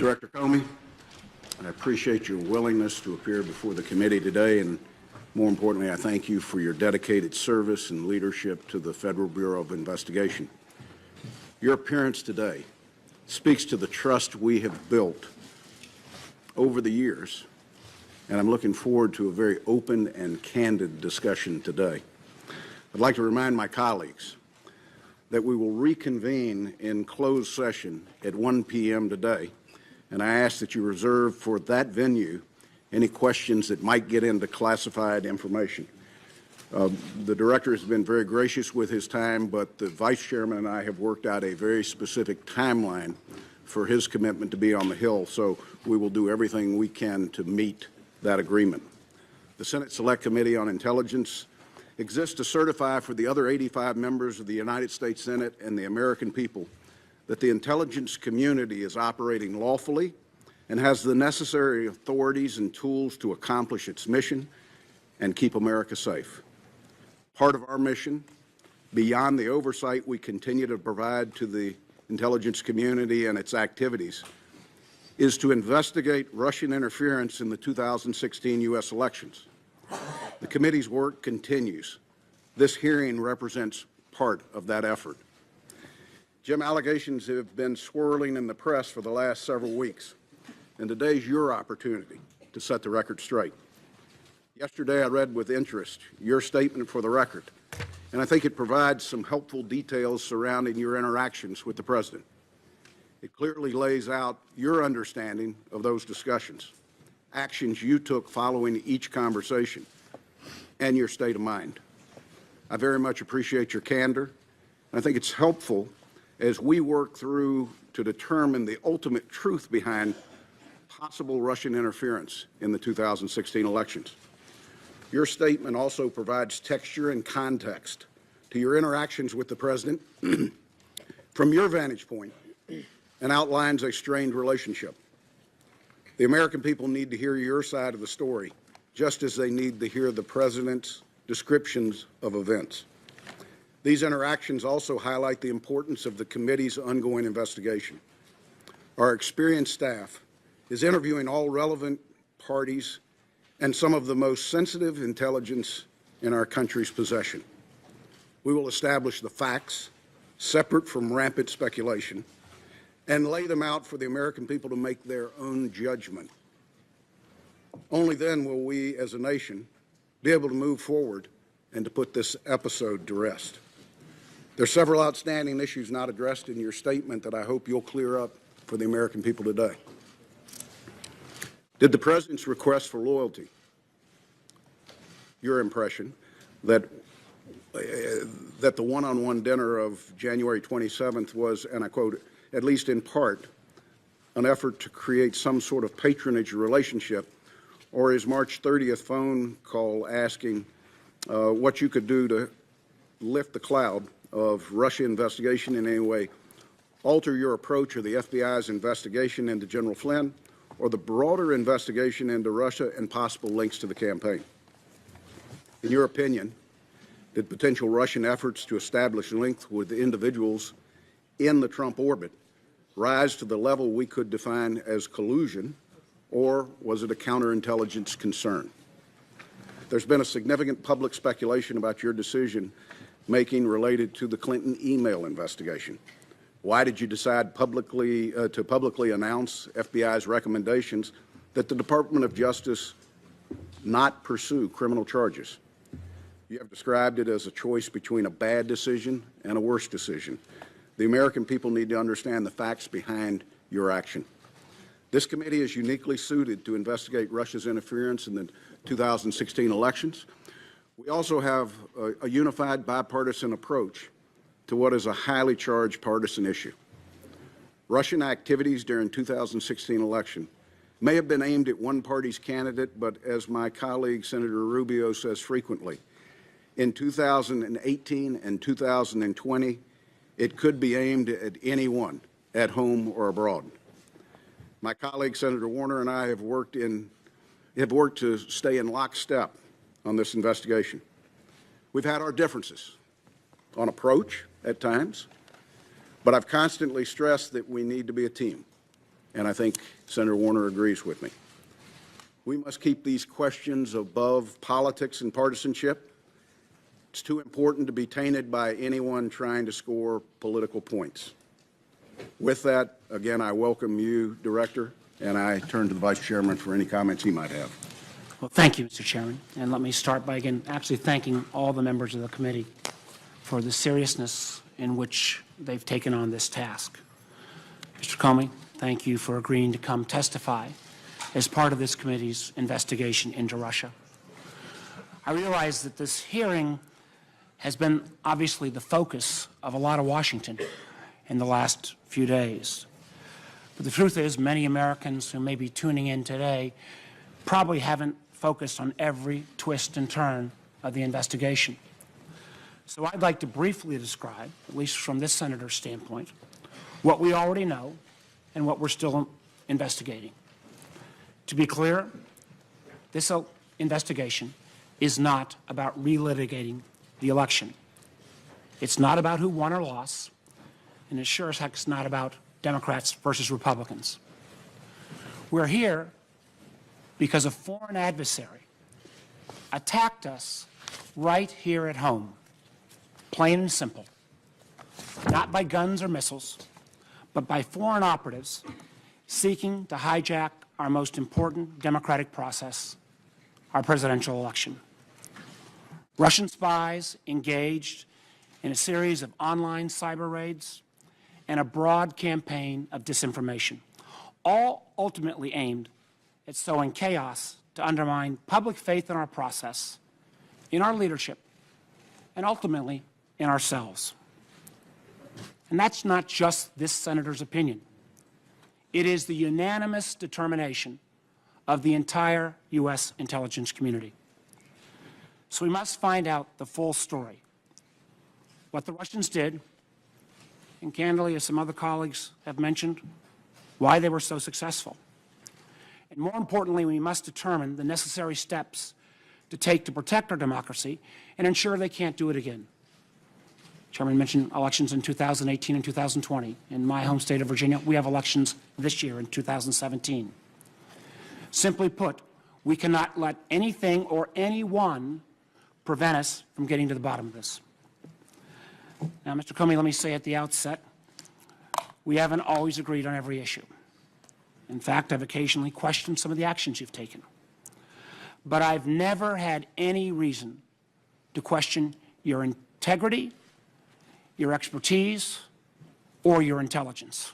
Director Comey, I appreciate your willingness to appear before the committee today, and more importantly, I thank you for your dedicated service and leadership to the Federal Bureau of Investigation. Your appearance today speaks to the trust we have built over the years, and I'm looking forward to a very open and candid discussion today. I'd like to remind my colleagues that we will reconvene in closed session at 1 p.m. today, and I ask that you reserve for that venue any questions that might get into classified information. The Director has been very gracious with his time, but the Vice Chairman and I have worked out a very specific timeline for his commitment to be on the Hill, so we will do everything we can to meet that agreement. The Senate Select Committee on Intelligence exists to certify for the other 85 members of the United States Senate and the American people that the intelligence community is operating lawfully and has the necessary authorities and tools to accomplish its mission and keep America safe. Part of our mission, beyond the oversight we continue to provide to the intelligence community and its activities, is to investigate Russian interference in the 2016 U.S. elections. The committee's work continues. This hearing represents part of that effort. Jim, allegations have been swirling in the press for the last several weeks, and today's your opportunity to set the record straight. Yesterday, I read with interest your statement for the record, and I think it provides some helpful details surrounding your interactions with the President. It clearly lays out your understanding of those discussions, actions you took following each conversation, and your state of mind. I very much appreciate your candor, and I think it's helpful as we work through to determine the ultimate truth behind possible Russian interference in the 2016 elections. Your statement also provides texture and context to your interactions with the President from your vantage point and outlines a strained relationship. The American people need to hear your side of the story, just as they need to hear the President's descriptions of events. These interactions also highlight the importance of the committee's ongoing investigation. Our experienced staff is interviewing all relevant parties and some of the most sensitive intelligence in our country's possession. We will establish the facts, separate from rampant speculation, and lay them out for the American people to make their own judgment. Only then will we, as a nation, be able to move forward and to put this episode to rest. There are several outstanding issues not addressed in your statement that I hope you'll clear up for the American people today. Did the President's request for loyalty, your impression that the one-on-one dinner of January 27th was, and I quote, at least in part, an effort to create some sort of patronage relationship, or his March 30th phone call asking what you could do to lift the cloud of Russia investigation in any way, alter your approach of the FBI's investigation into General Flynn, or the broader investigation into Russia and possible links to the campaign? In your opinion, did potential Russian efforts to establish links with individuals in the Trump orbit rise to the level we could define as collusion, or was it a counterintelligence concern? There's been a significant public speculation about your decision-making related to the Clinton email investigation. Why did you decide to publicly announce FBI's recommendations that the Department of Justice not pursue criminal charges? You have described it as a choice between a bad decision and a worse decision. The American people need to understand the facts behind your action. This committee is uniquely suited to investigate Russia's interference in the 2016 elections. We also have a unified bipartisan approach to what is a highly charged partisan issue. Russian activities during 2016 election may have been aimed at one party's candidate, but as my colleague Senator Rubio says frequently, in 2018 and 2020, it could be aimed at anyone, at home or abroad. My colleague Senator Warner and I have worked to stay in lockstep on this investigation. We've had our differences on approach at times, but I've constantly stressed that we need to be a team. and I think Senator Warner agrees with me. We must keep these questions above politics and partisanship. It's too important to be tainted by anyone trying to score political points. With that, again, I welcome you, Director, and I turn to the Vice Chairman for any comments he might have. Well, thank you, Mr. Chairman. And let me start by, again, actually thanking all the members of the committee for the seriousness in which they've taken on this task. Mr. Comey, thank you for agreeing to come testify as part of this committee's investigation into Russia. I realize that this hearing has been obviously the focus of a lot of Washington in the last few days. But the truth is, many Americans who may be tuning in today probably haven't focused on every twist and turn of the investigation. So I'd like to briefly describe, at least from this senator's standpoint, what we already know and what we're still investigating. To be clear, this investigation is not about relitigating the election. It's not about who won or lost, and it sure as heck is not about Democrats versus Republicans. We're here because a foreign adversary attacked us right here at home, plain and simple, not by guns or missiles, but by foreign operatives seeking to hijack our most important democratic process, our presidential election. Russian spies engaged in a series of online cyber raids and a broad campaign of disinformation, all ultimately aimed at sowing chaos to undermine public faith in our process, in our leadership, and ultimately in ourselves. And that's not just this senator's opinion. It is the unanimous determination of the entire U.S. intelligence community. So we must find out the full story, what the Russians did, and candidly, as some other colleagues have mentioned, why they were so successful. And more importantly, we must determine the necessary steps to take to protect our democracy and ensure they can't do it again. Chairman mentioned elections in 2018 and 2020. In my home state of Virginia, we have elections this year in 2017. Simply put, we cannot let anything or anyone prevent us from getting to the bottom of this. Now, Mr. Comey, let me say at the outset, we haven't always agreed on every issue. In fact, I've occasionally questioned some of the actions you've taken. But I've never had any reason to question your integrity, your expertise, or your intelligence.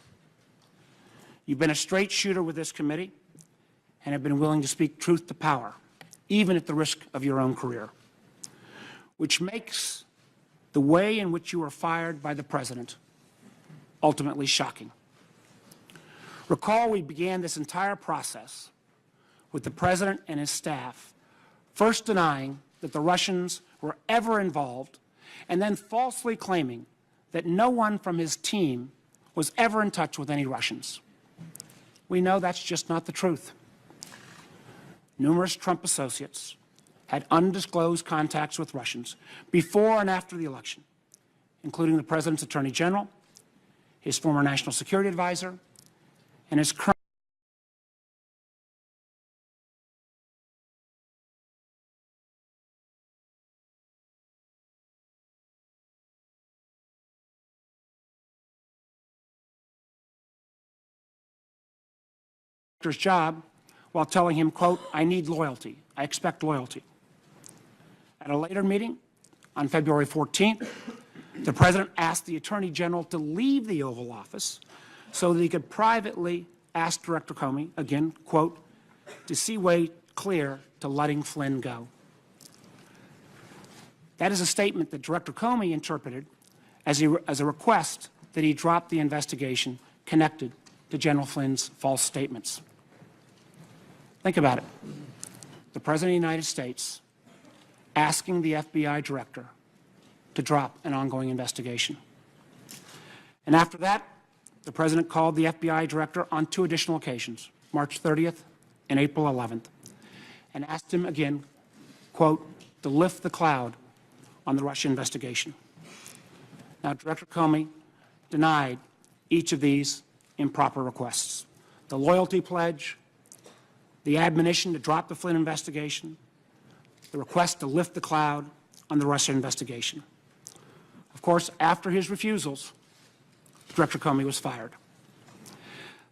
You've been a straight shooter with this committee and have been willing to speak truth to power, even at the risk of your own career, which makes the way in which you were fired by the President ultimately shocking. Recall, we began this entire process with the President and his staff first denying that the Russians were ever involved and then falsely claiming that no one from his team was ever in touch with any Russians. We know that's just not the truth. Numerous Trump associates had undisclosed contacts with Russians before and after the election, including the President's Attorney General, his former National Security Advisor, and his current job while telling him, quote, "I need loyalty. I expect loyalty." At a later meeting on February 14th, the President asked the Attorney General to leave the Oval Office so that he could privately ask Director Comey, again, quote, to see way clear to letting Flynn go. That is a statement that Director Comey interpreted as a request that he drop the investigation connected to General Flynn's false statements. Think about it. The President of the United States asking the FBI director to drop an ongoing investigation. And after that, the President called the FBI director on 2 additional occasions, March 30th and April 11th, and asked him again, quote, to lift the cloud on the Russia investigation. Now, Director Comey denied each of these improper requests. the loyalty pledge, the admonition to drop the Flynn investigation, the request to lift the cloud on the Russia investigation. Of course, after his refusals, Director Comey was fired.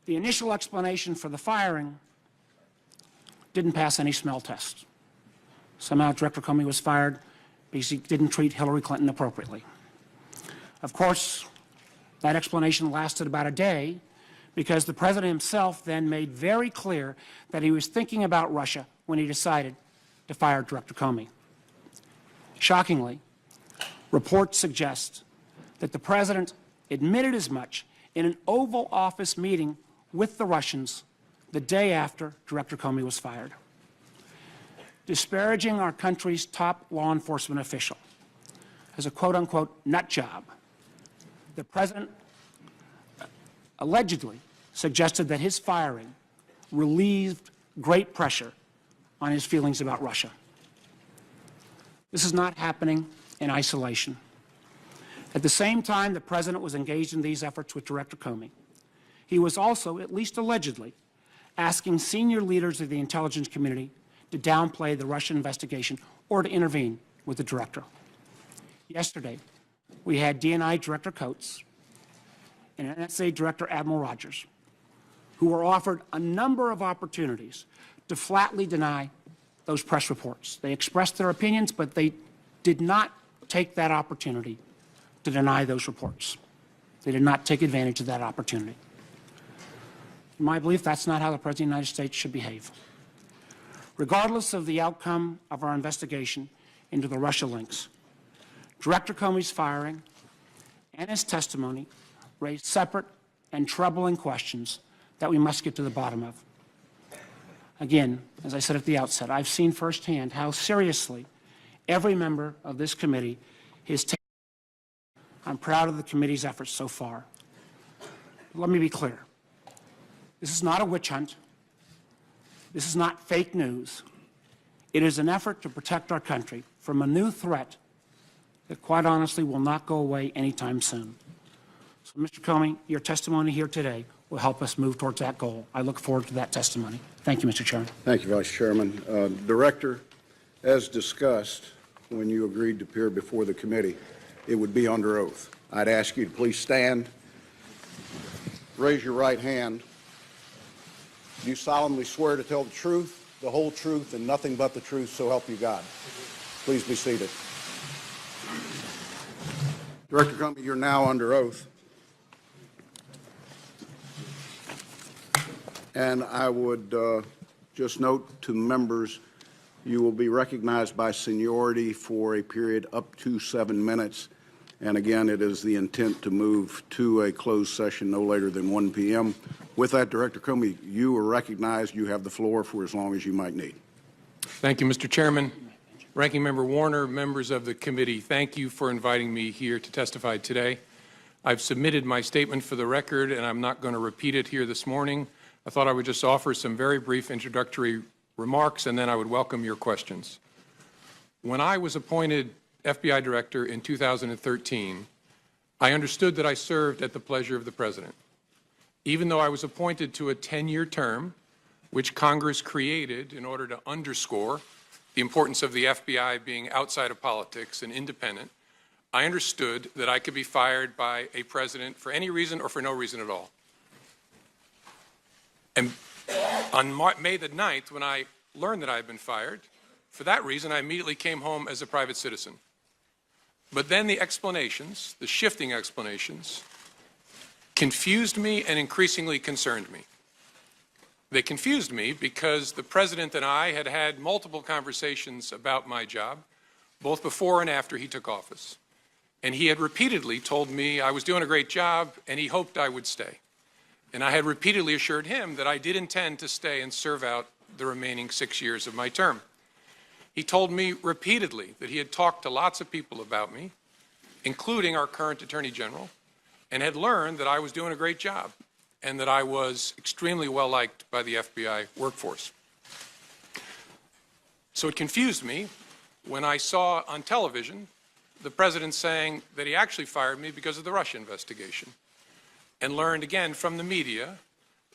The initial explanation for the firing didn't pass any smell test. Somehow Director Comey was fired because he didn't treat Hillary Clinton appropriately. Of course, that explanation lasted about a day because the President himself then made very clear that he was thinking about Russia when he decided to fire Director Comey. Shockingly, reports suggest that the President admitted as much in an Oval Office meeting with the Russians the day after Director Comey was fired. Disparaging our country's top law enforcement official as a quote-unquote nut job, the President allegedly suggested that his firing relieved great pressure on his feelings about Russia. This is not happening in isolation. At the same time the President was engaged in these efforts with Director Comey, he was also, at least allegedly, asking senior leaders of the intelligence community to downplay the Russian investigation or to intervene with the director. Yesterday, we had DNI Director Coates and NSA Director Admiral Rogers, who were offered a number of opportunities to flatly deny those press reports. They expressed their opinions, but they did not take that opportunity to deny those reports. They did not take advantage of that opportunity. In my belief, that's not how the President of the United States should behave. Regardless of the outcome of our investigation into the Russia links, Director Comey's firing and his testimony raised separate and troubling questions that we must get to the bottom of. Again, as I said at the outset, I've seen firsthand how seriously every member of this committee is taking. I'm proud of the committee's efforts so far. Let me be clear. This is not a witch hunt. This is not fake news. It is an effort to protect our country from a new threat that, quite honestly, will not go away anytime soon. So, Mr. Comey, your testimony here today will help us move towards that goal. I look forward to that testimony. Thank you, Mr. Chairman. Thank you, Vice Chairman. Director, as discussed, when you agreed to appear before the committee, it would be under oath. I'd ask you to please stand, raise your right hand. Do you solemnly swear to tell the truth, the whole truth, and nothing but the truth, so help you God? Please be seated. Director Comey, you're now under oath. And I would just note to members, you will be recognized by seniority for a period up to 7 minutes. And again, it is the intent to move to a closed session no later than 1 p.m. With that, Director Comey, you are recognized. You have the floor for as long as you might need. Thank you, Mr. Chairman. Ranking Member Warner, members of the committee, thank you for inviting me here to testify today. I've submitted my statement for the record, and I'm not going to repeat it here this morning. I thought I would just offer some very brief introductory remarks, and then I would welcome your questions. When I was appointed FBI Director in 2013, I understood that I served at the pleasure of the President. Even though I was appointed to a 10-year term, which Congress created in order to underscore the importance of the FBI being outside of politics and independent, I understood that I could be fired by a president for any reason or for no reason at all. And on May the 9th, when I learned that I had been fired, for that reason, I immediately came home as a private citizen. But then the explanations, the shifting explanations, confused me and increasingly concerned me. They confused me because the President and I had had multiple conversations about my job, both before and after he took office. And he had repeatedly told me I was doing a great job and he hoped I would stay. And I had repeatedly assured him that I did intend to stay and serve out the remaining 6 years of my term. He told me repeatedly that he had talked to lots of people about me, including our current Attorney General, and had learned that I was doing a great job and that I was extremely well liked by the FBI workforce. So it confused me when I saw on television the President saying that he actually fired me because of the Russia investigation, and learned again from the media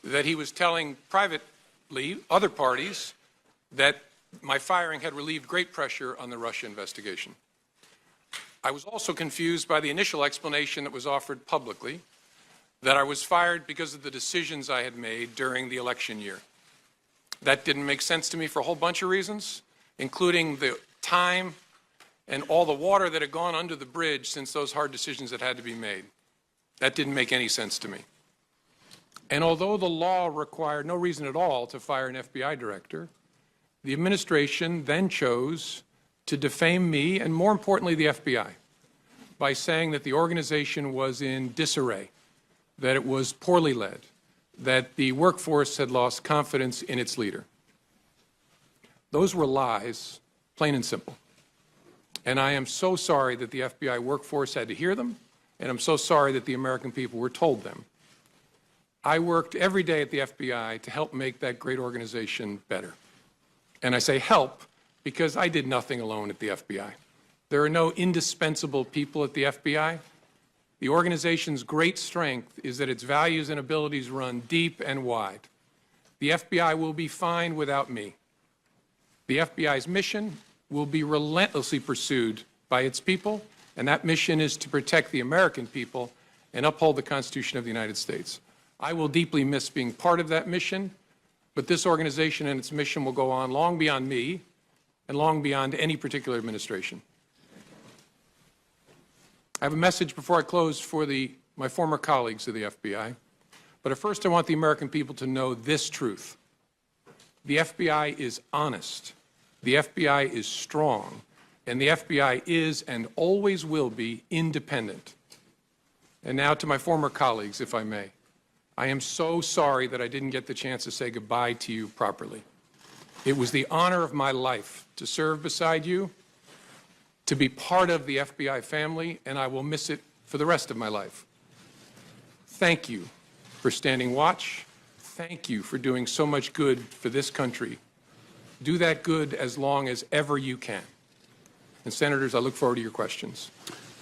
that he was telling privately other parties that my firing had relieved great pressure on the Russia investigation. I was also confused by the initial explanation that was offered publicly that I was fired because of the decisions I had made during the election year. That didn't make sense to me for a whole bunch of reasons, including the time and all the water that had gone under the bridge since those hard decisions had to be made. That didn't make any sense to me. And although the law required no reason at all to fire an FBI director, the administration then chose to defame me and, more importantly, the FBI by saying that the organization was in disarray, that it was poorly led, that the workforce had lost confidence in its leader. Those were lies, plain and simple. And I am so sorry that the FBI workforce had to hear them, and I'm so sorry that the American people were told them. I worked every day at the FBI to help make that great organization better. And I say help because I did nothing alone at the FBI. There are no indispensable people at the FBI. The organization's great strength is that its values and abilities run deep and wide. The FBI will be fine without me. The FBI's mission will be relentlessly pursued by its people, and that mission is to protect the American people and uphold the Constitution of the United States. I will deeply miss being part of that mission, but this organization and its mission will go on long beyond me and long beyond any particular administration. I have a message before I close for my former colleagues of the FBI, but at first I want the American people to know this truth. The FBI is honest, the FBI is strong, and the FBI is and always will be independent. And now to my former colleagues, if I may. I am so sorry that I didn't get the chance to say goodbye to you properly. It was the honor of my life to serve beside you, to be part of the FBI family, and I will miss it for the rest of my life. Thank you for standing watch. Thank you for doing so much good for this country. Do that good as long as ever you can. And Senators, I look forward to your questions.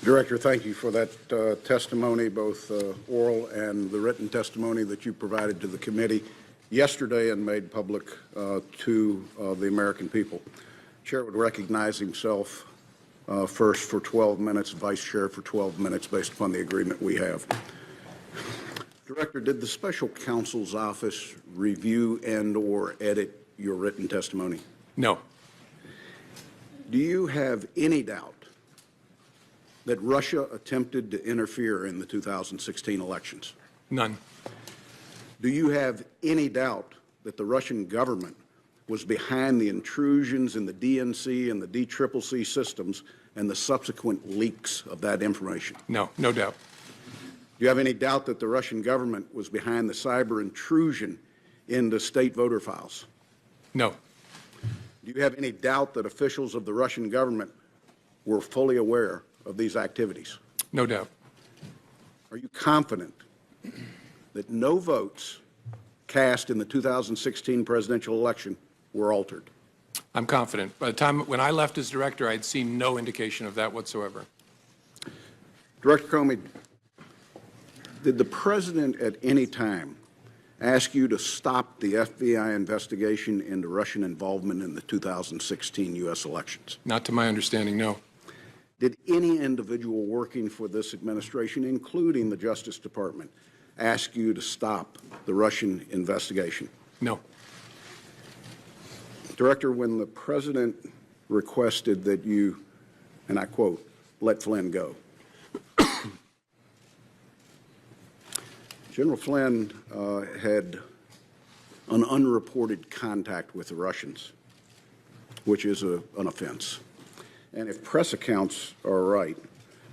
Director, thank you for that testimony, both oral and the written testimony that you provided to the committee yesterday and made public to the American people. Chair would recognize himself first for 12 minutes, Vice Chair for 12 minutes based upon the agreement we have. Director, did the Special Counsel's Office review and/or edit your written testimony? No. Do you have any doubt that Russia attempted to interfere in the 2016 elections? None. Do you have any doubt that the Russian government was behind the intrusions in the DNC and the DCCC systems and the subsequent leaks of that information? No, no doubt. Do you have any doubt that the Russian government was behind the cyber intrusion into state voter files? No. Do you have any doubt that officials of the Russian government were fully aware of these activities? No doubt. Are you confident that no votes cast in the 2016 presidential election were altered? I'm confident. By the time when I left as director, I had seen no indication of that whatsoever. Director Comey, did the president at any time ask you to stop the FBI investigation into Russian involvement in the 2016 U.S. elections? Not to my understanding, no. Did any individual working for this administration, including the Justice Department, ask you to stop the Russian investigation? No. Director, when the president requested that you, and I quote, let Flynn go, General Flynn had an unreported contact with the Russians, which is an offense. And if press accounts are right,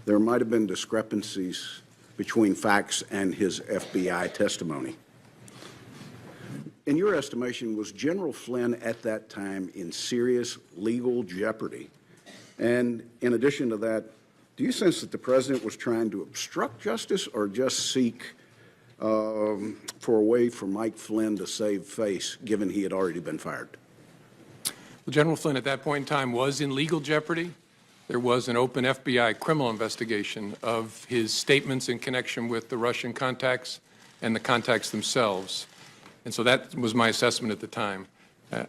there might have been discrepancies between facts and his FBI testimony. In your estimation, was General Flynn at that time in serious legal jeopardy? And in addition to that, do you sense that the president was trying to obstruct justice or just seek for a way for Mike Flynn to save face, given he had already been fired? Well, General Flynn at that point in time was in legal jeopardy. There was an open FBI criminal investigation of his statements in connection with the Russian contacts and the contacts themselves. And so that was my assessment at the time.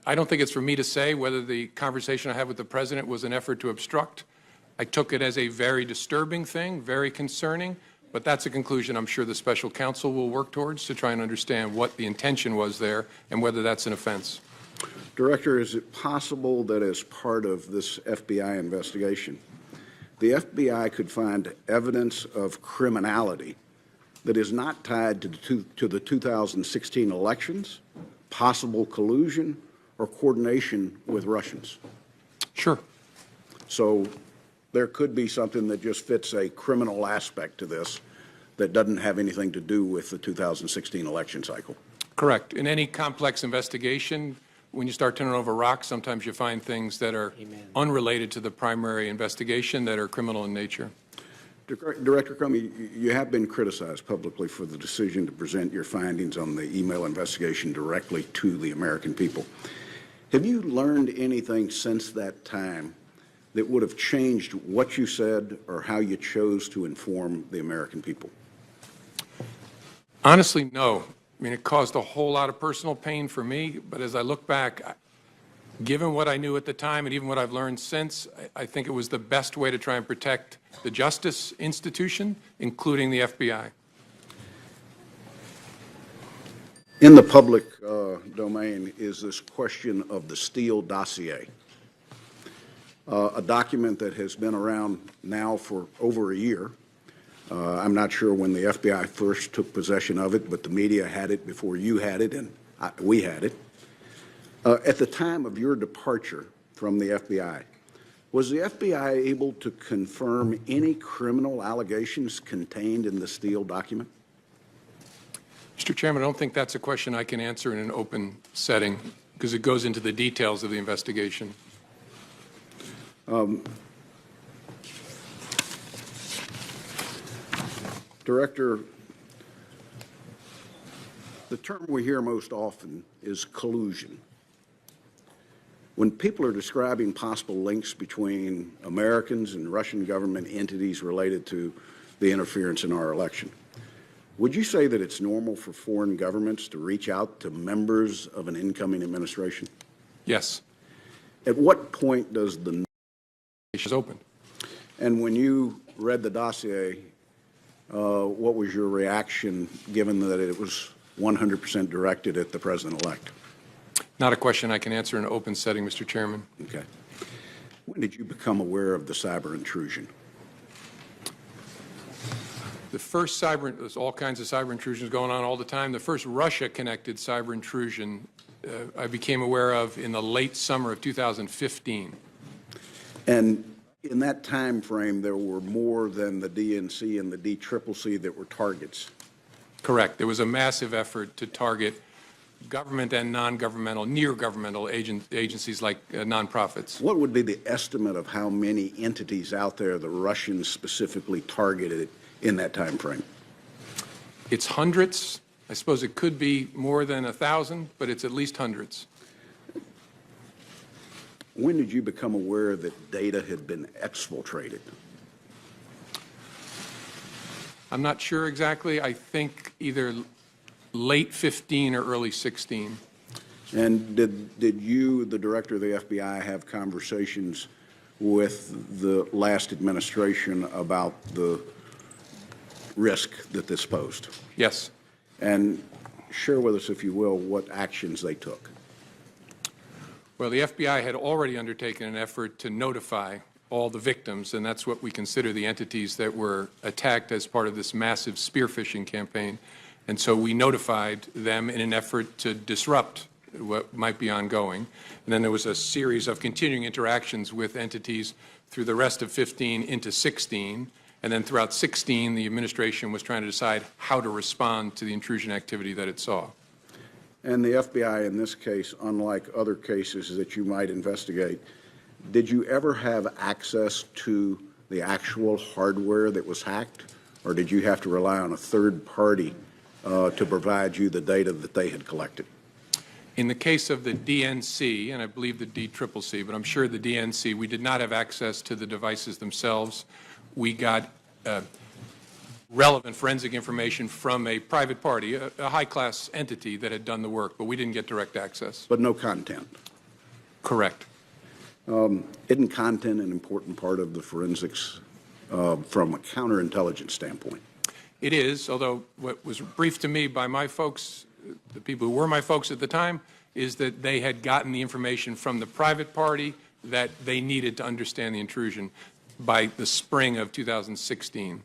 I don't think it's for me to say whether the conversation I had with the President was an effort to obstruct. I took it as a very disturbing thing, very concerning, but that's a conclusion I'm sure the special counsel will work towards to try and understand what the intention was there and whether that's an offense. Director, is it possible that as part of this FBI investigation, the FBI could find evidence of criminality that is not tied to the 2016 elections, possible collusion, or coordination with Russians? Sure. So there could be something that just fits a criminal aspect to this that doesn't have anything to do with the 2016 election cycle. Correct. In any complex investigation, when you start turning over rocks, sometimes you find things that are unrelated to the primary investigation that are criminal in nature. Director Comey, you have been criticized publicly for the decision to present your findings on the email investigation directly to the American people. Have you learned anything since that time that would have changed what you said or how you chose to inform the American people? Honestly, no. I mean, it caused a whole lot of personal pain for me, but as I look back, given what I knew at the time and even what I've learned since, I think it was the best way to try and protect the justice institution, including the FBI. In the public domain is this question of the Steele dossier, a document that has been around now for over a year. I'm not sure when the FBI first took possession of it, but the media had it before you had it and we had it. At the time of your departure from the FBI, was the FBI able to confirm any criminal allegations contained in the Steele document? Mr. Chairman, I don't think that's a question I can answer in an open setting because it goes into the details of the investigation. Director, the term we hear most often is collusion. When people are describing possible links between Americans and Russian government entities related to the interference in our election, would you say that it's normal for foreign governments to reach out to members of an incoming administration? Yes. At what point does the Is open. And when you read the dossier, what was your reaction, given that it was 100% directed at the president-elect? Not a question I can answer in an open setting, Mr. Chairman. Okay. When did you become aware of the cyber intrusion? The first there's all kinds of cyber intrusions going on all the time. The first Russia-connected cyber intrusion I became aware of in the late summer of 2015. And in that time frame, there were more than the DNC and the DCCC that were targets. Correct. There was a massive effort to target government and non-governmental, near-governmental agencies like nonprofits. What would be the estimate of how many entities out there the Russians specifically targeted in that time frame? It's hundreds. I suppose it could be more than 1,000, but it's at least hundreds. When did you become aware that data had been exfiltrated? I'm not sure exactly. I think either late 15 or early 16. And did you, the director of the FBI, have conversations with the last administration about the risk that this posed? Yes. And share with us, if you will, what actions they took. Well, the FBI had already undertaken an effort to notify all the victims, and that's what we consider the entities that were attacked as part of this massive spear phishing campaign. And so we notified them in an effort to disrupt what might be ongoing. And then there was a series of continuing interactions with entities through the rest of 15 into 16. And then throughout 16, the administration was trying to decide how to respond to the intrusion activity that it saw. And the FBI, in this case, unlike other cases that you might investigate, did you ever have access to the actual hardware that was hacked, or did you have to rely on a third party to provide you the data that they had collected? In the case of the DNC, and I believe the DCCC, but I'm sure the DNC, we did not have access to the devices themselves. We got relevant forensic information from a private party, a high-class entity that had done the work, but we didn't get direct access. But no content. Correct. Isn't content an important part of the forensics from a counterintelligence standpoint? It is, although what was briefed to me by my folks, the people who were my folks at the time, is that they had gotten the information from the private party that they needed to understand the intrusion by the spring of 2016.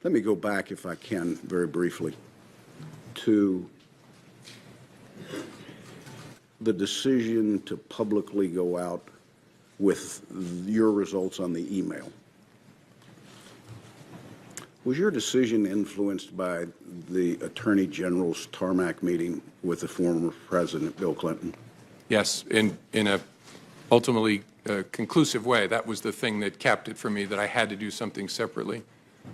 Let me go back, if I can, very briefly, to the decision to publicly go out with your results on the email. Was your decision influenced by the Attorney General's tarmac meeting with the former President Bill Clinton? Yes, in a ultimately conclusive way. That was the thing that capped it for me, that I had to do something separately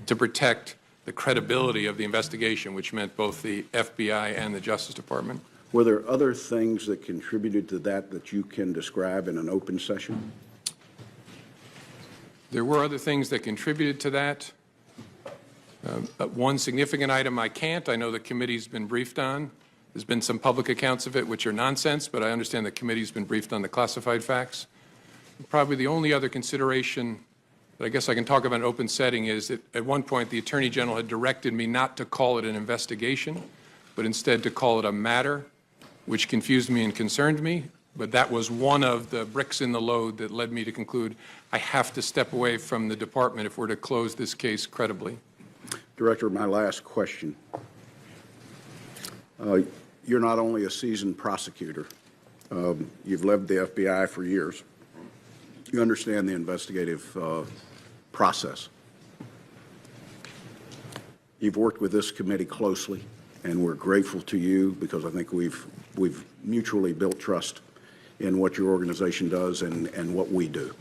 to protect the credibility of the investigation, which meant both the FBI and the Justice Department. Were there other things that contributed to that that you can describe in an open session? There were other things that contributed to that. One significant item I can't. I know the committee's been briefed on. There's been some public accounts of it which are nonsense, but I understand the committee's been briefed on the classified facts. Probably the only other consideration that I guess I can talk about in an open setting is that at one point the Attorney General had directed me not to call it an investigation, but instead to call it a matter, which confused me and concerned me. But that was one of the bricks in the load that led me to conclude I have to step away from the department if we're to close this case credibly. Director, my last question. You're not only a seasoned prosecutor, you've led the FBI for years. You understand the investigative process. You've worked with this committee closely, and we're grateful to you because I think we've mutually built trust in what your organization does and what we do.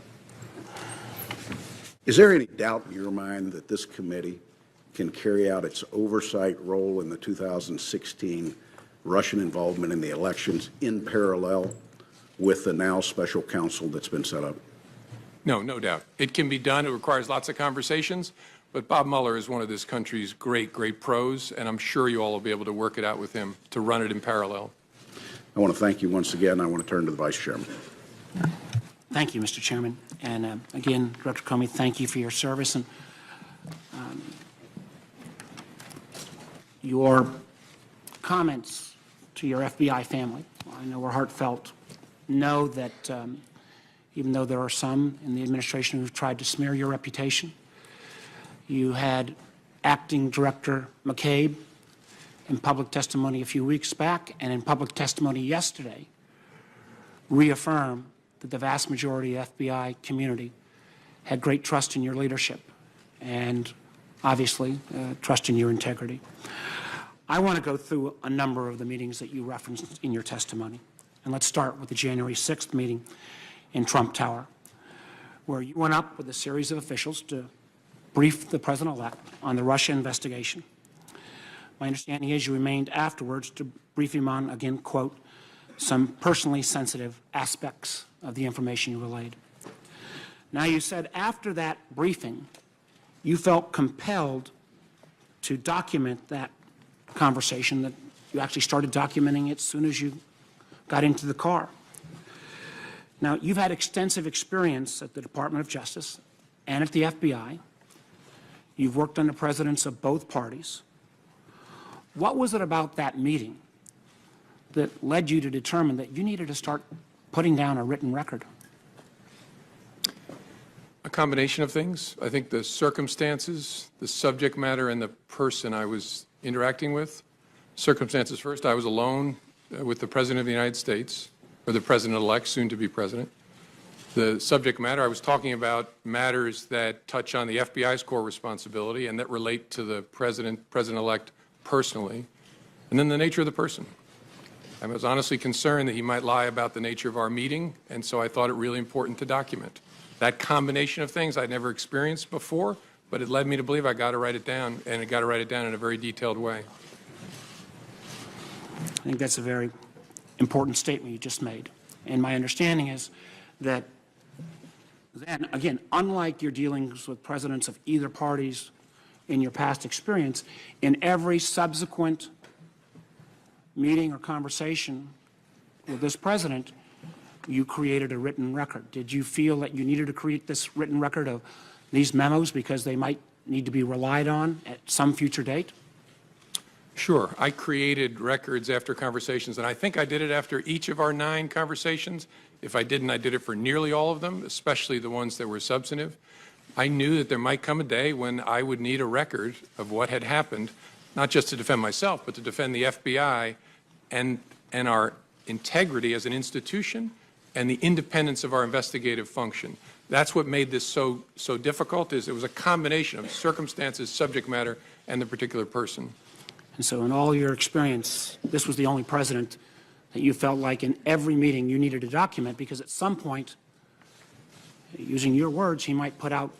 Is there any doubt in your mind that this committee can carry out its oversight role in the 2016 Russian involvement in the elections in parallel with the now special counsel that's been set up? No, no doubt. It can be done. It requires lots of conversations. But Bob Mueller is one of this country's great, great pros, and I'm sure you all will be able to work it out with him to run it in parallel. I want to thank you once again. I want to turn to the Vice Chairman. Thank you, Mr. Chairman. And again, Director Comey, thank you for your service. And your comments to your FBI family, I know were heartfelt. Know that even though there are some in the administration who've tried to smear your reputation, you had Acting Director McCabe in public testimony a few weeks back and in public testimony yesterday reaffirm that the vast majority of the FBI community had great trust in your leadership and obviously trust in your integrity. I want to go through a number of the meetings that you referenced in your testimony. And let's start with the January 6th meeting in Trump Tower, where you went up with a series of officials to brief the President-elect on the Russia investigation. My understanding is you remained afterwards to brief him on, again, quote, some personally sensitive aspects of the information you relayed. Now, you said after that briefing, you felt compelled to document that conversation, that you actually started documenting it as soon as you got into the car. Now, you've had extensive experience at the Department of Justice and at the FBI. You've worked under presidents of both parties. What was it about that meeting that led you to determine that you needed to start putting down a written record? A combination of things. I think the circumstances, the subject matter, and the person I was interacting with. Circumstances first, I was alone with the President of the United States, or the President-elect, soon to be President. The subject matter, I was talking about matters that touch on the FBI's core responsibility and that relate to the President-elect personally. And then the nature of the person. I was honestly concerned that he might lie about the nature of our meeting, and so I thought it really important to document. That combination of things I'd never experienced before, but it led me to believe I got to write it down, and I got to write it down in a very detailed way. I think that's a very important statement you just made. And my understanding is that Then, again, unlike your dealings with presidents of either parties in your past experience, in every subsequent meeting or conversation with this president, you created a written record. Did you feel that you needed to create this written record of these memos because they might need to be relied on at some future date? Sure. I created records after conversations, and I think I did it after each of our 9 conversations. If I didn't, I did it for nearly all of them, especially the ones that were substantive. I knew that there might come a day when I would need a record of what had happened, not just to defend myself, but to defend the FBI and our integrity as an institution and the independence of our investigative function. That's what made this so difficult, is it was a combination of circumstances, subject matter, and the particular person. And so in all your experience, this was the only president that you felt like in every meeting you needed to document, because at some point, using your words, he might put out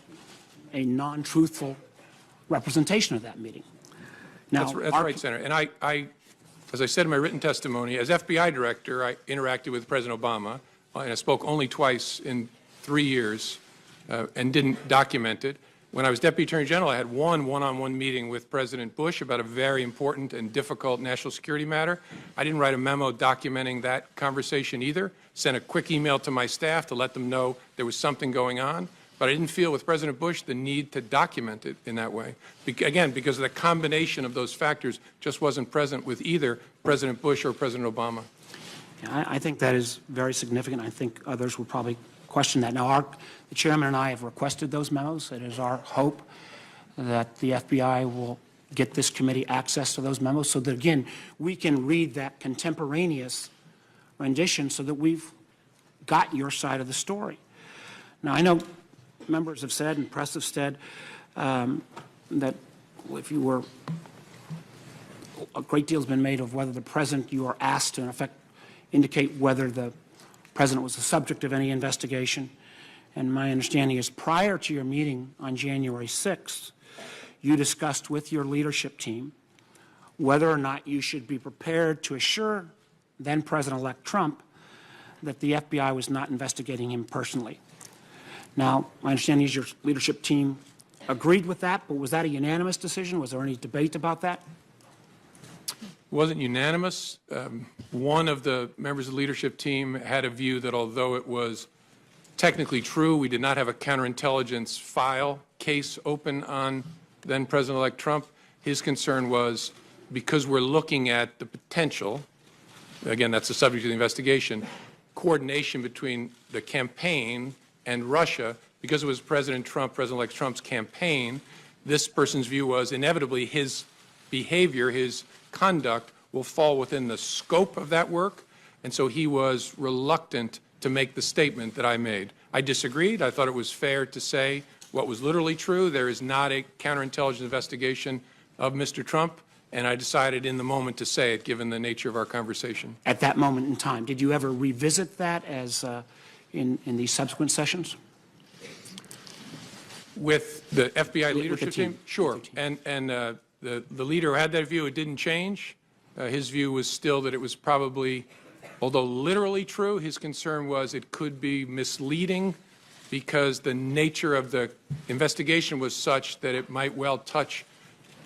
a non-truthful representation of that meeting. Now, That's right, Senator. And I, as I said in my written testimony, as FBI director, I interacted with President Obama, and I spoke only twice in 3 years and didn't document it. When I was Deputy Attorney General, I had one-on-one meeting with President Bush about a very important and difficult national security matter. I didn't write a memo documenting that conversation either. Sent a quick email to my staff to let them know there was something going on. But I didn't feel with President Bush the need to document it in that way. Again, because the combination of those factors just wasn't present with either President Bush or President Obama. Yeah, I think that is very significant. I think others would probably question that. Now, the chairman and I have requested those memos. It is our hope that the FBI will get this committee access to those memos so that, again, we can read that contemporaneous rendition so that we've got your side of the story. Now, I know members have said and press have said that if you were, a great deal has been made of whether the president, you are asked to, in effect, indicate whether the president was the subject of any investigation. And my understanding is prior to your meeting on January 6th, you discussed with your leadership team whether or not you should be prepared to assure then President-elect Trump that the FBI was not investigating him personally. Now, my understanding is your leadership team agreed with that, but was that a unanimous decision? Was there any debate about that? It wasn't unanimous. One of the members of the leadership team had a view that although it was technically true, we did not have a counterintelligence file case open on then President-elect Trump. His concern was because we're looking at the potential, again, that's the subject of the investigation, coordination between the campaign and Russia, because it was President Trump, President-elect Trump's campaign, this person's view was inevitably his behavior, his conduct will fall within the scope of that work, and so he was reluctant to make the statement that I made. I disagreed. I thought it was fair to say what was literally true. There is not a counterintelligence investigation of Mr. Trump, and I decided in the moment to say it, given the nature of our conversation. At that moment in time, did you ever revisit that as in these subsequent sessions? With the FBI With leadership the team. team? Sure. With the team. And the leader who had that view, it didn't change. His view was still that it was probably, although literally true, his concern was it could be misleading because the nature of the investigation was such that it might well touch,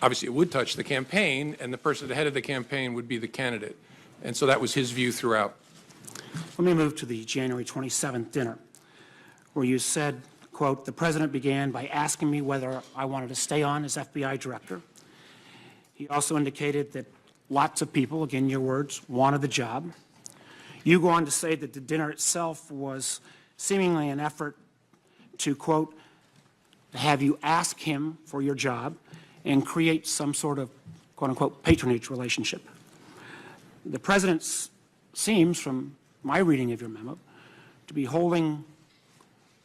obviously it would touch the campaign, and the person at the head of the campaign would be the candidate. And so that was his view throughout. Let me move to the January 27th dinner, where you said, quote, "The president began by asking me whether I wanted to stay on as FBI director. He also indicated that lots of people, again your words, wanted the job. You go on to say that the dinner itself was seemingly an effort to, quote, have you ask him for your job and create some sort of, quote unquote, patronage relationship. The president seems, from my reading of your memo, to be holding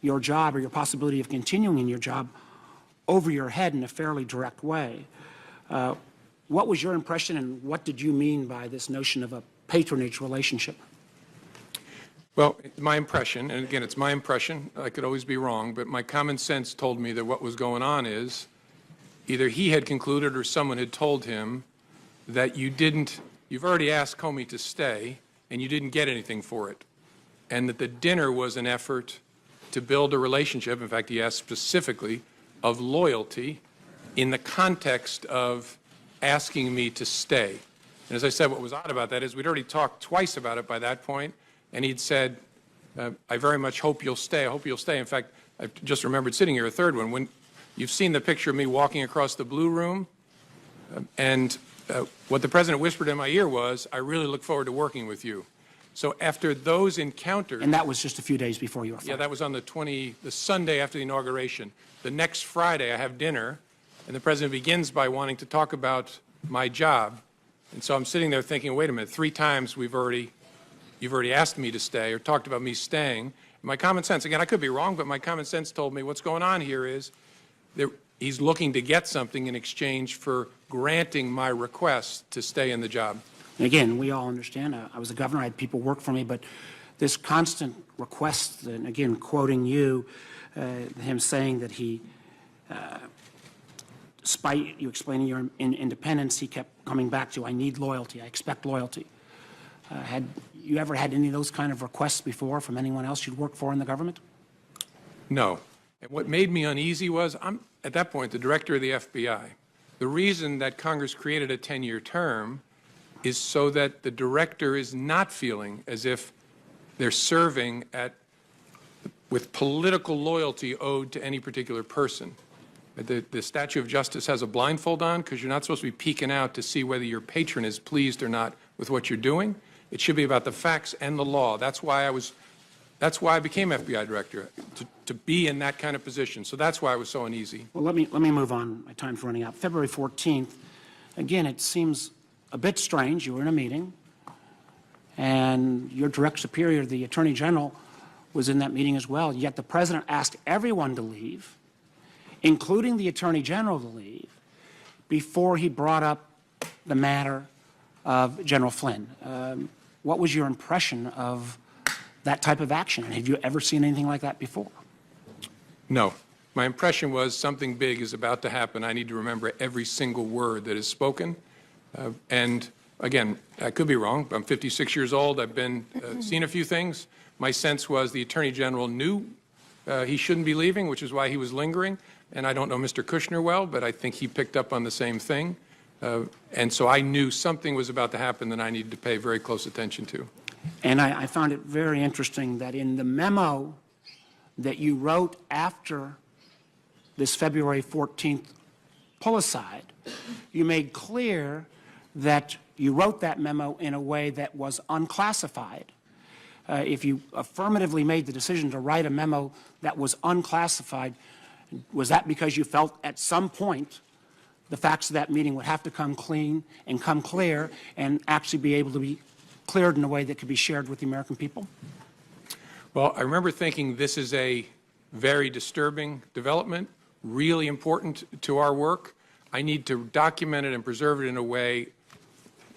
your job or your possibility of continuing in your job over your head in a fairly direct way. What was your impression, and what did you mean by this notion of a patronage relationship? Well, my impression, and again, it's my impression, I could always be wrong, but my common sense told me that what was going on is either he had concluded or someone had told him that you've already asked Comey to stay and you didn't get anything for it, and that the dinner was an effort to build a relationship. In fact, he asked specifically of loyalty in the context of asking me to stay. And as I said, what was odd about that is we'd already talked twice about it by that point, and he'd said, I very much hope you'll stay. I hope you'll stay. In fact, I just remembered sitting here a third one. When you've seen the picture of me walking across the blue room, and what the President whispered in my ear was, I really look forward to working with you. So after those encounters... And that was just a few days before you were fired. Yeah, that was on the Sunday after the inauguration. The next Friday, I have dinner, and the President begins by wanting to talk about my job. And so I'm sitting there thinking, wait a minute, 3 times you've already asked me to stay or talked about me staying. My common sense, again, I could be wrong, but my common sense told me what's going on here is he's looking to get something in exchange for granting my request to stay in the job. And again, we all understand, I was a governor, I had people work for me, but this constant request, and again, quoting you, him saying that he, despite you explaining your independence, he kept coming back to, I need loyalty, I expect loyalty. Had you ever had any of those kind of requests before from anyone else you'd worked for in the government? No. And what made me uneasy was, I'm, at that point, the director of the FBI. The reason that Congress created a 10-year term is so that the director is not feeling as if they're serving with political loyalty owed to any particular person. The statue of justice has a blindfold on because you're not supposed to be peeking out to see whether your patron is pleased or not with what you're doing. It should be about the facts and the law. That's why I became FBI director, to be in that kind of position. So that's why I was so uneasy. Well, let me move on. My time's running out. February 14th, again, it seems a bit strange. You were in a meeting, and your direct superior, the Attorney General, was in that meeting as well, yet the President asked everyone to leave, including the Attorney General to leave, before he brought up the matter of General Flynn. What was your impression of that type of action? And have you ever seen anything like that before? No. My impression was something big is about to happen. I need to remember every single word that is spoken. And again, I could be wrong. I'm 56 years old. I've been seen a few things. My sense was the Attorney General knew he shouldn't be leaving, which is why he was lingering. And I don't know Mr. Kushner well, but I think he picked up on the same thing. And so I knew something was about to happen that I needed to pay very close attention to. And I found it very interesting that in the memo that you wrote after this February 14th pull-aside, you made clear that you wrote that memo in a way that was unclassified. If you affirmatively made the decision to write a memo that was unclassified, was that because you felt at some point the facts of that meeting would have to come clean and come clear and actually be able to be cleared in a way that could be shared with the American people? Well, I remember thinking this is a very disturbing development, really important to our work. I need to document it and preserve it in a way,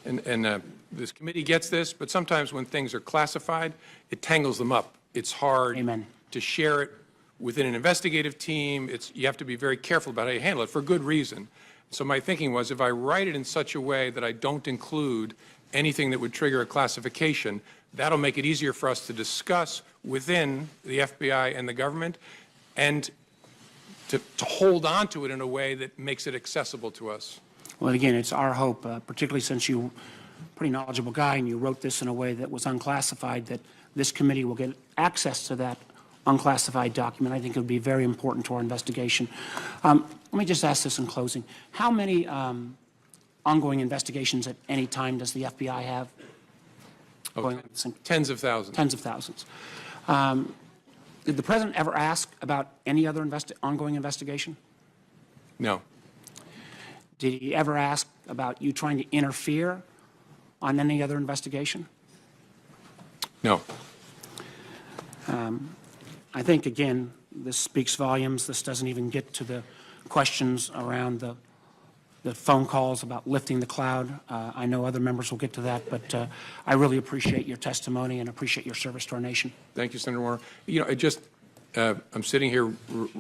and this committee gets this, but sometimes when things are classified, it tangles them up. It's hard Amen. to share it within an investigative team. You have to be very careful about how you handle it for good reason. So my thinking was if I write it in such a way that I don't include anything that would trigger a classification, that'll make it easier for us to discuss within the FBI and the government and to hold on to it in a way that makes it accessible to us. Well, again, it's our hope, particularly since you're a pretty knowledgeable guy and you wrote this in a way that was unclassified, that this committee will get access to that unclassified document. I think it would be very important to our investigation. Let me just ask this in closing. How many ongoing investigations at any time does the FBI have? Tens of thousands. Tens of thousands. Did the President ever ask about any other ongoing investigation? No. Did he ever ask about you trying to interfere on any other investigation? No. I think, again, this speaks volumes. This doesn't even get to the questions around the phone calls about lifting the cloud. I know other members will get to that, but I really appreciate your testimony and appreciate your service to our nation. Thank you, Senator Warner. You know, I'm sitting here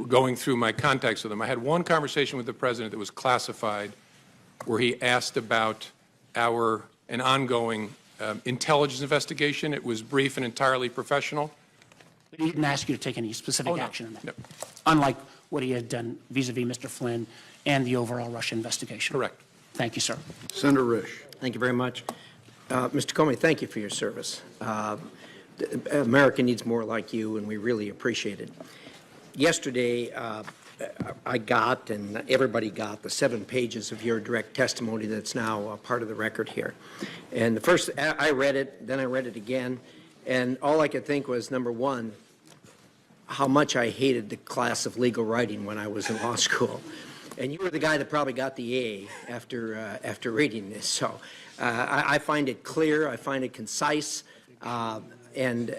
going through my contacts with him. I had one conversation with the President that was classified where he asked about an ongoing intelligence investigation. It was brief and entirely professional. But he didn't ask you to take any specific Oh, no. action on that? No. Unlike what he had done vis-à-vis Mr. Flynn and the overall Russia investigation? Correct. Thank you, sir. Senator Risch. Thank you very much. Mr. Comey, thank you for your service. America needs more like you, and we really appreciate it. Yesterday, I got, and everybody got, the 7 pages of your direct testimony that's now part of the record here. And the first, I read it, then I read it again, and all I could think was, number one, how much I hated the class of legal writing when I was in law school. And you were the guy that probably got the A after reading this. So I find it clear, I find it concise, and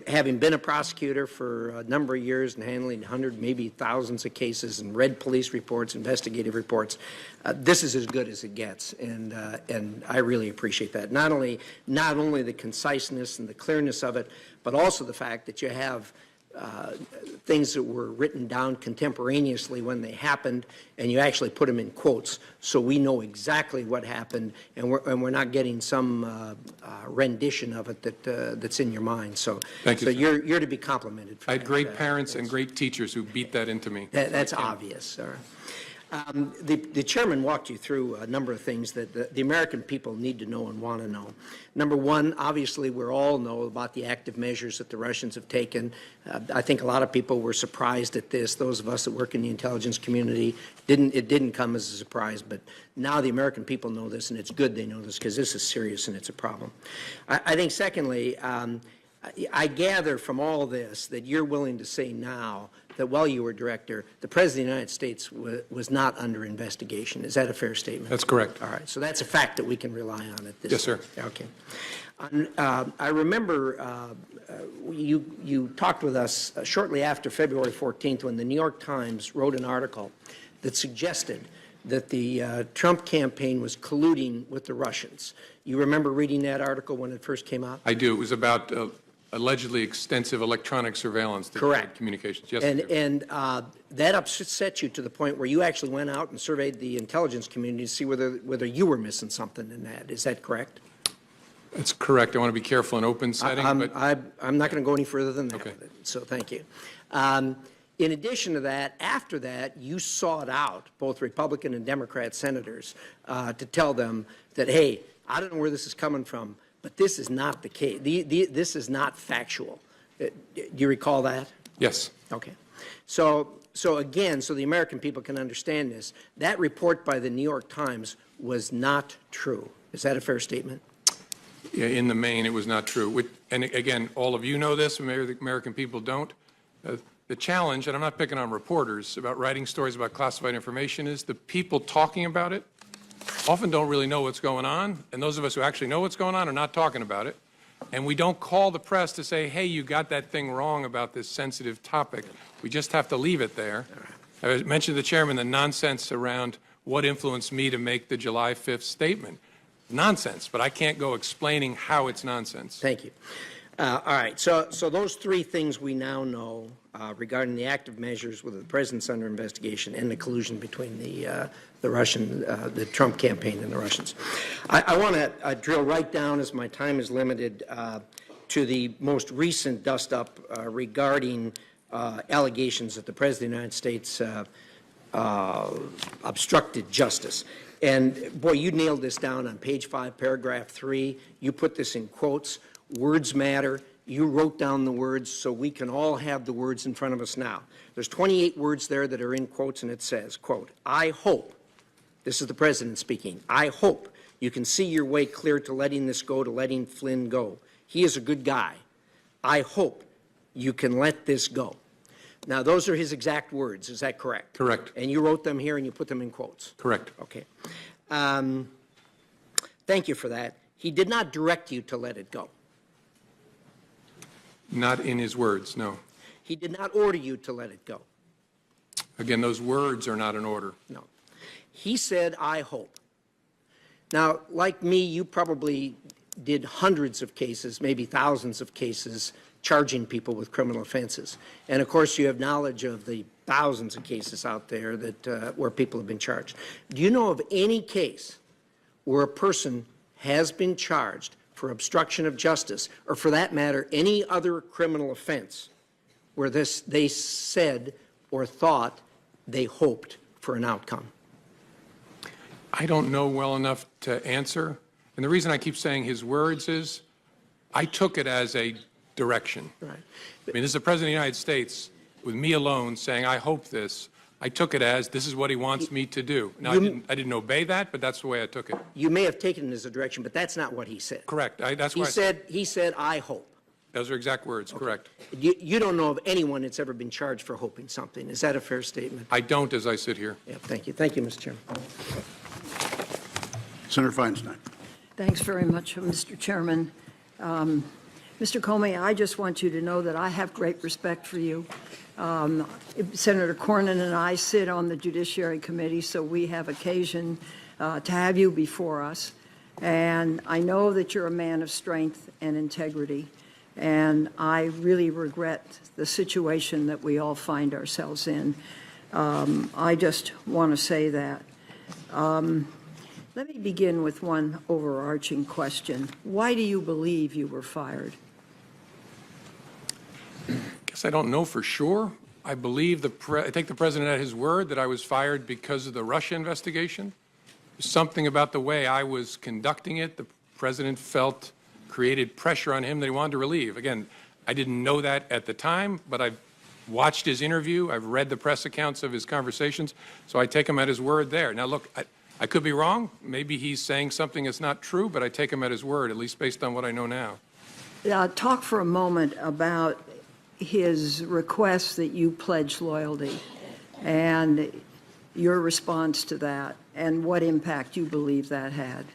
having been a prosecutor for a number of years and handling hundreds, maybe thousands of cases and read police reports, investigative reports, this is as good as it gets, and I really appreciate that. Not only the conciseness and the clearness of it, but also the fact that you have things that were written down contemporaneously when they happened, and you actually put them in quotes, so we know exactly what happened, and we're not getting some rendition of it that's in your mind. So, Thank you, so sir. you're to be complimented for I had that. great parents and great teachers who beat that into me. That's obvious, sir. The chairman walked you through a number of things that the American people need to know and want to know. Number one, obviously, we all know about the active measures that the Russians have taken. I think a lot of people were surprised at this. Those of us that work in the intelligence community, it didn't come as a surprise, but now the American people know this, and it's good they know this because this is serious and it's a problem. I think, secondly, I gather from all this that you're willing to say now that while you were director, the President of the United States was not under investigation. Is that a fair statement? That's correct. All right. So that's a fact that we can rely on at this Yes, sir. time. Okay. I remember you talked with us shortly after February 14th when the New York Times wrote an article that suggested that the Trump campaign was colluding with the Russians. You remember reading that article when it first came out? I do. It was about allegedly extensive electronic surveillance. That Correct. Communications. Yes, And that upset you to the point where you actually went out and surveyed the intelligence community to see whether you were missing something in that. Is that correct? that's correct. I want to be careful in open setting, but I'm not going to go any further than that Okay. with it, so thank you. In addition to that, after that, you sought out both Republican and Democrat senators to tell them that, hey, I don't know where this is coming from, but this is not the case. This is not factual. Do you recall that? yes. Okay. So again, so the American people can understand this, that report by the New York Times was not true. Is that a fair statement? Yeah, in the main, it was not true. And again, all of you know this, maybe the American people don't. The challenge, and I'm not picking on reporters about writing stories about classified information, is the people talking about it often don't really know what's going on, and those of us who actually know what's going on are not talking about it. And we don't call the press to say, hey, you got that thing wrong about this sensitive topic. We just have to leave it there. I mentioned to the chairman the nonsense around what influenced me to make the July 5th statement. Nonsense, but I can't go explaining how it's nonsense. Thank you. All right, so those three things we now know regarding the active measures with the president's under investigation and the collusion between the Trump campaign and the Russians. I want to drill right down, as my time is limited, to the most recent dust-up regarding allegations that the President of the United States obstructed justice. And, boy, you nailed this down on page 5, paragraph 3. You put this in quotes. Words matter. You wrote down the words so we can all have the words in front of us now. There's 28 words there that are in quotes, and it says, quote, I hope, this is the President speaking, I hope you can see your way clear to letting this go, to letting Flynn go. He is a good guy. I hope you can let this go. Now, those are his exact words. Is that correct? Correct. And you wrote them here and you put them in quotes? Correct. Okay. Thank you for that. He did not direct you to let it go. Not in his words, no. He did not order you to let it go. Again, those words are not in order. No. He said, I hope. Now, like me, you probably did hundreds of cases, maybe thousands of cases, charging people with criminal offenses. And, of course, you have knowledge of the thousands of cases out there that where people have been charged. Do you know of any case where a person has been charged for obstruction of justice, or for that matter, any other criminal offense, where they said or thought they hoped for an outcome? I don't know well enough to answer. And the reason I keep saying his words is I took it as a direction. Right. I mean, this is the President of the United States with me alone saying, I hope this. I took it as this is what he wants me to do. Now, I didn't obey that, but that's the way I took it. You may have taken it as a direction, but that's not what he said. Correct. That's why He said, I hope. those are exact words. Correct. You don't know of anyone that's ever been charged for hoping something. Is that a fair statement? I don't as I sit here. Yeah, thank you. Thank you, Mr. Chairman. Senator Feinstein. Thanks very much, Mr. Chairman. Mr. Comey, I just want you to know that I have great respect for you. Senator Cornyn and I sit on the Judiciary Committee, so we have occasion to have you before us. And I know that you're a man of strength and integrity, and I really regret the situation that we all find ourselves in. I just want to say that. Let me begin with one overarching question. Why do you believe you were fired? I guess I don't know for sure. I believe I take the president at his word that I was fired because of the Russia investigation. Something about the way I was conducting it, the president felt created pressure on him that he wanted to relieve. Again, I didn't know that at the time, but I've watched his interview. I've read the press accounts of his conversations, so I take him at his word there. Now, look, I could be wrong. Maybe he's saying something that's not true, but I take him at his word, at least based on what I know now. Talk for a moment about his request that you pledge loyalty and your response to that and what impact you believe that had.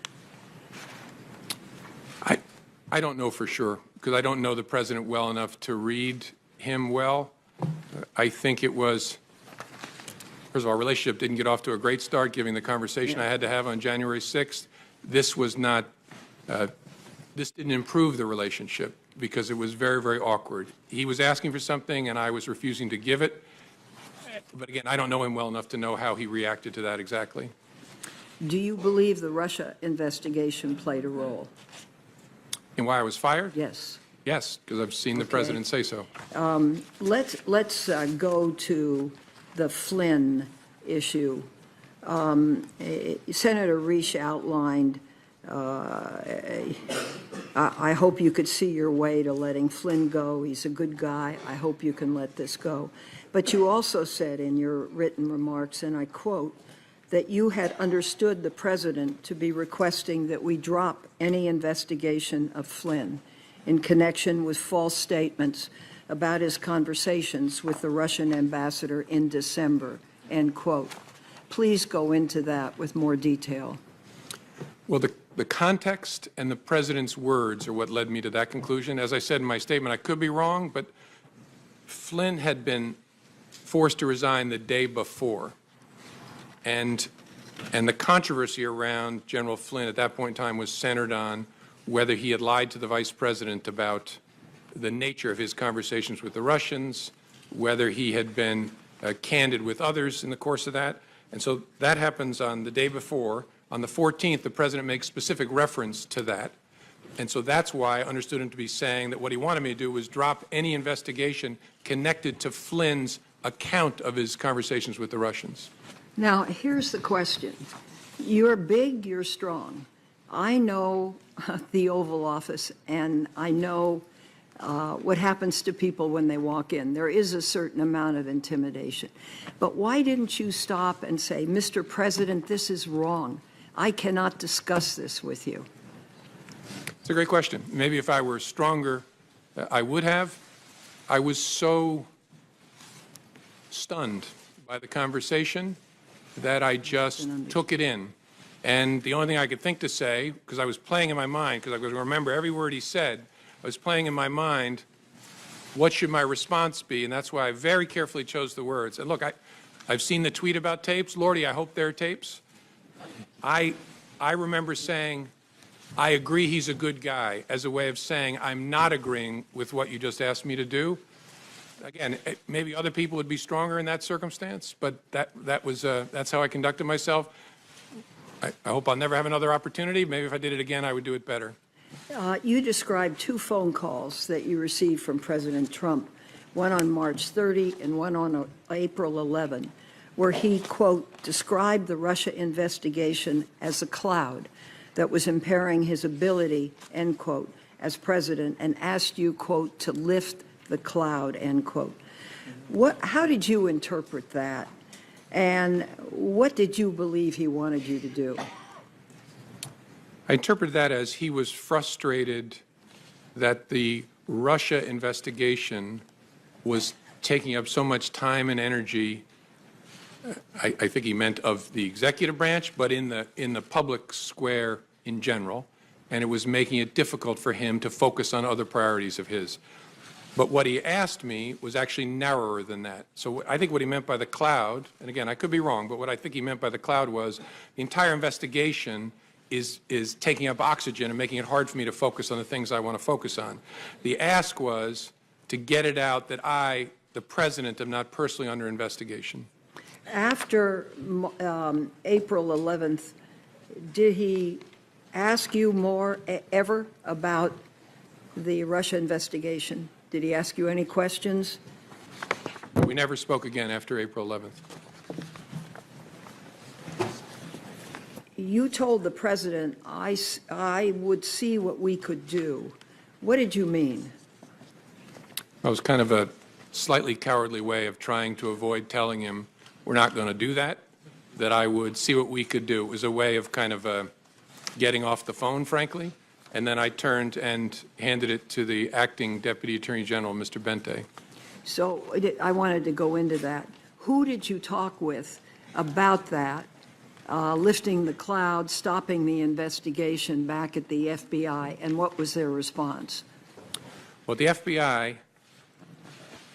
I don't know for sure because I don't know the president well enough to read him well. I think it was, first of all, our relationship didn't get off to a great start, given the conversation I had to have on January 6th. This was not, this didn't improve the relationship because it was very, very awkward. He was asking for something and I was refusing to give it. But again, I don't know him well enough to know how he reacted to that exactly. Do you believe the Russia investigation played a role? And why I was fired? Yes. Yes, because I've seen the president say so. Let's go to the Flynn issue. Senator Reich outlined, I hope you could see your way to letting Flynn go. He's a good guy. I hope you can let this go. But you also said in your written remarks, and I quote, that you had understood the president to be requesting that we drop any investigation of Flynn in connection with false statements about his conversations with the Russian ambassador in December, end quote. Please go into that with more detail. Well, the context and the president's words are what led me to that conclusion. As I said in my statement, I could be wrong, but Flynn had been forced to resign the day before. And the controversy around General Flynn at that point in time was centered on whether he had lied to the vice president about the nature of his conversations with the Russians, whether he had been candid with others in the course of that. And so that happens on the day before. On the 14th, the president makes specific reference to that. And so that's why I understood him to be saying that what he wanted me to do was drop any investigation connected to Flynn's account of his conversations with the Russians. Now, here's the question. You're big, you're strong. I know the Oval Office, and I know what happens to people when they walk in. There is a certain amount of intimidation. But why didn't you stop and say, Mr. President, this is wrong. I cannot discuss this with you? It's a great question. Maybe if I were stronger, I would have. I was so stunned by the conversation that I just took it in. And the only thing I could think to say, because I was playing in my mind, because I was going to remember every word he said, I was playing in my mind, what should my response be? And that's why I very carefully chose the words. And look, I've seen the tweet about tapes. Lordy, I hope they're tapes. I remember saying, I agree he's a good guy, as a way of saying I'm not agreeing with what you just asked me to do. Again, maybe other people would be stronger in that circumstance, but that's how I conducted myself. I hope I'll never have another opportunity. Maybe if I did it again, I would do it better. You described 2 phone calls that you received from President Trump one on March 30 and one on April 11, where he, quote, described the Russia investigation as a cloud that was impairing his ability, end quote, as president, and asked you, quote, to lift the cloud, end quote. How did you interpret that? And what did you believe he wanted you to do? I interpret that as he was frustrated that the Russia investigation was taking up so much time and energy. I think he meant of the executive branch, but in the public square in general, and it was making it difficult for him to focus on other priorities of his. But what he asked me was actually narrower than that. So I think what he meant by the cloud, and again, I could be wrong, but what I think he meant by the cloud was the entire investigation is taking up oxygen and making it hard for me to focus on the things I want to focus on. The ask was to get it out that I, the president, am not personally under investigation. After April 11th, did he ask you more ever about the Russia investigation? Did he ask you any questions? We never spoke again after April 11th. You told the president, I would see what we could do. What did you mean? It was kind of a slightly cowardly way of trying to avoid telling him we're not going to do that, that I would see what we could do. It was a way of kind of getting off the phone, frankly. And then I turned and handed it to the acting Deputy Attorney General, Mr. Bente. So I wanted to go into that. Who did you talk with about that, lifting the cloud, stopping the investigation back at the FBI, and what was their response? Well, the FBI,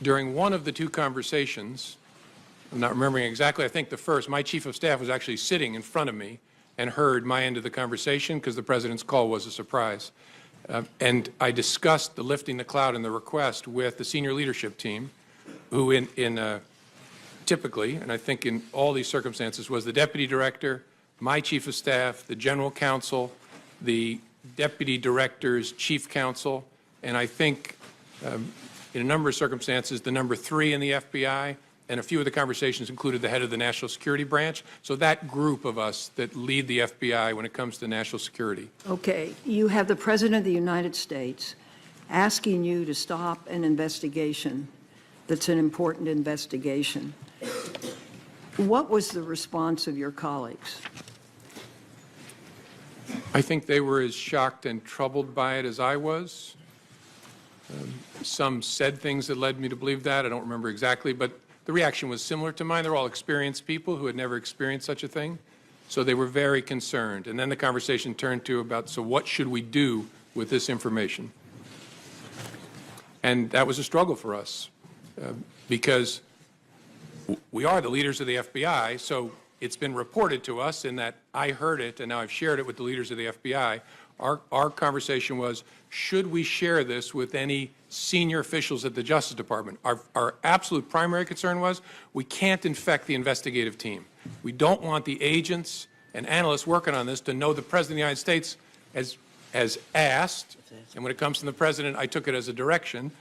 during one of the two conversations, I'm not remembering exactly, I think the first, my chief of staff was actually sitting in front of me and heard my end of the conversation because the president's call was a surprise. And I discussed the lifting the cloud and the request with the senior leadership team, who typically, and I think in all these circumstances, was the deputy director, my chief of staff, the general counsel, the deputy director's chief counsel, and I think in a number of circumstances, the number 3 in the FBI, and a few of the conversations included the head of the National Security Branch. So that group of us that lead the FBI when it comes to national security. Okay, you have the President of the United States asking you to stop an investigation that's an important investigation. What was the response of your colleagues? I think they were as shocked and troubled by it as I was. Some said things that led me to believe that. I don't remember exactly, but the reaction was similar to mine. They're all experienced people who had never experienced such a thing. So they were very concerned. And then the conversation turned to about, so what should we do with this information? And that was a struggle for us because we are the leaders of the FBI, so it's been reported to us in that I heard it and now I've shared it with the leaders of the FBI. Our conversation was, should we share this with any senior officials at the Justice Department? Our absolute primary concern was we can't infect the investigative team. We don't want the agents and analysts working on this to know the President of the United States has asked, and when it comes from the President, I took it as a direction,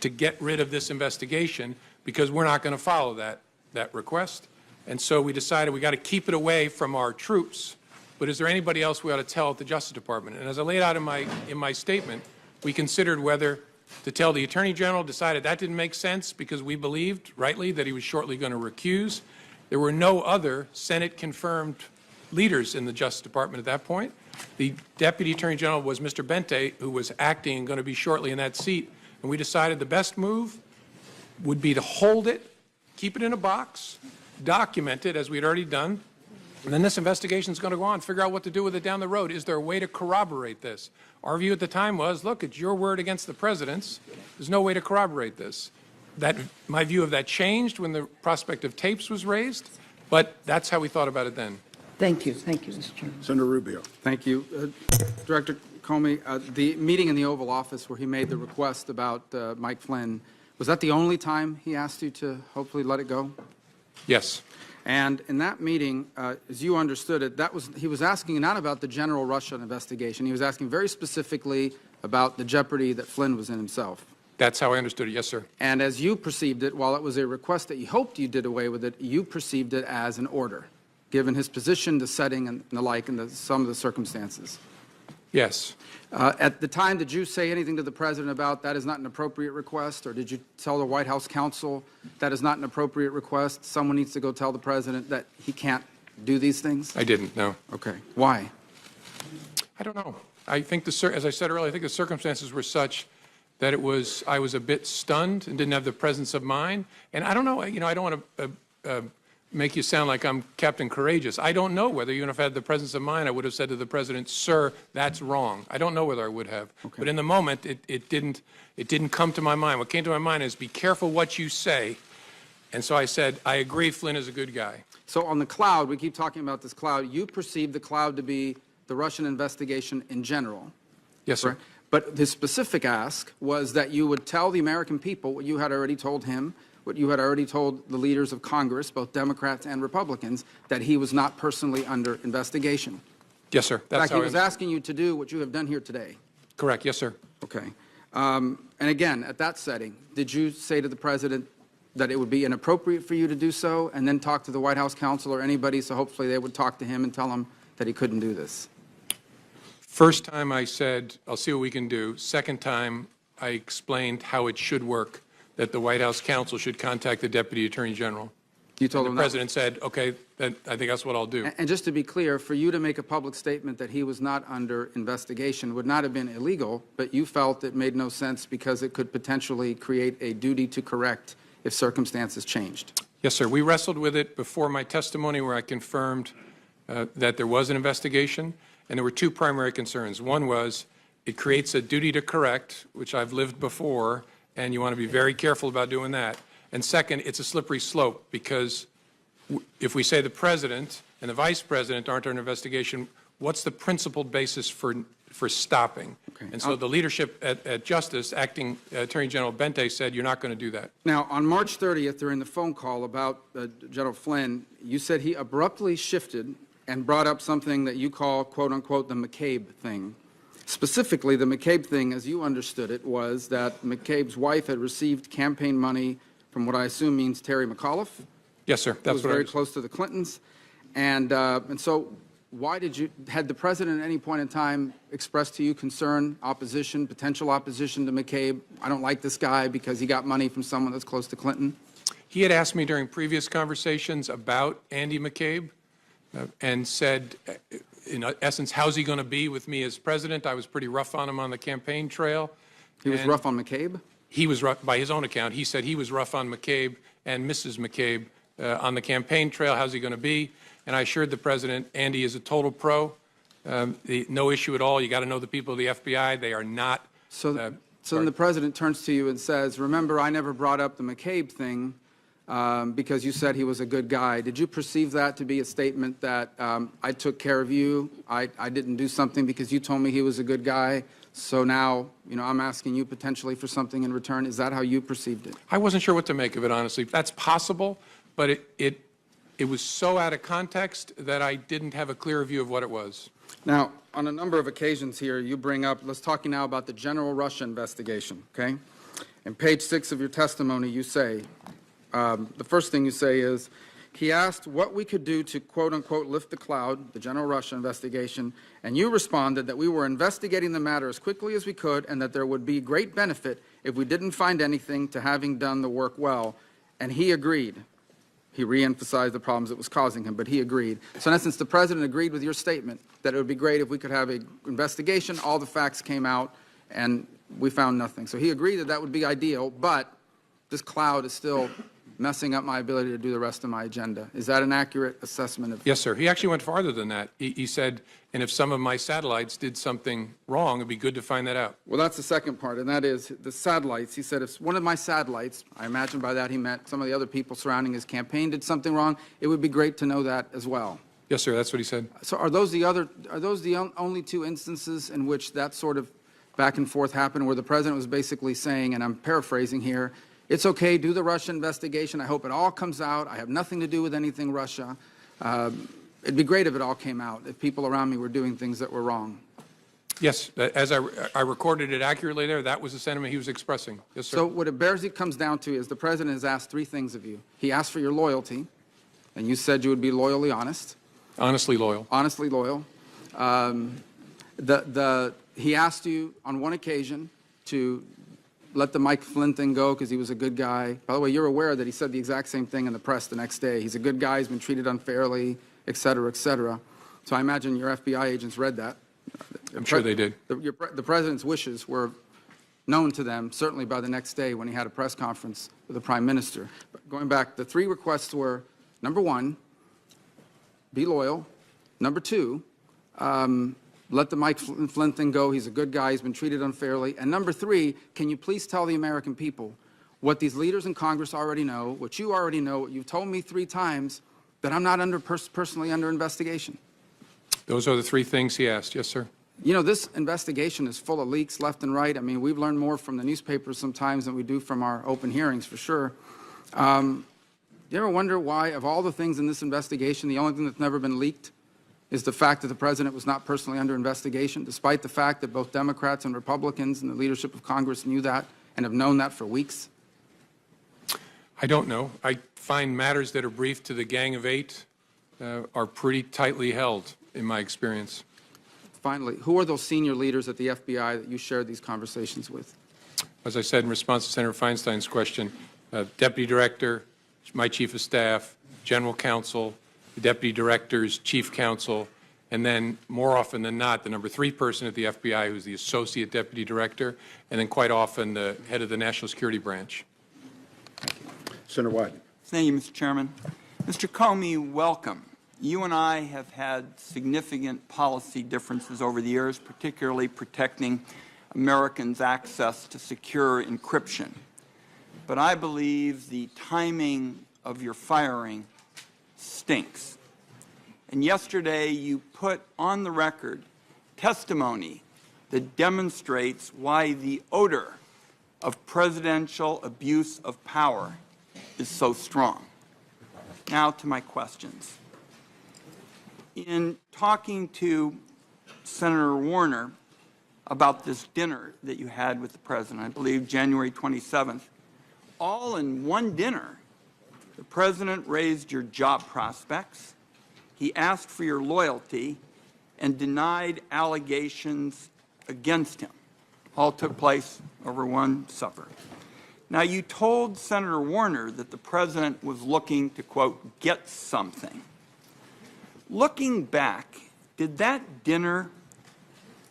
to get rid of this investigation because we're not going to follow that request. And so we decided we got to keep it away from our troops. But is there anybody else we ought to tell at the Justice Department? And as I laid out in my statement, we considered whether to tell the Attorney General, decided that didn't make sense because we believed, rightly, that he was shortly going to recuse. There were no other Senate-confirmed leaders in the Justice Department at that point. The Deputy Attorney General was Mr. Bente, who was acting and going to be shortly in that seat. And we decided the best move would be to hold it, keep it in a box, document it, as we had already done, and then this investigation is going to go on, figure out what to do with it down the road. Is there a way to corroborate this? Our view at the time was, look, it's your word against the President's. There's no way to corroborate this. My view of that changed when the prospect of tapes was raised, but that's how we thought about it then. Thank you. Thank you, Mr. Chairman. Senator Rubio. Thank you. Director Comey, the meeting in the Oval Office where he made the request about Mike Flynn, was that the only time he asked you to hopefully let it go? Yes. And in that meeting, as you understood it, he was asking not about the general Russia investigation. He was asking very specifically about the jeopardy that Flynn was in himself. That's how I understood it, yes, sir. And as you perceived it, while it was a request that you hoped you did away with it, you perceived it as an order, given his position, the setting, and the like, and some of the circumstances. Yes. At the time, did you say anything to the president about that is not an appropriate request, or did you tell the White House counsel that is not an appropriate request? Someone needs to go tell the president that he can't do these things? I didn't, no. Okay. Why? I don't know. I think, as I said earlier, I think the circumstances were such that I was a bit stunned and didn't have the presence of mind. And I don't know, I don't want to make you sound like I'm Captain Courageous. I don't know whether even if I had the presence of mind, I would have said to the president, sir, that's wrong. I don't know whether I would have. Okay. But in the moment, it didn't come to my mind. What came to my mind is be careful what you say. And so I said, I agree Flynn is a good guy. So on the cloud, we keep talking about this cloud. You perceive the cloud to be the Russian investigation in general. Yes, sir. Right? But the specific ask was that you would tell the American people what you had already told him, what you had already told the leaders of Congress, both Democrats and Republicans, that he was not personally under investigation. Yes, sir. In fact, he was asking you to do what you have done here today. Correct. Yes, sir. Okay. And again, at that setting, did you say to the president that it would be inappropriate for you to do so, and then talk to the White House counsel or anybody, so hopefully they would talk to him and tell him that he couldn't do this? First time I said, I'll see what we can do. Second time, I explained how it should work, that the White House counsel should contact the Deputy Attorney General. You told And him the that? President said, okay, then I think that's what I'll do. And just to be clear, for you to make a public statement that he was not under investigation would not have been illegal, but you felt it made no sense because it could potentially create a duty to correct if circumstances changed. Yes, sir. We wrestled with it before my testimony where I confirmed that there was an investigation, and there were two primary concerns. One was it creates a duty to correct, which I've lived before, and you want to be very careful about doing that. And second, it's a slippery slope because if we say the president and the vice president aren't under investigation, what's the principled basis for stopping? Okay. And so the leadership at Justice, Acting Attorney General Bente, said you're not going to do that. Now, on March 30th, during the phone call about General Flynn, you said he abruptly shifted and brought up something that you call, quote unquote, the McCabe thing. Specifically, the McCabe thing, as you understood it, was that McCabe's wife had received campaign money from what I assume means Terry McAuliffe. Yes, sir. That's was what very I was. close to the Clintons. And so why had the president at any point in time expressed to you concern, opposition, potential opposition to McCabe? I don't like this guy because he got money from someone that's close to Clinton. He had asked me during previous conversations about Andy McCabe and said, in essence, how's he going to be with me as president? I was pretty rough on him on the campaign trail. He was And rough on McCabe? He was rough, by his own account. He said he was rough on McCabe and Mrs. McCabe on the campaign trail. How's he going to be? And I assured the president, Andy is a total pro. No issue at all. You got to know the people of the FBI. They are not. So then the president turns to you and says, remember, I never brought up the McCabe thing because you said he was a good guy. Did you perceive that to be a statement that I took care of you, I didn't do something because you told me he was a good guy, so now, I'm asking you potentially for something in return? Is that how you perceived it? I wasn't sure what to make of it, honestly. That's possible, but it was so out of context that I didn't have a clear view of what it was. Now, on a number of occasions here, you bring up, let's talk now about the general Russia investigation, okay? In page 6 of your testimony, you say, the first thing you say is, he asked what we could do to, quote unquote, lift the cloud, the general Russia investigation, and you responded that we were investigating the matter as quickly as we could and that there would be great benefit if we didn't find anything to having done the work well. And he agreed. He reemphasized the problems it was causing him, but he agreed. So in essence, the president agreed with your statement that it would be great if we could have an investigation, all the facts came out, and we found nothing. So he agreed that that would be ideal, but this cloud is still messing up my ability to do the rest of my agenda. Is that an accurate assessment of? Yes, sir. He actually went farther than that. He said, and if some of my satellites did something wrong, it'd be good to find that out. Well, that's the second part, and that is the satellites. He said if one of my satellites, I imagine by that he meant some of the other people surrounding his campaign did something wrong, it would be great to know that as well. Yes, sir. That's what he said. So are those the only two instances in which that sort of back and forth happened, where the president was basically saying, and I'm paraphrasing here, it's okay, do the Russia investigation. I hope it all comes out. I have nothing to do with anything Russia. It'd be great if it all came out, if people around me were doing things that were wrong. Yes, as I recorded it accurately there, that was the sentiment he was expressing. Yes, sir. So what it comes down to is the president has asked three things of you. He asked for your loyalty, and you said you would be loyally honest. Honestly loyal. Honestly loyal. He asked you on one occasion to let the Mike Flynn thing go because he was a good guy. By the way, you're aware that he said the exact same thing in the press the next day. He's a good guy, he's been treated unfairly, et cetera, et cetera. So I imagine your FBI agents read that. I'm sure they did. The president's wishes were known to them, certainly by the next day when he had a press conference with the prime minister. But going back, the three requests were, number one, be loyal. Number two, let the Mike Flynn thing go. He's a good guy. He's been treated unfairly. And number three, can you please tell the American people what these leaders in Congress already know, what you already know, what you've told me 3 times, that I'm not personally under investigation? Those are the three things he asked. Yes, sir. You know, this investigation is full of leaks left and right. I mean, we've learned more from the newspapers sometimes than we do from our open hearings, for sure. Do you ever wonder why, of all the things in this investigation, the only thing that's never been leaked is the fact that the president was not personally under investigation, despite the fact that both Democrats and Republicans and the leadership of Congress knew that and have known that for weeks? I don't know. I find matters that are briefed to the Gang of 8 are pretty tightly held, in my experience. Finally, who are those senior leaders at the FBI that you shared these conversations with? As I said in response to Senator Feinstein's question, Deputy Director, my Chief of Staff, General Counsel, the Deputy Director's Chief Counsel, and then more often than not, the number 3 person at the FBI who's the Associate Deputy Director, and then quite often the head of the National Security Branch. Senator Wyden. Thank you, Mr. Chairman. Mr. Comey, welcome. You and I have had significant policy differences over the years, particularly protecting Americans' access to secure encryption. But I believe the timing of your firing stinks. And yesterday you put on the record testimony that demonstrates why the odor of presidential abuse of power is so strong. Now to my questions. In talking to Senator Warner about this dinner that you had with the president, I believe January 27th, all in one dinner, the president raised your job prospects, he asked for your loyalty, and denied allegations against him. All took place over one supper. Now, you told Senator Warner that the president was looking to, quote, get something. Looking back, did that dinner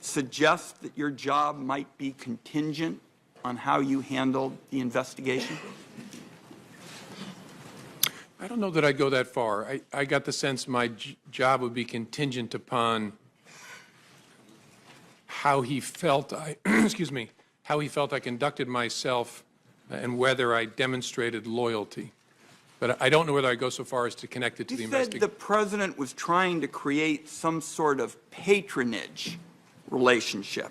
suggest that your job might be contingent on how you handled the investigation? I don't know that I'd go that far. I got the sense my job would be contingent upon how he felt excuse me, how he felt I conducted myself and whether I demonstrated loyalty. But I don't know whether I go so far as to connect it to the You said investigation. the president was trying to create some sort of patronage relationship.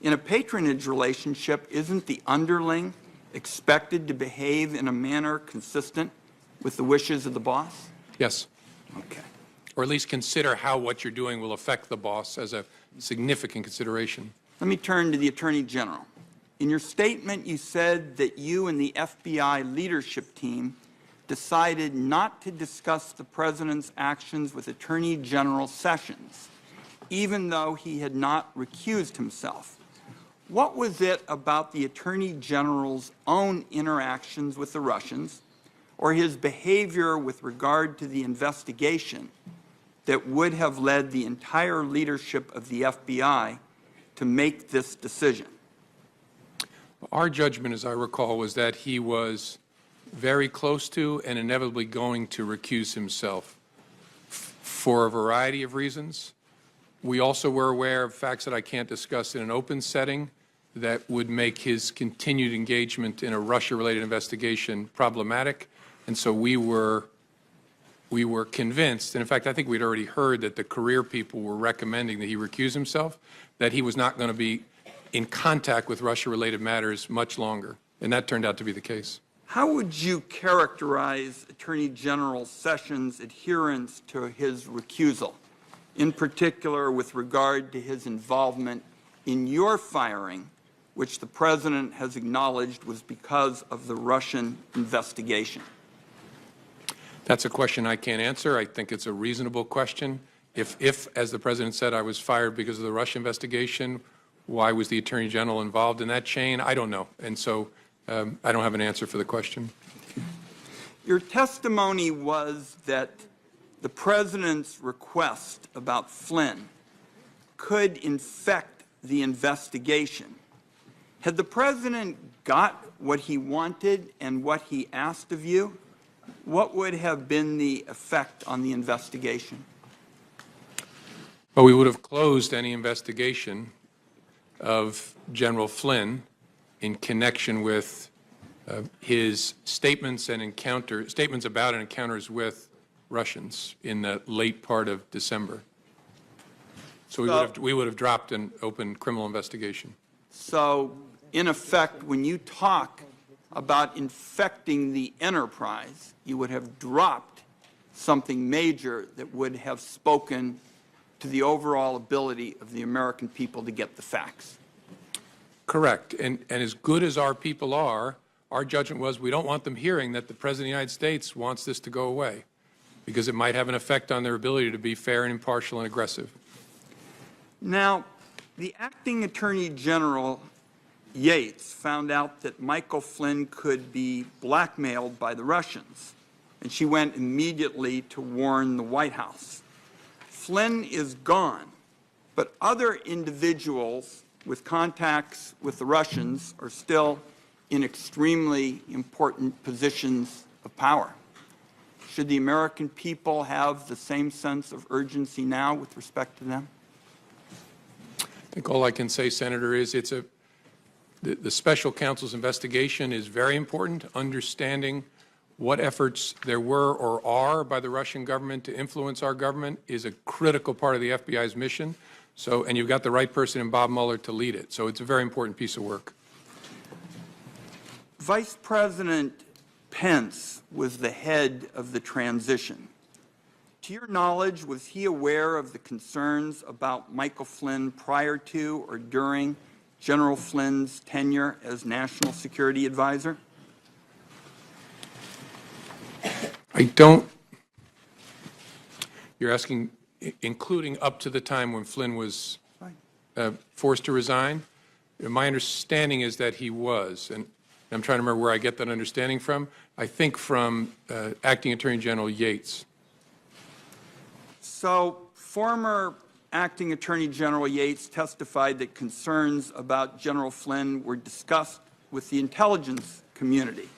In a patronage relationship, isn't the underling expected to behave in a manner consistent with the wishes of the boss? Yes. Okay. Or at least consider how what you're doing will affect the boss as a significant consideration. Let me turn to the Attorney General. In your statement, you said that you and the FBI leadership team decided not to discuss the president's actions with Attorney General Sessions, even though he had not recused himself. What was it about the Attorney General's own interactions with the Russians or his behavior with regard to the investigation that would have led the entire leadership of the FBI to make this decision? Our judgment, as I recall, was that he was very close to and inevitably going to recuse himself for a variety of reasons. We also were aware of facts that I can't discuss in an open setting that would make his continued engagement in a Russia-related investigation problematic. And so we were convinced, and in fact, I think we'd already heard that the career people were recommending that he recuse himself, that he was not going to be in contact with Russia-related matters much longer. And that turned out to be the case. How would you characterize Attorney General Sessions' adherence to his recusal in particular with regard to his involvement in your firing, which the President has acknowledged was because of the Russian investigation? That's a question I can't answer. I think it's a reasonable question. If, as the President said, I was fired because of the Russia investigation, why was the Attorney General involved in that chain? I don't know. And so I don't have an answer for the question. Your testimony was that the President's request about Flynn could infect the investigation. Had the President got what he wanted and what he asked of you, what would have been the effect on the investigation? Well, we would have closed any investigation of General Flynn in connection with his statements about and encounters with Russians in the late part of December. So we would have dropped an open criminal investigation. So, in effect, when you talk about infecting the enterprise, you would have dropped something major that would have spoken to the overall ability of the American people to get the facts. Correct. And as good as our people are, our judgment was we don't want them hearing that the President of the United States wants this to go away because it might have an effect on their ability to be fair and impartial and aggressive. Now, the acting Attorney General Yates found out that Michael Flynn could be blackmailed by the Russians, and she went immediately to warn the White House. Flynn is gone, but other individuals with contacts with the Russians are still in extremely important positions of power. Should the American people have the same sense of urgency now with respect to them? I think all I can say, Senator, is the special counsel's investigation is very important. Understanding what efforts there were or are by the Russian government to influence our government is a critical part of the FBI's mission. So, and you've got the right person in Bob Mueller to lead it. So it's a very important piece of work. Vice President Pence was the head of the transition. To your knowledge, was he aware of the concerns about Michael Flynn prior to or during General Flynn's tenure as National Security Advisor? I don't. You're asking, including up to the time when Flynn was forced to resign? My understanding is that he was, and I'm trying to remember where I get that understanding from. I think from Acting Attorney General Yates. So, former Acting Attorney General Yates testified that concerns about General Flynn were discussed with the intelligence community.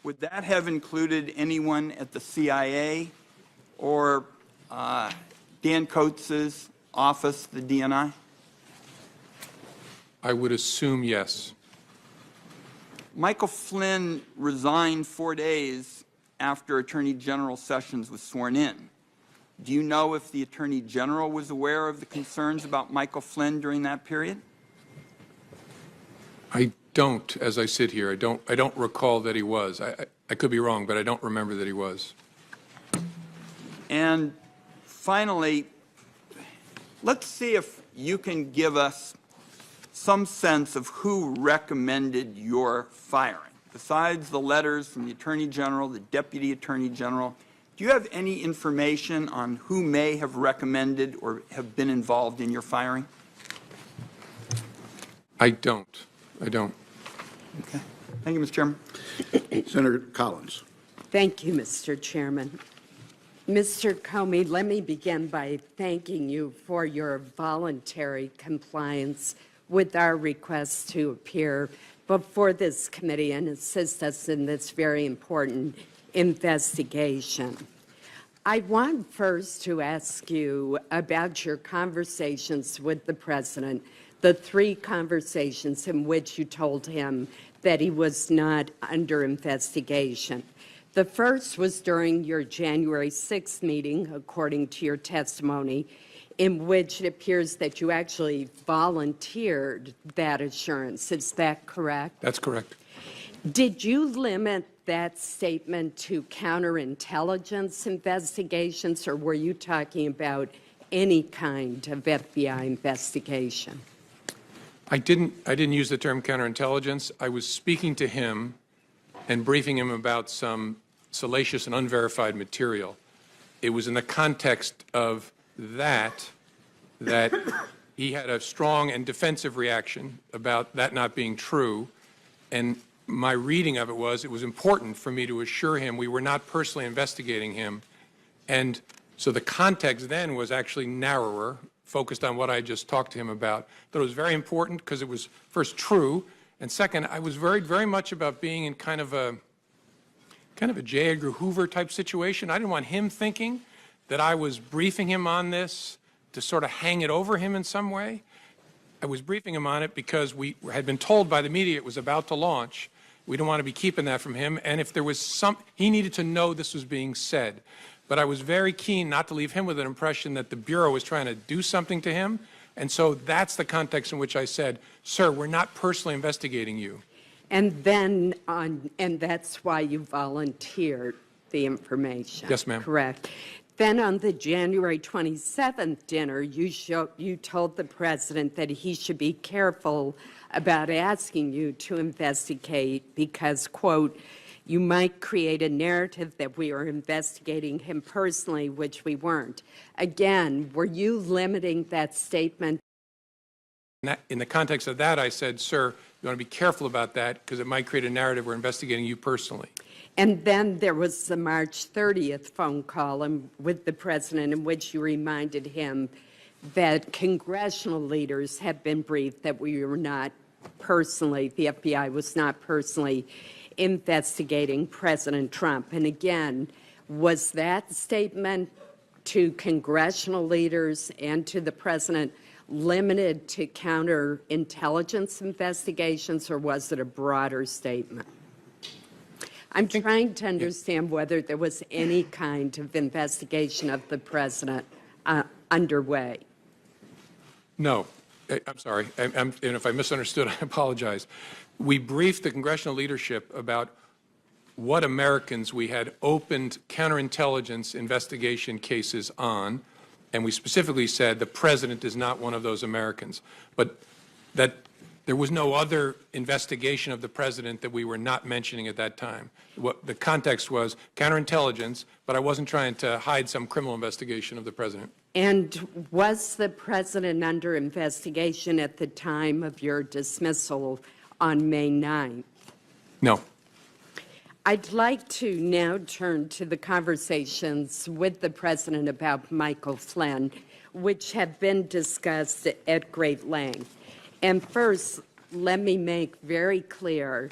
Would that have included anyone at the CIA or Dan Coates' office, the DNI? I would assume yes. Michael Flynn resigned 4 days after Attorney General Sessions was sworn in. Do you know if the Attorney General was aware of the concerns about Michael Flynn during that period? I don't, as I sit here. I don't recall that he was. I could be wrong, but I don't remember that he was. And finally, let's see if you can give us some sense of who recommended your firing. Besides the letters from the Attorney General, the Deputy Attorney General, do you have any information on who may have recommended or have been involved in your firing? I don't. Okay. Thank you, Mr. Chairman. Senator Collins. Thank you, Mr. Chairman. Mr. Comey, let me begin by thanking you for your voluntary compliance with our request to appear before this committee and assist us in this very important investigation. I want first to ask you about your conversations with the President, the 3 conversations in which you told him that he was not under investigation. The first was during your January 6th meeting, according to your testimony, in which it appears that you actually volunteered that assurance. Is that correct? That's correct. Did you limit that statement to counterintelligence investigations, or were you talking about any kind of FBI investigation? I didn't use the term counterintelligence. I was speaking to him and briefing him about some salacious and unverified material. It was in the context of that he had a strong and defensive reaction about that not being true. And my reading of it was important for me to assure him we were not personally investigating him. And so the context then was actually narrower, focused on what I just talked to him about. But it was very important because it was, first, true, and second, I was very, very much about being in kind of a J. Edgar Hoover type situation. I didn't want him thinking that I was briefing him on this to sort of hang it over him in some way. I was briefing him on it because we had been told by the media it was about to launch. We didn't want to be keeping that from him. And if there was he needed to know this was being said. But I was very keen not to leave him with an impression that the Bureau was trying to do something to him. And so that's the context in which I said, sir, we're not personally investigating you. And then and that's why you volunteered the information. Yes, ma'am. Correct. Then on the January 27th dinner, you told the president that he should be careful about asking you to investigate because, quote, you might create a narrative that we are investigating him personally, which we weren't. Again, were you limiting that statement? In the context of that, I said, sir, you want to be careful about that because it might create a narrative we're investigating you personally. And then there was the March 30th phone call with the president in which you reminded him that congressional leaders had been briefed that we were not personally, the FBI was not personally investigating President Trump. And again, was that statement to congressional leaders and to the president limited to counterintelligence investigations, or was it a broader statement? I'm trying to understand whether there was any kind of investigation of the president underway. No. I'm sorry. And if I misunderstood, I apologize. We briefed the congressional leadership about what Americans we had opened counterintelligence investigation cases on, and we specifically said the president is not one of those Americans. But that there was no other investigation of the president that we were not mentioning at that time. What the context was counterintelligence, but I wasn't trying to hide some criminal investigation of the president. And was the president under investigation at the time of your dismissal on May 9th? No. I'd like to now turn to the conversations with the president about Michael Flynn, which have been discussed at great length. And first, let me make very clear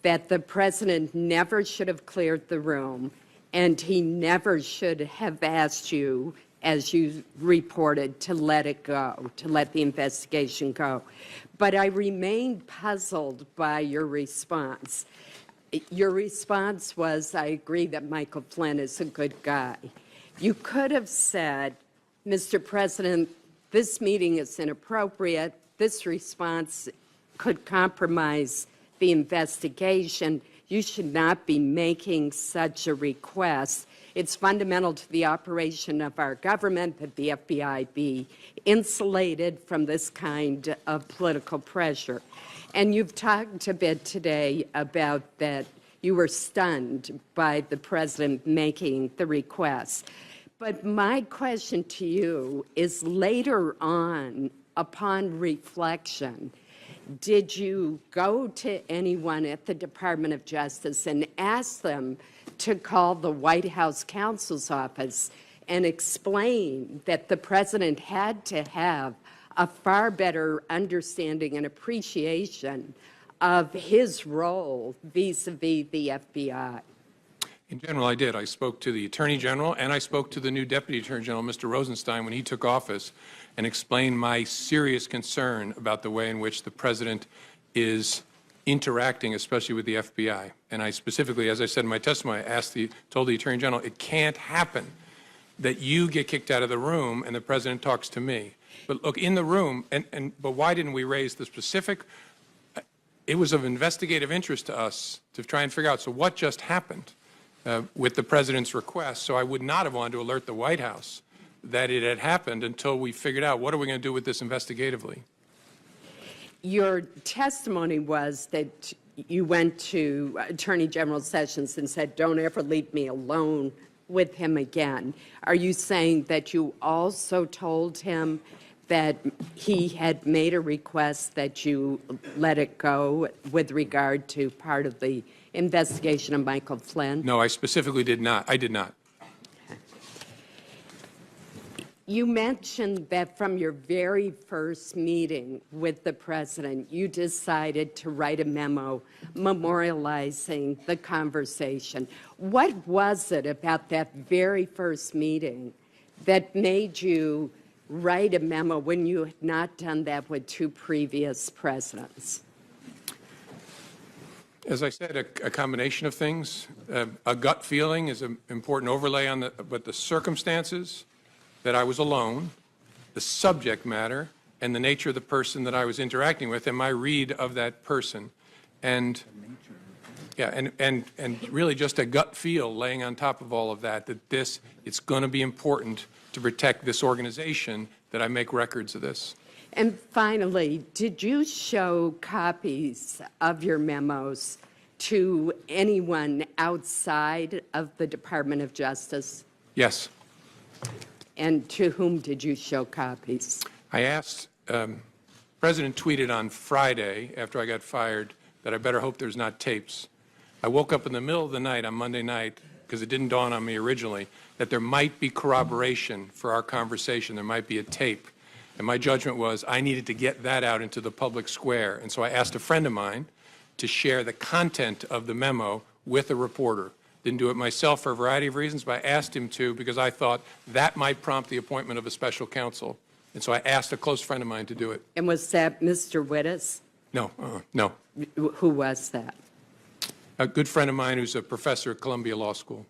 that the president never should have cleared the room, and he never should have asked you, as you reported, to let it go, to let the investigation go. But I remain puzzled by your response. Your response was, I agree that Michael Flynn is a good guy. You could have said, Mr. President, this meeting is inappropriate. This response could compromise the investigation. You should not be making such a request. It's fundamental to the operation of our government that the FBI be insulated from this kind of political pressure. And you've talked a bit today about that you were stunned by the president making the request. But my question to you is, later on, upon reflection, did you go to anyone at the Department of Justice and ask them to call the White House counsel's office and explain that the president had to have a far better understanding and appreciation of his role vis-a-vis the FBI? In general, I did. I spoke to the Attorney General, and I spoke to the new Deputy Attorney General, Mr. Rosenstein, when he took office, and explained my serious concern about the way in which the president is interacting, especially with the FBI. And I specifically, as I said in my testimony, told the Attorney General, it can't happen that you get kicked out of the room and the president talks to me. But look, in the room, but why didn't we raise the specific? It was of investigative interest to us to try and figure out, so what just happened with the president's request? So I would not have wanted to alert the White House that it had happened until we figured out what are we going to do with this investigatively. Your testimony was that you went to Attorney General Sessions and said, don't ever leave me alone with him again. Are you saying that you also told him that he had made a request that you let it go with regard to part of the investigation of Michael Flynn? No, I specifically did not. I did not. You mentioned that from your very first meeting with the president, you decided to write a memo memorializing the conversation. What was it about that very first meeting that made you write a memo when you had not done that with two previous presidents? As I said, a combination of things. A gut feeling is an important overlay on but the circumstances, that I was alone, the subject matter, and the nature of the person that I was interacting with, and my read of that person. And yeah, and really just a gut feel laying on top of all of that, that it's going to be important to protect this organization, that I make records of this. And finally, did you show copies of your memos to anyone outside of the Department of Justice? Yes. And to whom did you show copies? I asked, President tweeted on Friday after I got fired that I better hope there's not tapes. I woke up in the middle of the night on Monday night, because it didn't dawn on me originally, that there might be corroboration for our conversation. There might be a tape. And my judgment was I needed to get that out into the public square. And so I asked a friend of mine to share the content of the memo with a reporter. Didn't do it myself for a variety of reasons, but I asked him to because I thought that might prompt the appointment of a special counsel. And so I asked a close friend of mine to do it. And was that Mr. Wittes? No, no. Who was that? A good friend of mine who's a professor at Columbia Law School.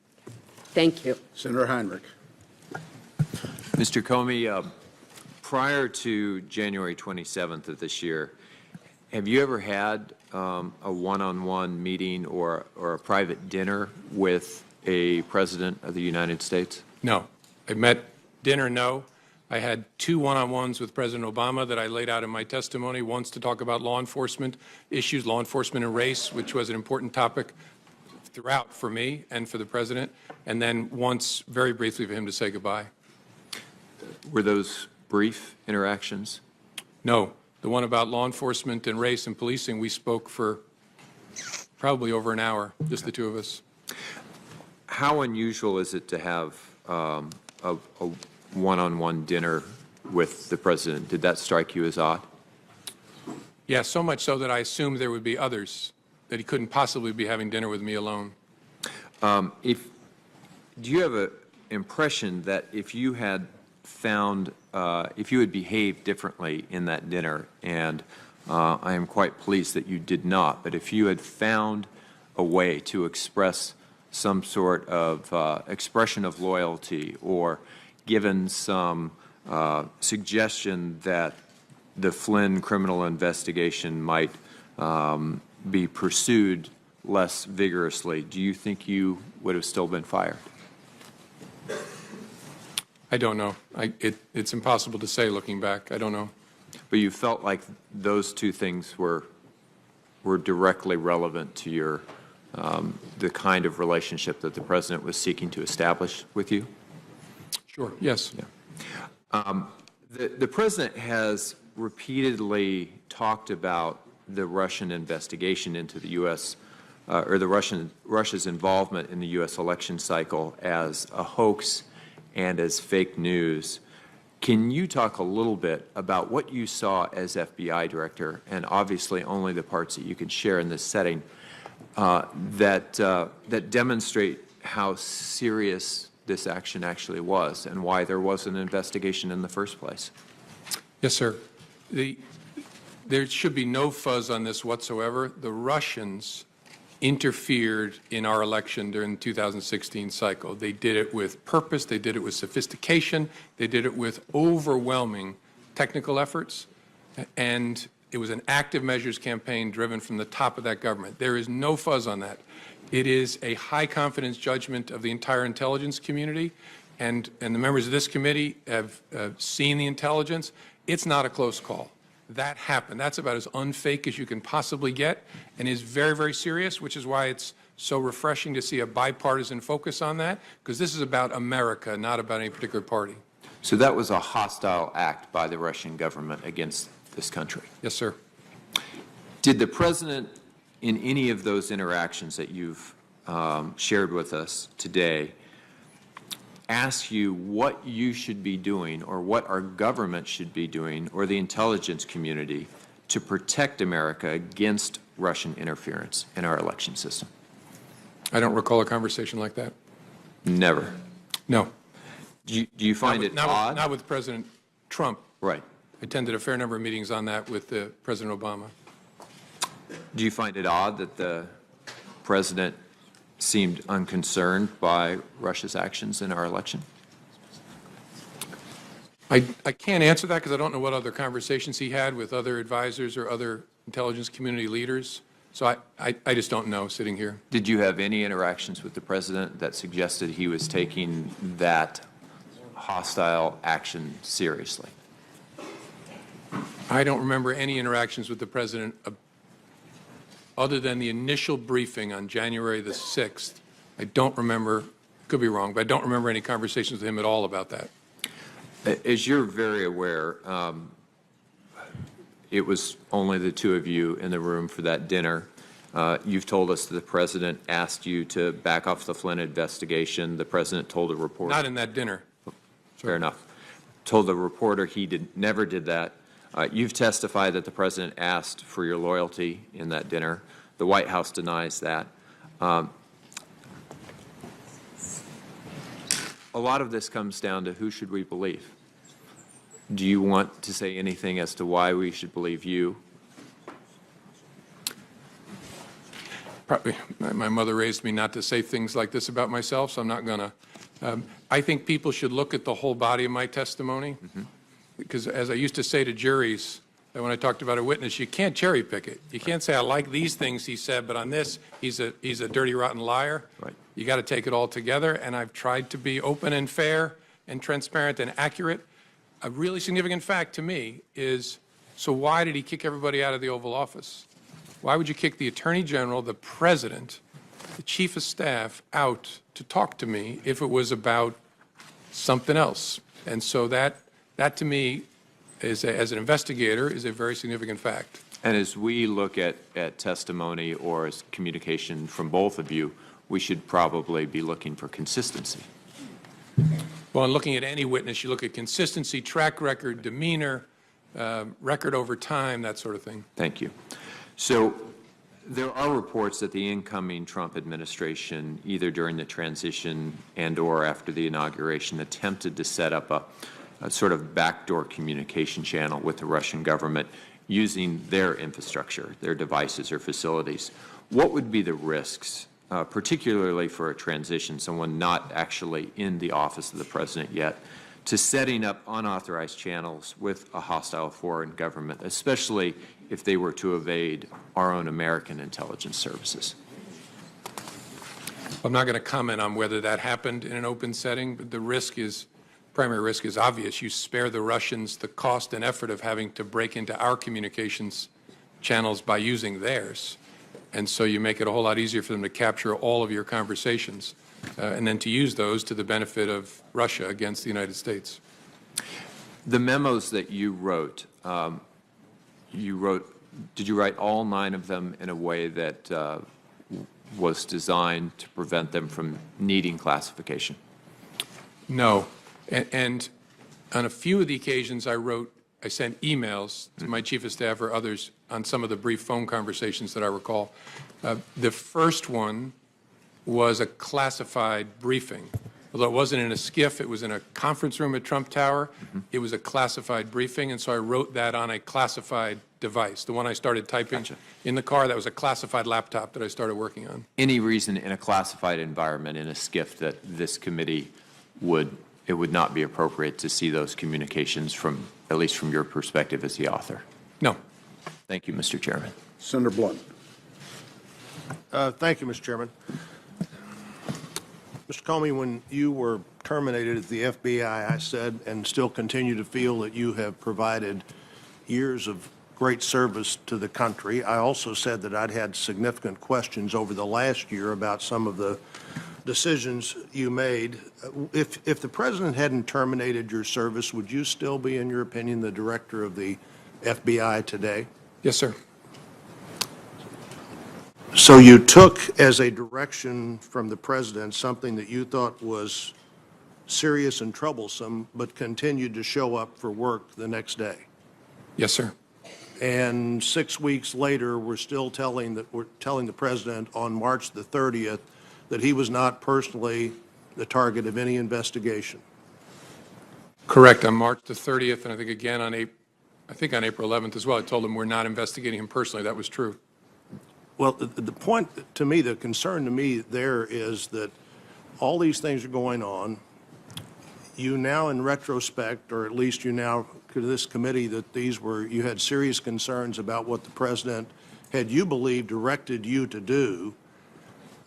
Thank you. Senator Heinrich. Mr. Comey, prior to January 27th of this year, have you ever had a one-on-one meeting or a private dinner with a president of the United States? No. I met dinner, no. I had two one-on-ones with President Obama that I laid out in my testimony, once to talk about law enforcement issues, law enforcement and race, which was an important topic throughout for me and for the president, and then once very briefly for him to say goodbye. Were those brief interactions? No. The one about law enforcement and race and policing, we spoke for probably over an hour, just the two of us. How unusual is it to have a one-on-one dinner with the president? Did that strike you as odd? Yeah, so much so that I assumed there would be others, that he couldn't possibly be having dinner with me alone. Do you have an impression that if you had found, if you had behaved differently in that dinner, and I am quite pleased that you did not, but if you had found a way to express some sort of expression of loyalty or given some suggestion that the Flynn criminal investigation might be pursued less vigorously, do you think you would have still been fired? I don't know. It's impossible to say looking back. I don't know. But you felt like those two things were directly relevant to your the kind of relationship that the president was seeking to establish with you? Sure. Yes. Yeah. The president has repeatedly talked about the Russian investigation into the U.S. Or the Russia's involvement in the U.S. election cycle as a hoax and as fake news. Can you talk a little bit about what you saw as FBI director, and obviously only the parts that you can share in this setting, that demonstrate how serious this action actually was and why there was an investigation in the first place? Yes, sir. There should be no fuzz on this whatsoever. The Russians interfered in our election during the 2016 cycle. They did it with purpose. They did it with sophistication. They did it with overwhelming technical efforts. And it was an active measures campaign driven from the top of that government. There is no fuzz on that. It is a high confidence judgment of the entire intelligence community. and the members of this committee have seen the intelligence. It's not a close call. That happened. That's about as unfake as you can possibly get, and is very, very serious, which is why it's so refreshing to see a bipartisan focus on that, because this is about America, not about any particular party. So that was a hostile act by the Russian government against this country. Yes, sir. Did the president, in any of those interactions that you've shared with us today, ask you what you should be doing or what our government should be doing or the intelligence community to protect America against Russian interference in our election system? I don't recall a conversation like that. Never. No. Do you find it odd? Not with President Trump. Right. I attended a fair number of meetings on that with President Obama. Do you find it odd that the president seemed unconcerned by Russia's actions in our election? I can't answer that because I don't know what other conversations he had with other advisors or other intelligence community leaders. So I just don't know sitting here. Did you have any interactions with the president that suggested he was taking that hostile action seriously? I don't remember any interactions with the president other than the initial briefing on January the 6th. I don't remember, could be wrong, but I don't remember any conversations with him at all about that. As you're very aware, it was only the two of you in the room for that dinner. You've told us that the president asked you to back off the Flynn investigation. The president told a reporter. Not in that dinner. Fair enough. Told the reporter he never did that. You've testified that the president asked for your loyalty in that dinner. The White House denies that. A lot of this comes down to who should we believe. Do you want to say anything as to why we should believe you? Probably, my mother raised me not to say things like this about myself, so I'm not going to. I think people should look at the whole body of my testimony, because as I used to say to juries, that when I talked about a witness, you can't cherry pick it. You can't say, I like these things he said, but on this, he's a dirty, rotten liar. Right. You got to take it all together, and I've tried to be open and fair and transparent and accurate. A really significant fact to me is, so why did he kick everybody out of the Oval Office? Why would you kick the Attorney General, the President, the Chief of Staff out to talk to me if it was about something else? And so that to me, as an investigator, is a very significant fact. And as we look at testimony or as communication from both of you, we should probably be looking for consistency. Well, in looking at any witness, you look at consistency, track record, demeanor, record over time, that sort of thing. Thank you. So there are reports that the incoming Trump administration, either during the transition and or after the inauguration, attempted to set up a sort of backdoor communication channel with the Russian government using their infrastructure, their devices or facilities. What would be the risks, particularly for a transition, someone not actually in the office of the president yet, to setting up unauthorized channels with a hostile foreign government, especially if they were to evade our own American intelligence services? I'm not going to comment on whether that happened in an open setting, but the primary risk is obvious. You spare the Russians the cost and effort of having to break into our communications channels by using theirs. And so you make it a whole lot easier for them to capture all of your conversations and then to use those to the benefit of Russia against the United States. The memos that you wrote, did you write all 9 of them in a way that was designed to prevent them from needing classification? No. And on a few of the occasions I sent emails to my chief of staff or others on some of the brief phone conversations that I recall. The first one was a classified briefing. Although it wasn't in a SCIF, it was in a conference room at Trump Tower. It was a classified briefing, and so I wrote that on a classified device. The one I started typing in the car, that was a classified laptop that I started working on. Any reason in a classified environment, in a SCIF, that this committee it would not be appropriate to see those communications from, at least from your perspective as the author? No. Thank you, Mr. Chairman. Senator Blunt. Thank you, Mr. Chairman. Mr. Comey, when you were terminated at the FBI, I said, and still continue to feel, that you have provided years of great service to the country. I also said that I'd had significant questions over the last year about some of the decisions you made. If the president hadn't terminated your service, would you still be, in your opinion, the director of the FBI today? Yes, sir. So you took as a direction from the president something that you thought was serious and troublesome, but continued to show up for work the next day. Yes, sir. And 6 weeks later, we're telling the president on March the 30th that he was not personally the target of any investigation. Correct. On March the 30th, and I think again on April 11th as well, I told him we're not investigating him personally. That was true. Well, the point to me, the concern to me there is that all these things are going on. You now, in retrospect, or at least you now, to this committee, that you had serious concerns about what the president had, you believe, directed you to do,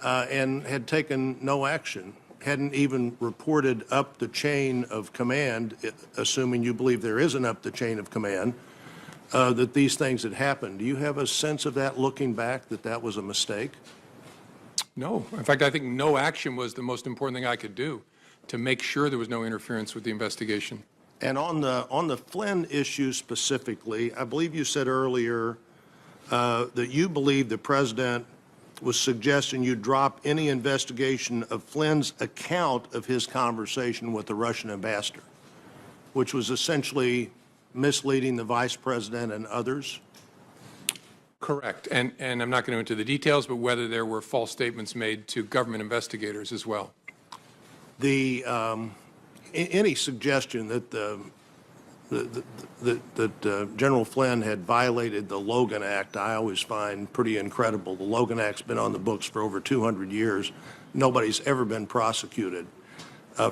and had taken no action, hadn't even reported up the chain of command, assuming you believe there isn't up the chain of command, that these things had happened. Do you have a sense of that, looking back, that that was a mistake? No. In fact, I think no action was the most important thing I could do to make sure there was no interference with the investigation. And on the Flynn issue specifically, I believe you said earlier that you believe the president was suggesting you drop any investigation of Flynn's account of his conversation with the Russian ambassador, which was essentially misleading the vice president and others? Correct. And I'm not going to go into the details, but whether there were false statements made to government investigators as well. Any suggestion that General Flynn had violated the Logan Act, I always find pretty incredible. The Logan Act's been on the books for over 200 years. Nobody's ever been prosecuted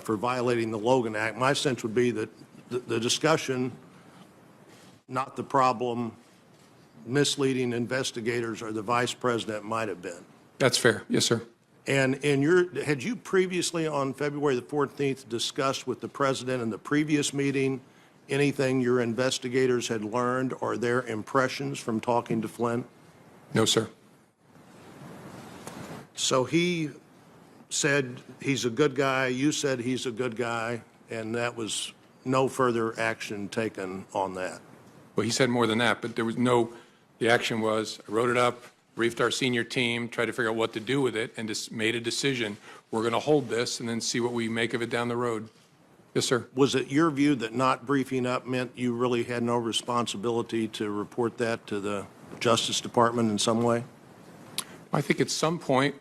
for violating the Logan Act. My sense would be that the discussion, not the problem, misleading investigators or the vice president might have been. That's fair. Yes, sir. And had you previously on February the 14th discussed with the president in the previous meeting anything your investigators had learned or their impressions from talking to Flynn? No, sir. So he said he's a good guy, you said he's a good guy, and that was no further action taken on that? Well, he said more than that, but there was no, the action was, I wrote it up, briefed our senior team, tried to figure out what to do with it, and just made a decision. We're going to hold this and then see what we make of it down the road. Yes, sir. Was it your view that not briefing up meant you really had no responsibility to report that to the Justice Department in some way? I think at some point,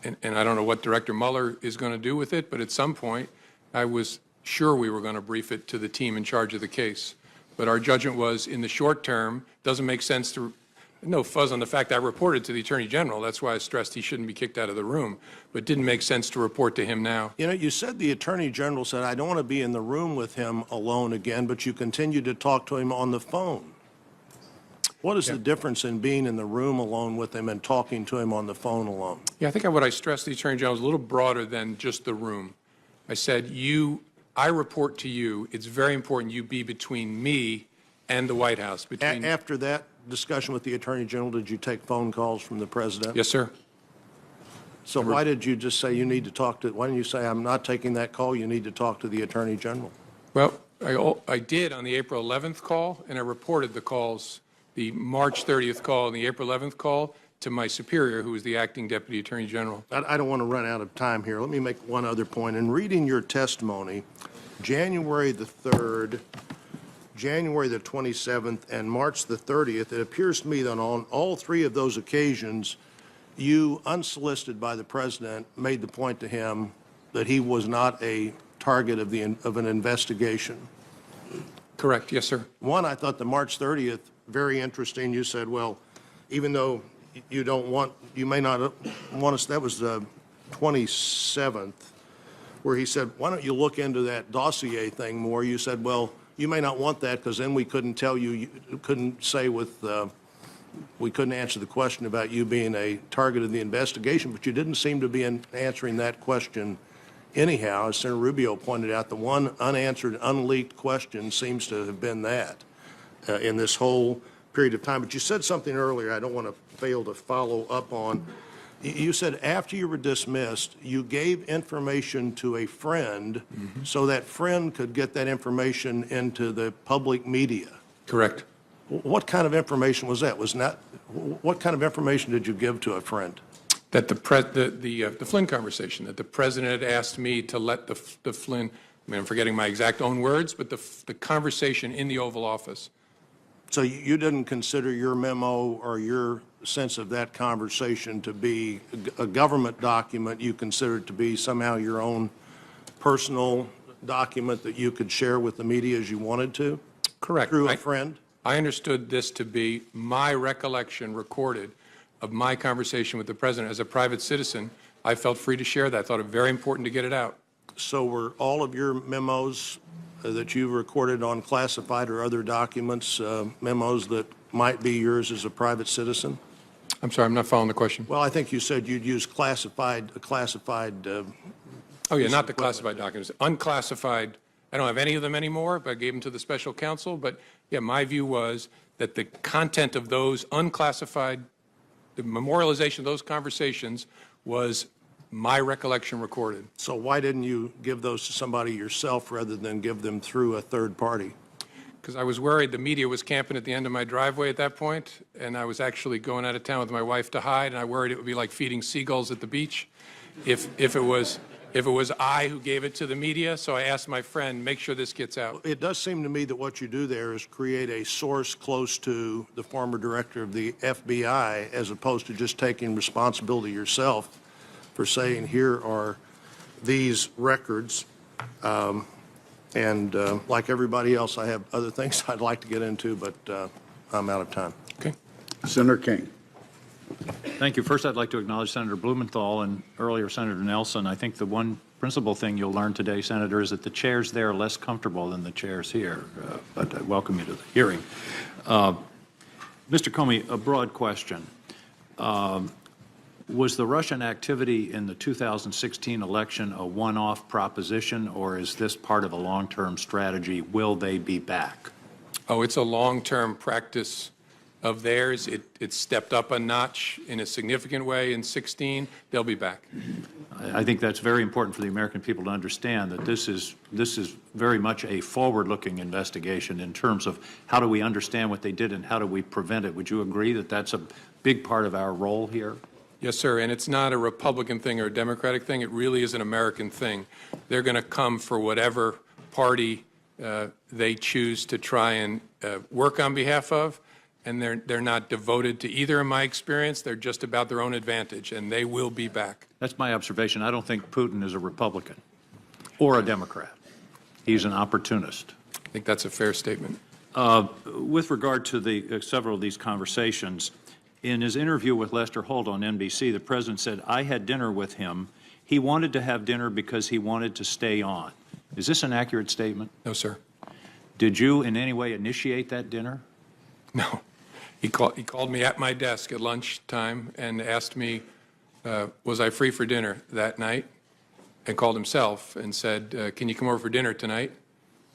and I don't know what Director Mueller is going to do with it, but at some point, I was sure we were going to brief it to the team in charge of the case. But our judgment was, in the short term, doesn't make sense to, no fuzz on the fact I reported to the Attorney General. That's why I stressed he shouldn't be kicked out of the room. But it didn't make sense to report to him now. You know, you said the Attorney General said, I don't want to be in the room with him alone again, but you continued to talk to him on the phone. What is the difference in being in the room alone with him and talking to him on the phone alone? Yeah, I think what I stressed to the Attorney General was a little broader than just the room. I said, I report to you. It's very important you be between me and the White House. After that discussion with the Attorney General, did you take phone calls from the President? Yes, sir. So why did you just say you need to talk to, why didn't you say, I'm not taking that call, you need to talk to the Attorney General? Well, I did on the April 11th call, and I reported the calls, the March 30th call and the April 11th call, to my superior, who was the acting Deputy Attorney General. I don't want to run out of time here. Let me make one other point. In reading your testimony, January the 3rd, January the 27th, and March the 30th, it appears to me that on all three of those occasions, you, unsolicited by the President, made the point to him that he was not a target of an investigation. Correct. Yes, sir. One, I thought the March 30th, very interesting. You said, well, even though you don't want, you may not want us, that was the 27th, where he said, why don't you look into that dossier thing more? You said, well, you may not want that because then we couldn't tell you, you couldn't say with, we couldn't answer the question about you being a target of the investigation, but you didn't seem to be answering that question anyhow, as Senator Rubio pointed out, the one unanswered, unleaked question seems to have been that in this whole period of time. But you said something earlier I don't want to fail to follow up on. You said after you were dismissed, you gave information to a friend so that friend could get that information into the public media. Correct. What kind of information was that? What kind of information did you give to a friend? That the Flynn conversation, that the president had asked me to let the Flynn, I mean, I'm forgetting my exact own words, but the conversation in the Oval Office. So you didn't consider your memo or your sense of that conversation to be a government document. You considered it to be somehow your own personal document that you could share with the media as you wanted to? Correct. Through a friend? I understood this to be my recollection recorded of my conversation with the president. As a private citizen, I felt free to share that. I thought it very important to get it out. So were all of your memos that you recorded on classified or other documents, memos that might be yours as a private citizen? I'm sorry, I'm not following the question. Well, I think you said you'd use classified. Oh, yeah, not the classified documents. Unclassified, I don't have any of them anymore, but I gave them to the special counsel. But, yeah, my view was that the content of those unclassified, the memorialization of those conversations was my recollection recorded. So why didn't you give those to somebody yourself rather than give them through a third party? Because I was worried the media was camping at the end of my driveway at that point, and I was actually going out of town with my wife to hide, and I worried it would be like feeding seagulls at the beach if it was I who gave it to the media. So I asked my friend, make sure this gets out. It does seem to me that what you do there is create a source close to the former director of the FBI as opposed to just taking responsibility yourself for saying, here are these records. And like everybody else, I have other things I'd like to get into, but I'm out of time. Okay. Senator King. Thank you. First, I'd like to acknowledge Senator Blumenthal and earlier Senator Nelson. I think the one principal thing you'll learn today, Senator, is that the chairs there are less comfortable than the chairs here. But I welcome you to the hearing. Mr. Comey, a broad question. Was the Russian activity in the 2016 election a one-off proposition, or is this part of a long-term strategy? Will they be back? Oh, it's a long-term practice of theirs. It stepped up a notch in a significant way in 16. They'll be back. I think that's very important for the American people to understand that this is very much a forward-looking investigation in terms of how do we understand what they did and how do we prevent it. Would you agree that that's a big part of our role here? Yes, sir, and it's not a Republican thing or a Democratic thing. It really is an American thing. They're going to come for whatever party they choose to try and work on behalf of, and they're not devoted to either, in my experience. They're just about their own advantage, and they will be back. That's my observation. I don't think Putin is a Republican or a Democrat. He's an opportunist. I think that's a fair statement. With regard to the several of these conversations, in his interview with Lester Holt on NBC, the president said, I had dinner with him. He wanted to have dinner because he wanted to stay on. Is this an accurate statement? No, sir. Did you in any way initiate that dinner? No. He called me at my desk at lunchtime and asked me, was I free for dinner that night? And called himself and said, can you come over for dinner tonight?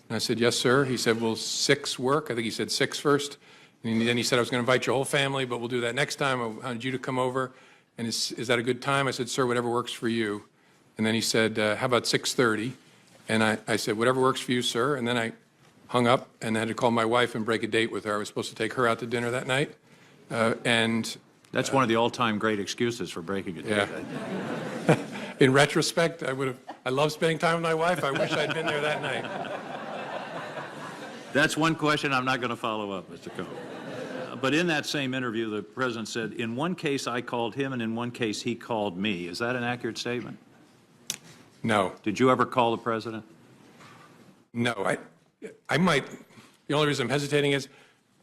And I said, yes, sir. He said, will 6 work? I think he said 6 first. And then he said, I was going to invite your whole family, but we'll do that next time. I wanted you to come over. And is that a good time? I said, sir, whatever works for you. And then he said, how about 6:30? And I said, whatever works for you, sir. And then I hung up and had to call my wife and break a date with her. I was supposed to take her out to dinner that night. That's one of the all-time great excuses for breaking a date. Yeah. In retrospect, I love spending time with my wife. I wish I'd been there that night. That's one question I'm not going to follow up, Mr. Comey. But in that same interview, the president said, in one case I called him and in one case he called me. Is that an accurate statement? No. Did you ever call the president? No. I might. The only reason I'm hesitating is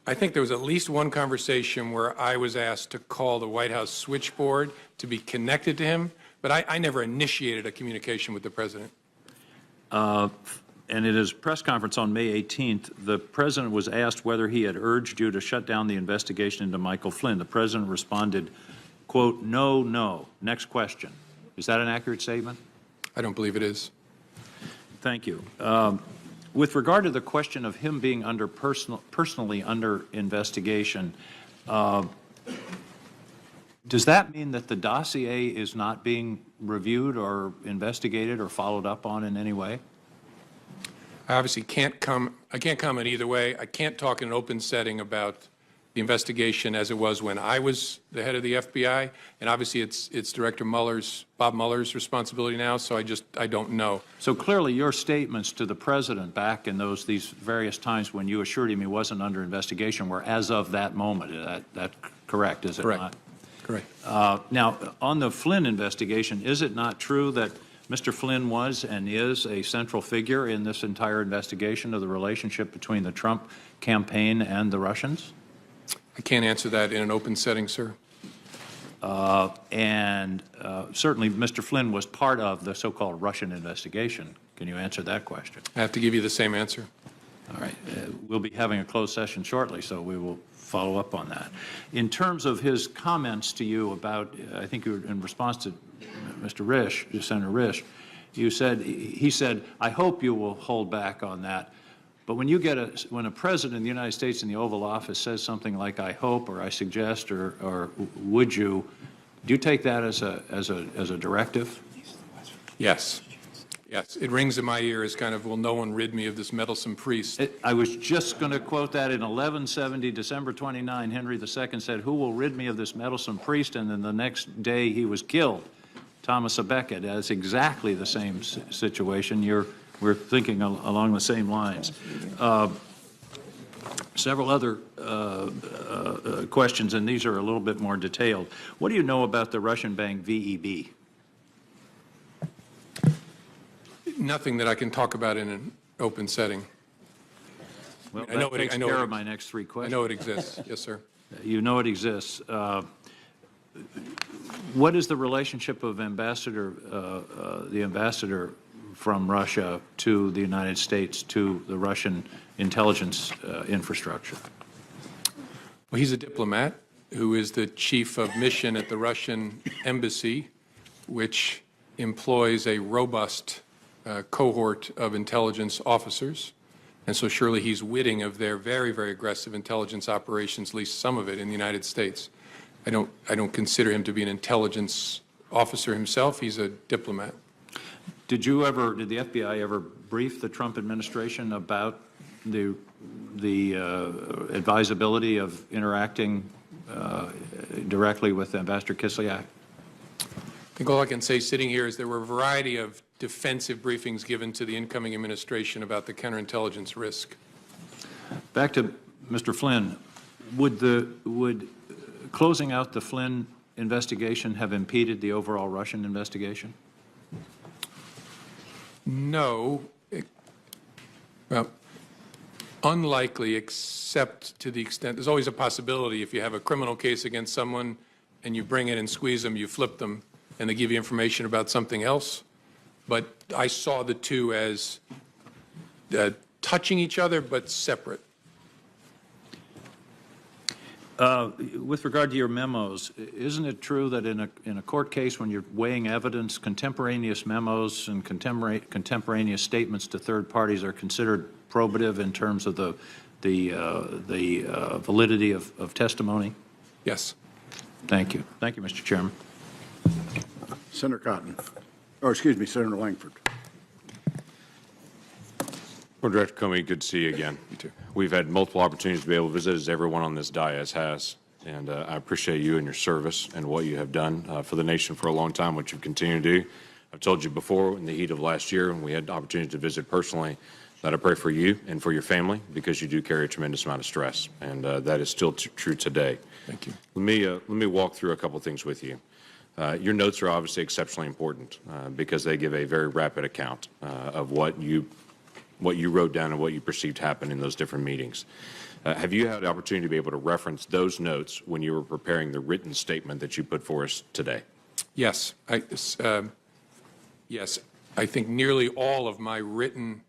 I think there was at least one conversation where I was asked to call the White House switchboard to be connected to him, but I never initiated a communication with the president. And in his press conference on May 18th, the president was asked whether he had urged you to shut down the investigation into Michael Flynn. The president responded, quote, no, no. Next question. Is that an accurate statement? I don't believe it is. Thank you. With regard to the question of him being personally under investigation, does that mean that the dossier is not being reviewed or investigated or followed up on in any way? I obviously can't comment either way. I can't talk in an open setting about the investigation as it was when I was the head of the FBI, and obviously it's Director Bob Mueller's responsibility now, so I don't know. So clearly your statements to the President back in these various times when you assured him he wasn't under investigation were as of that moment. That correct, is it not? Correct. Now, on the Flynn investigation, is it not true that Mr. Flynn was and is a central figure in this entire investigation of the relationship between the Trump campaign and the Russians? I can't answer that in an open setting, sir. Certainly, Mr. Flynn was part of the so-called Russian investigation. Can you answer that question? I have to give you the same answer. All right. We'll be having a closed session shortly, so we will follow up on that. In terms of his comments to you about, I think you were in response to Mr. Risch, Senator Risch, he said, I hope you will hold back on that. But when a president of the United States in the Oval Office says something like I hope or I suggest or would you, do you take that as a directive? Yes. Yes. It rings in my ear as kind of, will no one rid me of this meddlesome priest? I was just going to quote that in 1170, December 29, Henry II said, who will rid me of this meddlesome priest? And then the next day he was killed. Thomas à Becket. That's exactly the same situation. We're thinking along the same lines. Several other questions, and these are a little bit more detailed. What do you know about the Russian bank VEB? Nothing that I can talk about in an open setting. Well, I know that takes I know care it- of my next three I questions. know it exists. Yes, sir. You know it exists. What is the relationship of the ambassador from Russia to the United States, to the Russian intelligence infrastructure? Well, he's a diplomat who is the chief of mission at the Russian embassy, which employs a robust cohort of intelligence officers. And so surely he's witting of their very, very aggressive intelligence operations, at least some of it, in the United States. I don't consider him to be an intelligence officer himself. He's a diplomat. Did the FBI ever brief the Trump administration about the advisability of interacting directly with Ambassador Kislyak? I think all I can say sitting here is there were a variety of defensive briefings given to the incoming administration about the counterintelligence risk. Back to Mr. Flynn, would closing out the Flynn investigation have impeded the overall Russian investigation? No. Well, unlikely, except to the extent, there's always a possibility if you have a criminal case against someone and you bring in and squeeze them, you flip them, and they give you information about something else. But I saw the two as touching each other, but separate. With regard to your memos, isn't it true that in a court case when you're weighing evidence, contemporaneous memos and contemporaneous statements to third parties are considered probative in terms of the validity of testimony? Yes. Thank you. Thank you, Mr. Chairman. Senator Cotton, or excuse me, Senator Langford. Well, Director Comey, good to see you again. You too. We've had multiple opportunities to be able to visit, as everyone on this dais has, and I appreciate you and your service and what you have done for the nation for a long time, what you've continued to do. I've told you before, in the heat of last year, when we had the opportunity to visit personally, that I pray for you and for your family because you do carry a tremendous amount of stress, and that is still true today. Thank you. Let me walk through a couple things with you. Your notes are obviously exceptionally important because they give a very rapid account of what you wrote down and what you perceived happened in those different meetings. Have you had the opportunity to be able to reference those notes when you were preparing the written statement that you put for us today? Yes. Yes. I think nearly all of my written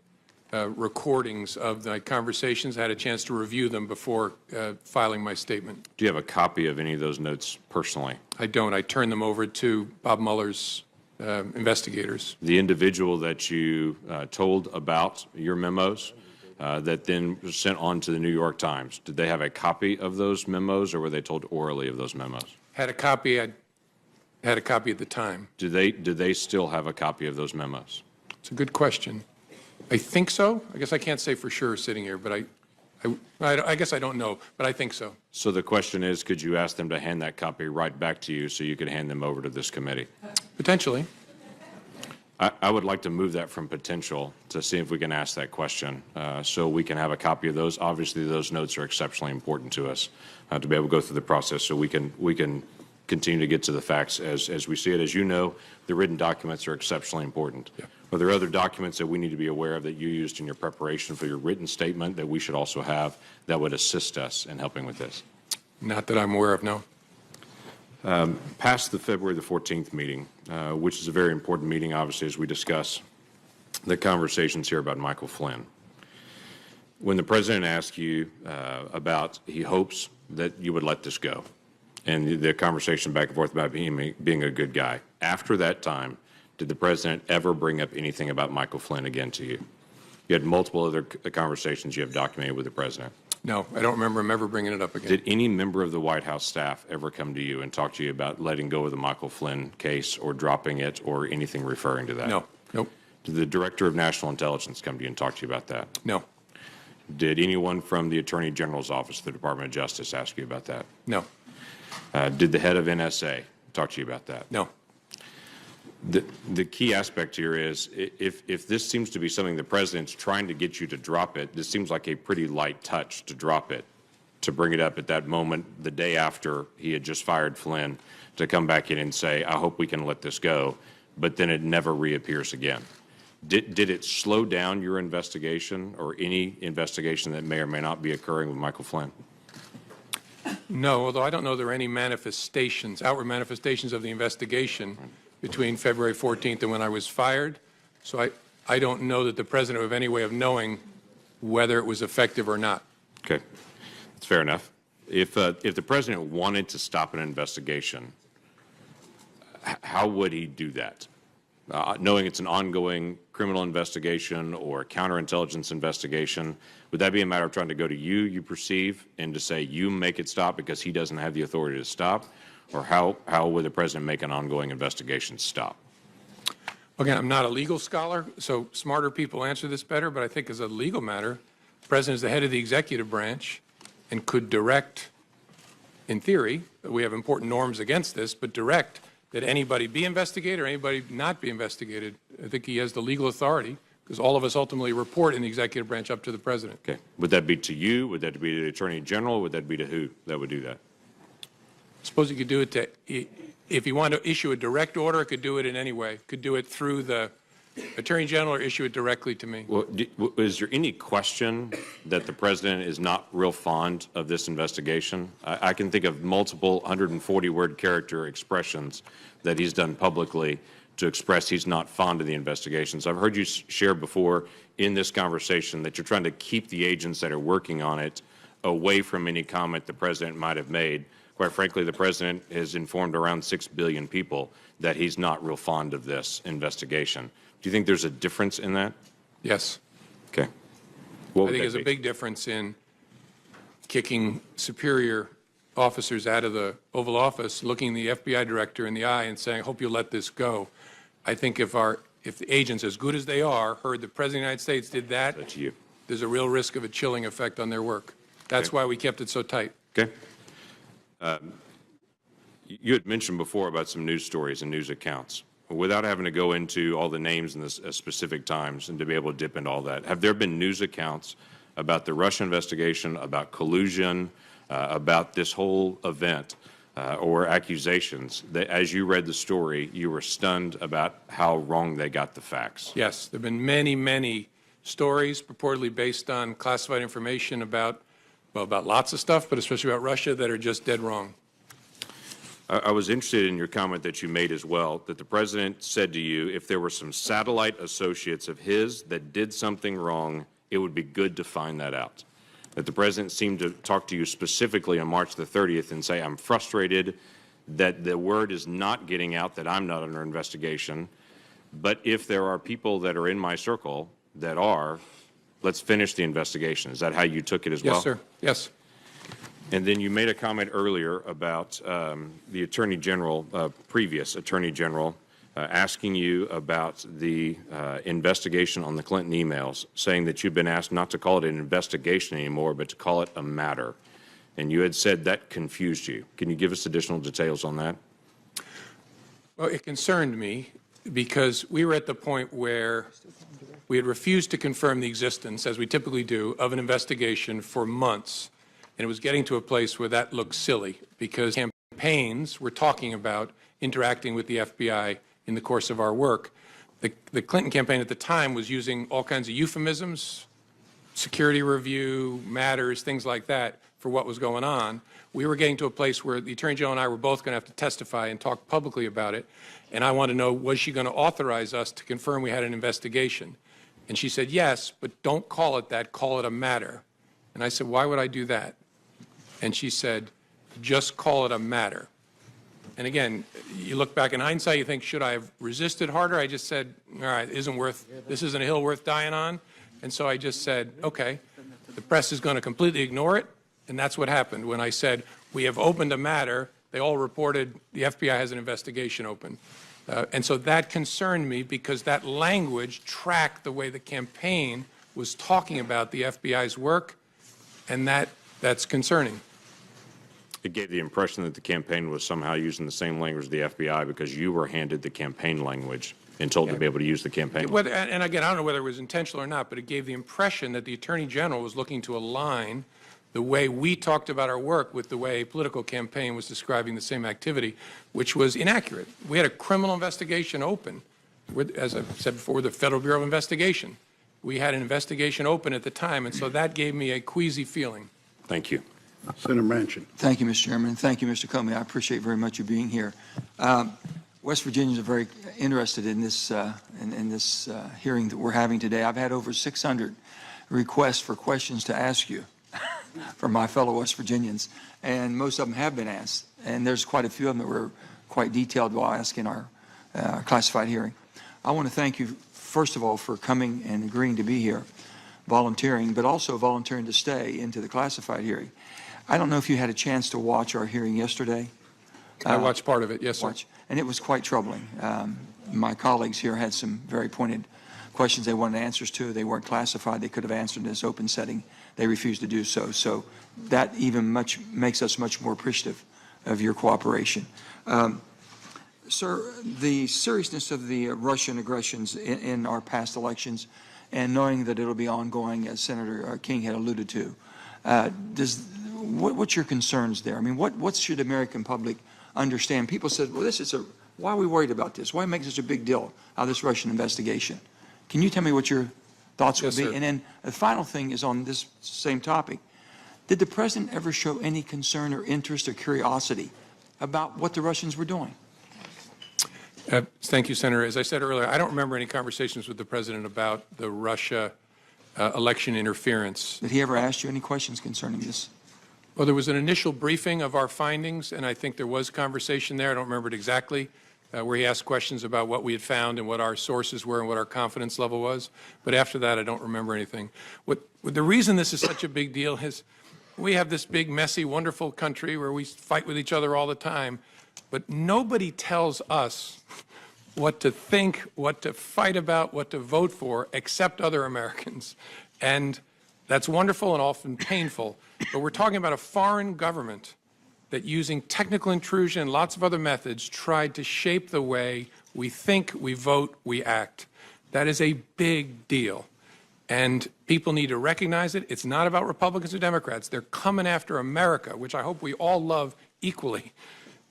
recordings of my conversations, I had a chance to review them before filing my statement. Do you have a copy of any of those notes personally? I don't. I turn them over to Bob Mueller's investigators. The individual that you told about your memos that then was sent on to the New York Times, did they have a copy of those memos, or were they told orally of those memos? Had a copy. I had a copy at the time. Do they still have a copy of those memos? It's a good question. I think so. I guess I can't say for sure sitting here, but I guess I don't know, but I think so. So the question is, could you ask them to hand that copy right back to you so you could hand them over to this committee? Potentially. I would like to move that from potential to see if we can ask that question so we can have a copy of those. Obviously, those notes are exceptionally important to us to be able to go through the process so we can continue to get to the facts as we see it. As you know, the written documents are exceptionally important. Yeah. Are there other documents that we need to be aware of that you used in your preparation for your written statement that we should also have that would assist us in helping with this? Not that I'm aware of, no. Past the February the 14th meeting, which is a very important meeting, obviously, as we discuss the conversations here about Michael Flynn. When the president asked you about he hopes that you would let this go, and the conversation back and forth about being a good guy, after that time, did the president ever bring up anything about Michael Flynn again to you? You had multiple other conversations you have documented with the president. No, I don't remember him ever bringing it up again. Did any member of the White House staff ever come to you and talk to you about letting go of the Michael Flynn case or dropping it or anything referring to that? No. Nope. Did the Director of National Intelligence come to you and talk to you about that? No. Did anyone from the Attorney General's office, the Department of Justice, ask you about that? No. Did the head of NSA talk to you about that? No. The key aspect here is if this seems to be something the president's trying to get you to drop it, this seems like a pretty light touch to drop it, to bring it up at that moment, the day after he had just fired Flynn, to come back in and say, I hope we can let this go, but then it never reappears again. Did it slow down your investigation or any investigation that may or may not be occurring with Michael Flynn? No, although I don't know there are any manifestations, outward manifestations of the investigation between February 14th and when I was fired. So I don't know that the president would have any way of knowing whether it was effective or not. Okay, that's fair enough. If the president wanted to stop an investigation, how would he do that? Knowing it's an ongoing criminal investigation or counterintelligence investigation, would that be a matter of trying to go to you perceive, and to say you make it stop because he doesn't have the authority to stop? Or how would the president make an ongoing investigation stop? Again, I'm not a legal scholar, so smarter people answer this better, but I think as a legal matter, the president is the head of the executive branch and could direct, in theory, we have important norms against this, but direct that anybody be investigated or anybody not be investigated. I think he has the legal authority because all of us ultimately report in the executive branch up to the president. Okay. Would that be to you? Would that be to the Attorney General? Would that be to who that would do that? Suppose you could do it to, if you want to issue a direct order, it could do it in any way. Could do it through the Attorney General or issue it directly to me. Well, is there any question that the president is not real fond of this investigation? I can think of multiple 140-word character expressions that he's done publicly to express he's not fond of the investigations. I've heard you share before in this conversation that you're trying to keep the agents that are working on it away from any comment the president might have made. Quite frankly, the president has informed around 6 billion people that he's not real fond of this investigation. Do you think there's a difference in that? Yes. Okay. I think there's a big difference in kicking superior officers out of the Oval Office, looking the FBI director in the eye and saying, I hope you let this go. I think if the agents, as good as they are, heard the President of the United States did that, That's you. there's a real risk of a chilling effect on their work. That's why we kept it so tight. Okay. You had mentioned before about some news stories and news accounts. Without having to go into all the names and the specific times and to be able to dip into all that, have there been news accounts about the Russia investigation, about collusion, about this whole event, or accusations that, as you read the story, you were stunned about how wrong they got the facts? Yes, there have been many, many stories purportedly based on classified information about, well, about lots of stuff, but especially about Russia, that are just dead wrong. I was interested in your comment that you made as well, that the president said to you, if there were some satellite associates of his that did something wrong, it would be good to find that out. That the president seemed to talk to you specifically on March the 30th and say, I'm frustrated that the word is not getting out that I'm not under investigation, but if there are people that are in my circle that are, let's finish the investigation. Is that how you took it as well? Yes, sir. Yes. And then you made a comment earlier about the Attorney General, previous Attorney General, asking you about the investigation on the Clinton emails, saying that you've been asked not to call it an investigation anymore, but to call it a matter. And you had said that confused you. Can you give us additional details on that? Well, it concerned me because we were at the point where we had refused to confirm the existence, as we typically do, of an investigation for months. And it was getting to a place where that looked silly because campaigns were talking about interacting with the FBI in the course of our work. The Clinton campaign at the time was using all kinds of euphemisms, security review, matters, things like that, for what was going on. We were getting to a place where the Attorney General and I were both going to have to testify and talk publicly about it. And I wanted to know, was she going to authorize us to confirm we had an investigation? And she said, yes, but don't call it that, call it a matter. And I said, why would I do that? And she said, just call it a matter. And again, you look back in hindsight, you think, should I have resisted harder? I just said, all right, this isn't a hill worth dying on. And so I just said, okay, the press is going to completely ignore it. And that's what happened. When I said, we have opened a matter, they all reported the FBI has an investigation open. And so that concerned me because that language tracked the way the campaign was talking about the FBI's work, and that's concerning. It gave the impression that the campaign was somehow using the same language as the FBI because you were handed the campaign language and told to be able to use the campaign. And again, I don't know whether it was intentional or not, but it gave the impression that the Attorney General was looking to align the way we talked about our work with the way a political campaign was describing the same activity, which was inaccurate. We had a criminal investigation open. As I said before, the Federal Bureau of Investigation. We had an investigation open at the time, and so that gave me a queasy feeling. Thank you. Senator Manchin. Thank you, Mr. Chairman. Thank you, Mr. Comey. I appreciate very much you being here. West Virginians are very interested in this hearing that we're having today. I've had over 600 requests for questions to ask you from my fellow West Virginians, and most of them have been asked. And there's quite a few of them that were quite detailed while asking our classified hearing. I want to thank you, first of all, for coming and agreeing to be here, volunteering, but also volunteering to stay into the classified hearing. I don't know if you had a chance to watch our hearing yesterday. I watched part of it, yes, sir. And it was quite troubling. My colleagues here had some very pointed questions they wanted answers to. They weren't classified. They could have answered in this open setting. They refused to do so. So that even makes us much more appreciative of your cooperation. Sir, the seriousness of the Russian aggressions in our past elections, and knowing that it'll be ongoing, as Senator King had alluded to, what's your concerns there? I mean, what should the American public understand? People said, well, why are we worried about this? Why make such a big deal out of this Russian investigation? Can you tell me what your thoughts would be? Sir. And then the final thing is on this same topic. Did the President ever show any concern or interest or curiosity about what the Russians were doing? Thank you, Senator. As I said earlier, I don't remember any conversations with the President about the Russia election interference. Did he ever ask you any questions concerning this? Well, there was an initial briefing of our findings, and I think there was conversation there. I don't remember it exactly, where he asked questions about what we had found and what our sources were and what our confidence level was. But after that, I don't remember anything. The reason this is such a big deal is we have this big, messy, wonderful country where we fight with each other all the time, but nobody tells us what to think, what to fight about, what to vote for, except other Americans. And that's wonderful and often painful. But we're talking about a foreign government that, using technical intrusion and lots of other methods, tried to shape the way we think, we vote, we act. That is a big deal. And people need to recognize it. It's not about Republicans or Democrats. They're coming after America, which I hope we all love equally.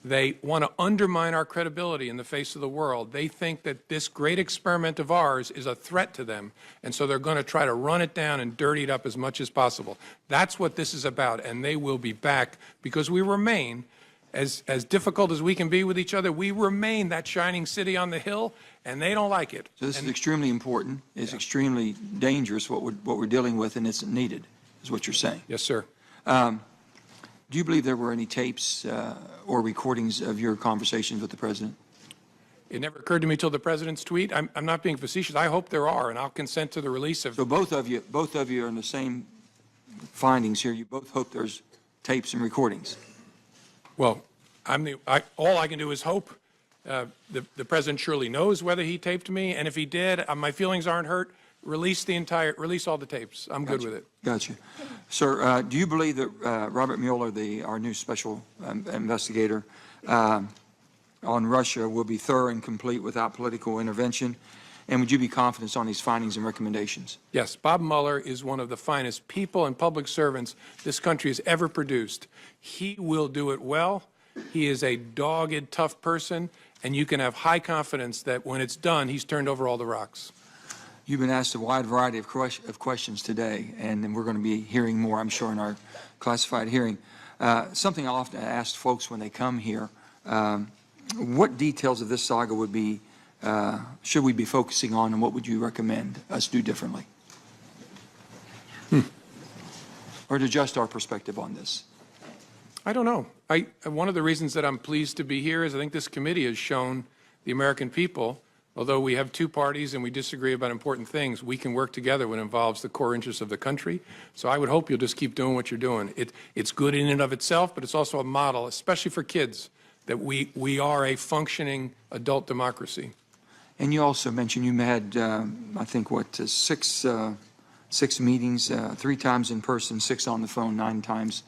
They want to undermine our credibility in the face of the world. They think that this great experiment of ours is a threat to them, and so they're going to try to run it down and dirty it up as much as possible. That's what this is about, and they will be back because we remain, as difficult as we can be with each other, we remain that shining city on the hill, and they don't like it. So this is extremely important. It's extremely dangerous what we're dealing with, and it's needed, is what you're saying. Yes, sir. Do you believe there were any tapes or recordings of your conversations with the president? It never occurred to me till the president's tweet. I'm not being facetious. I hope there are, and I'll consent to the release of. So both of you are in the same findings here. You both hope there's tapes and recordings. Well, all I can do is hope. The president surely knows whether he taped me, and if he did, my feelings aren't hurt. Release all the tapes. I'm good with it. Gotcha. Sir, do you believe that Robert Mueller, our new special investigator on Russia, will be thorough and complete without political intervention? And would you be confident on his findings and recommendations? Yes, Bob Mueller is one of the finest people and public servants this country has ever produced. He will do it well. He is a dogged, tough person, and you can have high confidence that when it's done, he's turned over all the rocks. You've been asked a wide variety of questions today, and then we're going to be hearing more, I'm sure, in our classified hearing. Something I often ask folks when they come here, what details of this saga should we be focusing on, and what would you recommend us do differently? Or to adjust our perspective on this? I don't know. One of the reasons that I'm pleased to be here is I think this committee has shown the American people, although we have two parties and we disagree about important things, we can work together when it involves the core interests of the country. So I would hope you'll just keep doing what you're doing. It's good in and of itself, but it's also a model, especially for kids, that we are a functioning adult democracy. And you also mentioned you had, I think, six meetings, 3 times in person, 6 on the phone, 9 times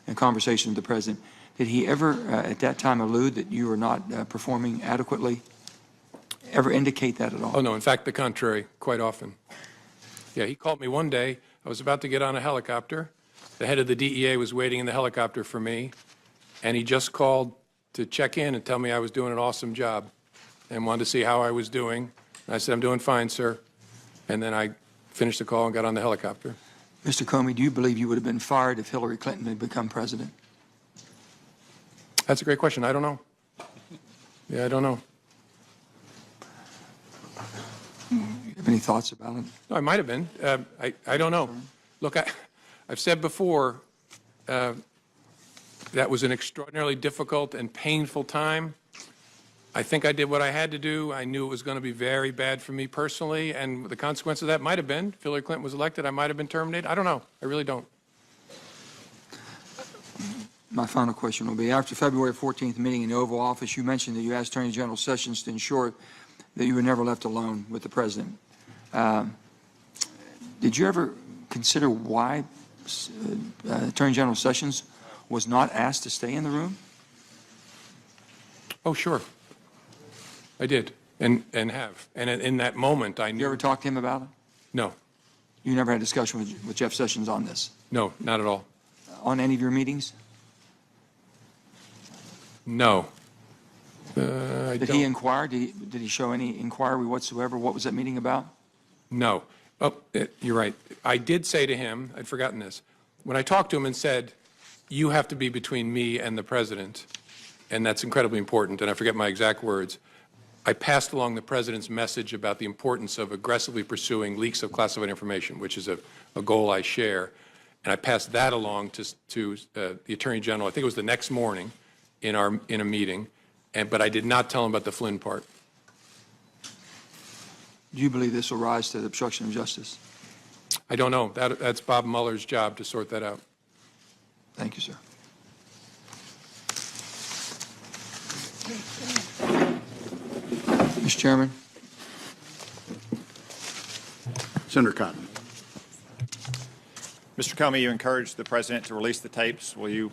in conversation with the president. Did he ever, at that time, allude that you were not performing adequately? Ever indicate that at all? Oh, no. In fact, the contrary, quite often. Yeah, he called me one day. I was about to get on a helicopter. The head of the DEA was waiting in the helicopter for me, and he just called to check in and tell me I was doing an awesome job and wanted to see how I was doing. And I said, I'm doing fine, sir. And then I finished the call and got on the helicopter. Mr. Comey, do you believe you would have been fired if Hillary Clinton had become president? That's a great question. I don't know. Yeah, I don't know. You have any thoughts about it? No, I might have been. I don't know. Look, I've said before that was an extraordinarily difficult and painful time. I think I did what I had to do. I knew it was going to be very bad for me personally, and the consequence of that might have been, if Hillary Clinton was elected, I might have been terminated. I don't know. I really don't. My final question will be, after February 14th meeting in the Oval Office, you mentioned that you asked Attorney General Sessions to ensure that you were never left alone with the president. Did you ever consider why Attorney General Sessions was not asked to stay in the room? Oh, sure. I did, and have. And in that moment, I knew. You ever talked to him about it? No. You never had a discussion with Jeff Sessions on this? No, not at all. On any of your meetings? No. Did he inquire? Did he show any inquiry whatsoever? What was that meeting about? No. Oh, you're right. I did say to him, I'd forgotten this, when I talked to him and said, you have to be between me and the president, and that's incredibly important, and I forget my exact words, I passed along the president's message about the importance of aggressively pursuing leaks of classified information, which is a goal I share, and I passed that along to the Attorney General. I think it was the next morning in a meeting, but I did not tell him about the Flynn part. Do you believe this will rise to the obstruction of justice? I don't know. That's Bob Mueller's job to sort that out. Thank you, sir. Mr. Chairman. Senator Cotton. Mr. Comey, you encouraged the president to release the tapes. Will you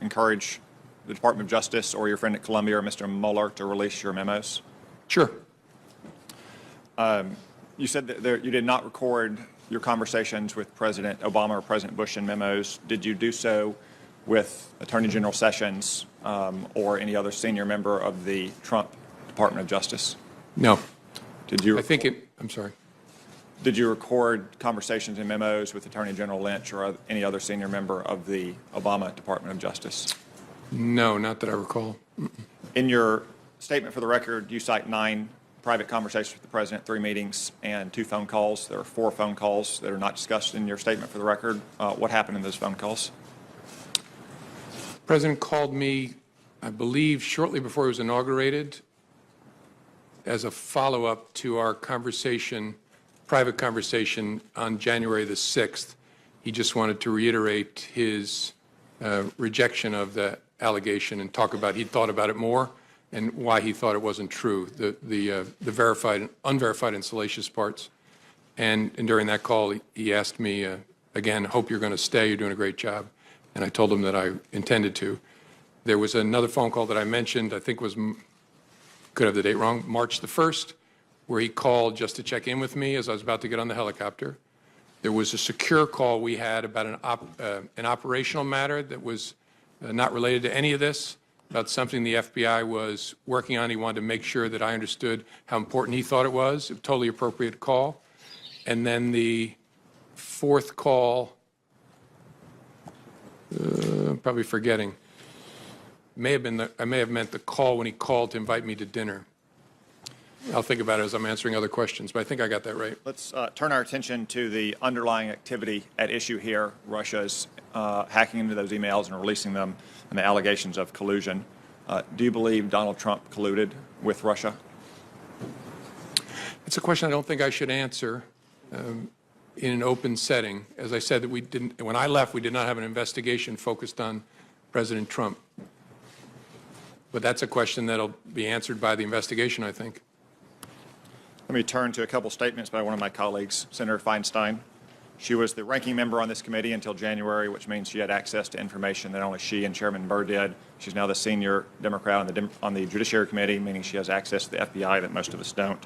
encourage the Department of Justice or your friend at Columbia, or Mr. Mueller, to release your memos? Sure. You said that you did not record your conversations with President Obama or President Bush in memos. Did you do so with Attorney General Sessions or any other senior member of the Trump Department of Justice? No. Did you? I'm sorry. Did you record conversations and memos with Attorney General Lynch or any other senior member of the Obama Department of Justice? No, not that I recall. In your statement for the record, you cite 9 private conversations with the president, 3 meetings, and 2 phone calls. There are 4 phone calls that are not discussed in your statement for the record. What happened in those phone calls? President called me, I believe, shortly before he was inaugurated as a follow-up to our conversation, private conversation on January the 6th. He just wanted to reiterate his rejection of the allegation and talk about, he'd thought about it more and why he thought it wasn't true, the verified and unverified and salacious parts. And during that call, he asked me, again, hope you're going to stay, you're doing a great job. And I told him that I intended to. There was another phone call that I mentioned, I think was, could have the date wrong, March the 1st, where he called just to check in with me as I was about to get on the helicopter. There was a secure call we had about an operational matter that was not related to any of this, about something the FBI was working on. He wanted to make sure that I understood how important he thought it was. A totally appropriate call. And then the fourth call, probably forgetting, I may have meant the call when he called to invite me to dinner. I'll think about it as I'm answering other questions, but I think I got that right. Let's turn our attention to the underlying activity at issue here. Russia's hacking into those emails and releasing them, and the allegations of collusion. Do you believe Donald Trump colluded with Russia? It's a question I don't think I should answer in an open setting. As I said, that we didn't, when I left, we did not have an investigation focused on President Trump. But that's a question that'll be answered by the investigation, I think. Let me turn to a couple statements by one of my colleagues, Senator Feinstein. She was the ranking member on this committee until January, which means she had access to information that only she and Chairman Burr did. She's now the senior Democrat on the Judiciary Committee, meaning she has access to the FBI that most of us don't.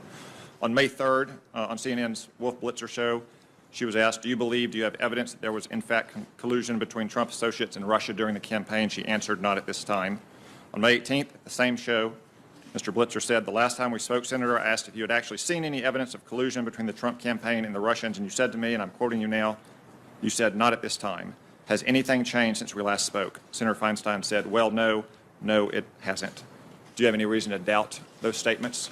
On May 3rd, on CNN's Wolf Blitzer show, she was asked, do you have evidence that there was in fact collusion between Trump associates and Russia during the campaign? She answered, not at this time. On May 18th, at the same show, Mr. Blitzer said, the last time we spoke, Senator, I asked if you had actually seen any evidence of collusion between the Trump campaign and the Russians, and you said to me, and I'm quoting you now, you said, not at this time. Has anything changed since we last spoke? Senator Feinstein said, well, no, it hasn't. Do you have any reason to doubt those statements?